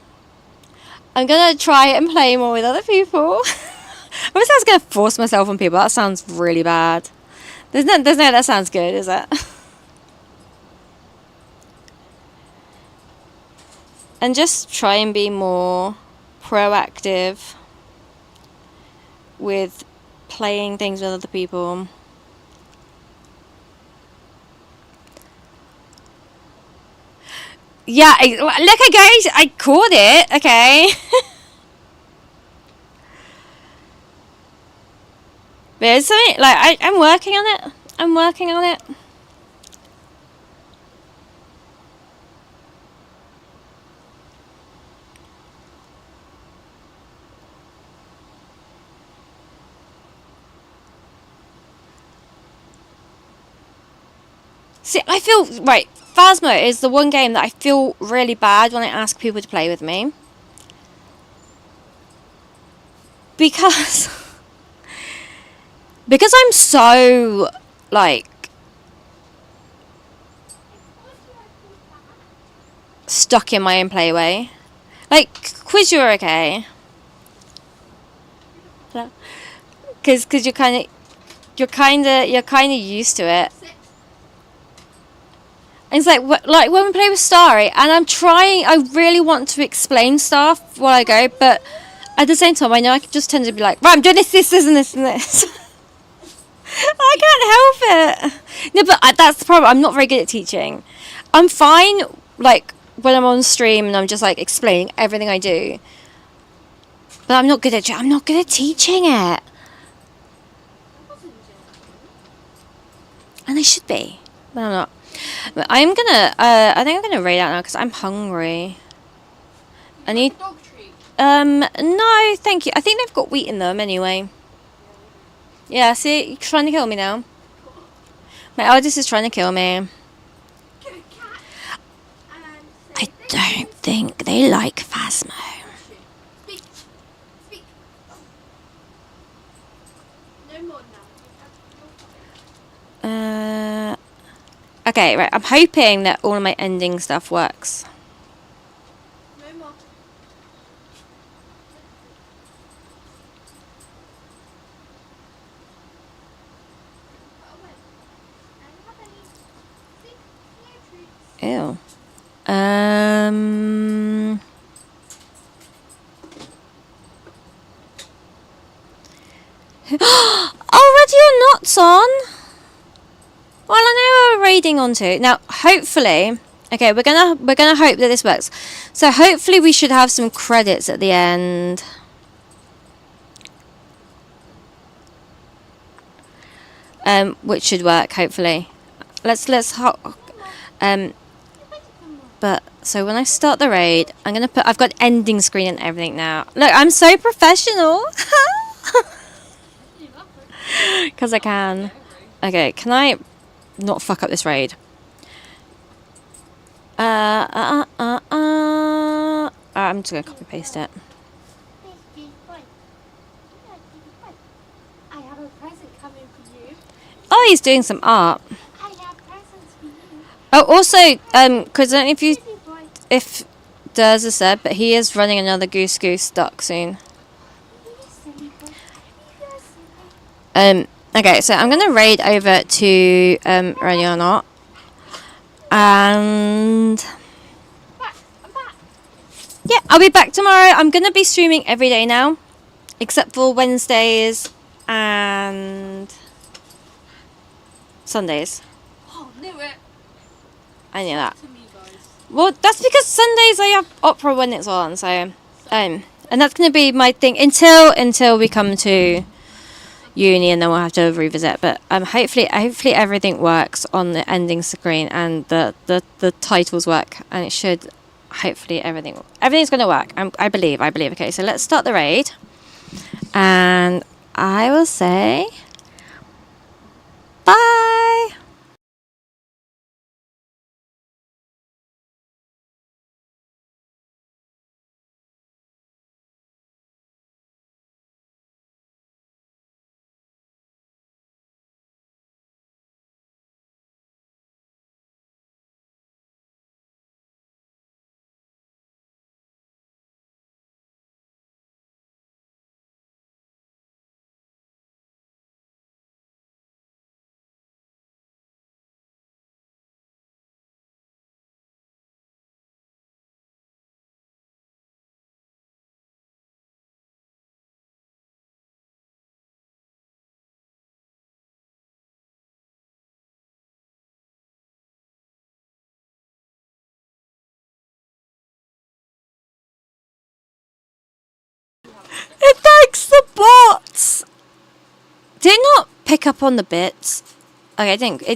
going to try and play more with other people. I was going to force myself on people. That sounds really bad. There's no, that sounds good, is it? And just try and be more proactive with playing things with other people. Yeah, look, I caught it, okay. But it's something, like, I'm working on it. I'm working on it. See, I feel, right, Phasmo is the one game that I feel really bad when I ask people to play with me. Because I'm so, like, stuck in my own playway. Like, Quiz, you're okay. Because you're kind of used to it. And it's like when we play with Starry, and I really want to explain stuff while I go, but at the same time, I know I can just tend to be like, right, I'm doing this, and this, and this. I can't help it. No, but that's the problem. I'm not very good at teaching. I'm fine, like, when I'm on stream and I'm just, like, explaining everything I do. But I'm not good at teaching it. And I should be, but I'm not. But I think I'm gonna raid out now because I'm hungry. I need. Dog treat. No, thank you. I think they've got wheat in them anyway. Yeah, see, you're trying to kill me now. My eldest is trying to kill me. Get a cat. And I say thank you. don't think they like Phasmo. Speak. Speak. No more now. Okay, right. I'm hoping that all of my ending stuff works. No more. Put away. And have any sleep near treats. Ew. Already you're not on? Well, I know we're raiding onto. Now, hopefully, okay, we're gonna hope that this works. So hopefully we should have some credits at the end. Which should work, hopefully. Let's But so when I start the raid, I'm gonna put. I've got ending screen and everything now. Look, I'm so professional. Because I can. Okay, can I not fuck up this raid? I'm just gonna copy paste it. I have a present coming for you. Oh, he's doing some art. I have presents for you. Oh, also, because I don't know if you, Baby boy. if Durs has said, but he is running another Goose Goose Duck soon. You silly boy. You silly. Okay, so I'm gonna raid over to Ready or Not, and I'm back. yeah, I'll be back tomorrow. I'm gonna be streaming every day now, except for Wednesdays and Sundays. Oh, knew it. I knew that. To me, guys. Well, that's because Sundays I have opera when it's on, so and that's gonna be my thing until we come to uni, and then we'll have to revisit. But hopefully everything works on the ending screen and the titles work, and it should. Hopefully everything's gonna work. I believe. Okay, so let's start the raid, and I will say bye. It thanks the bots. Did it not pick up on the bits? Okay, I think it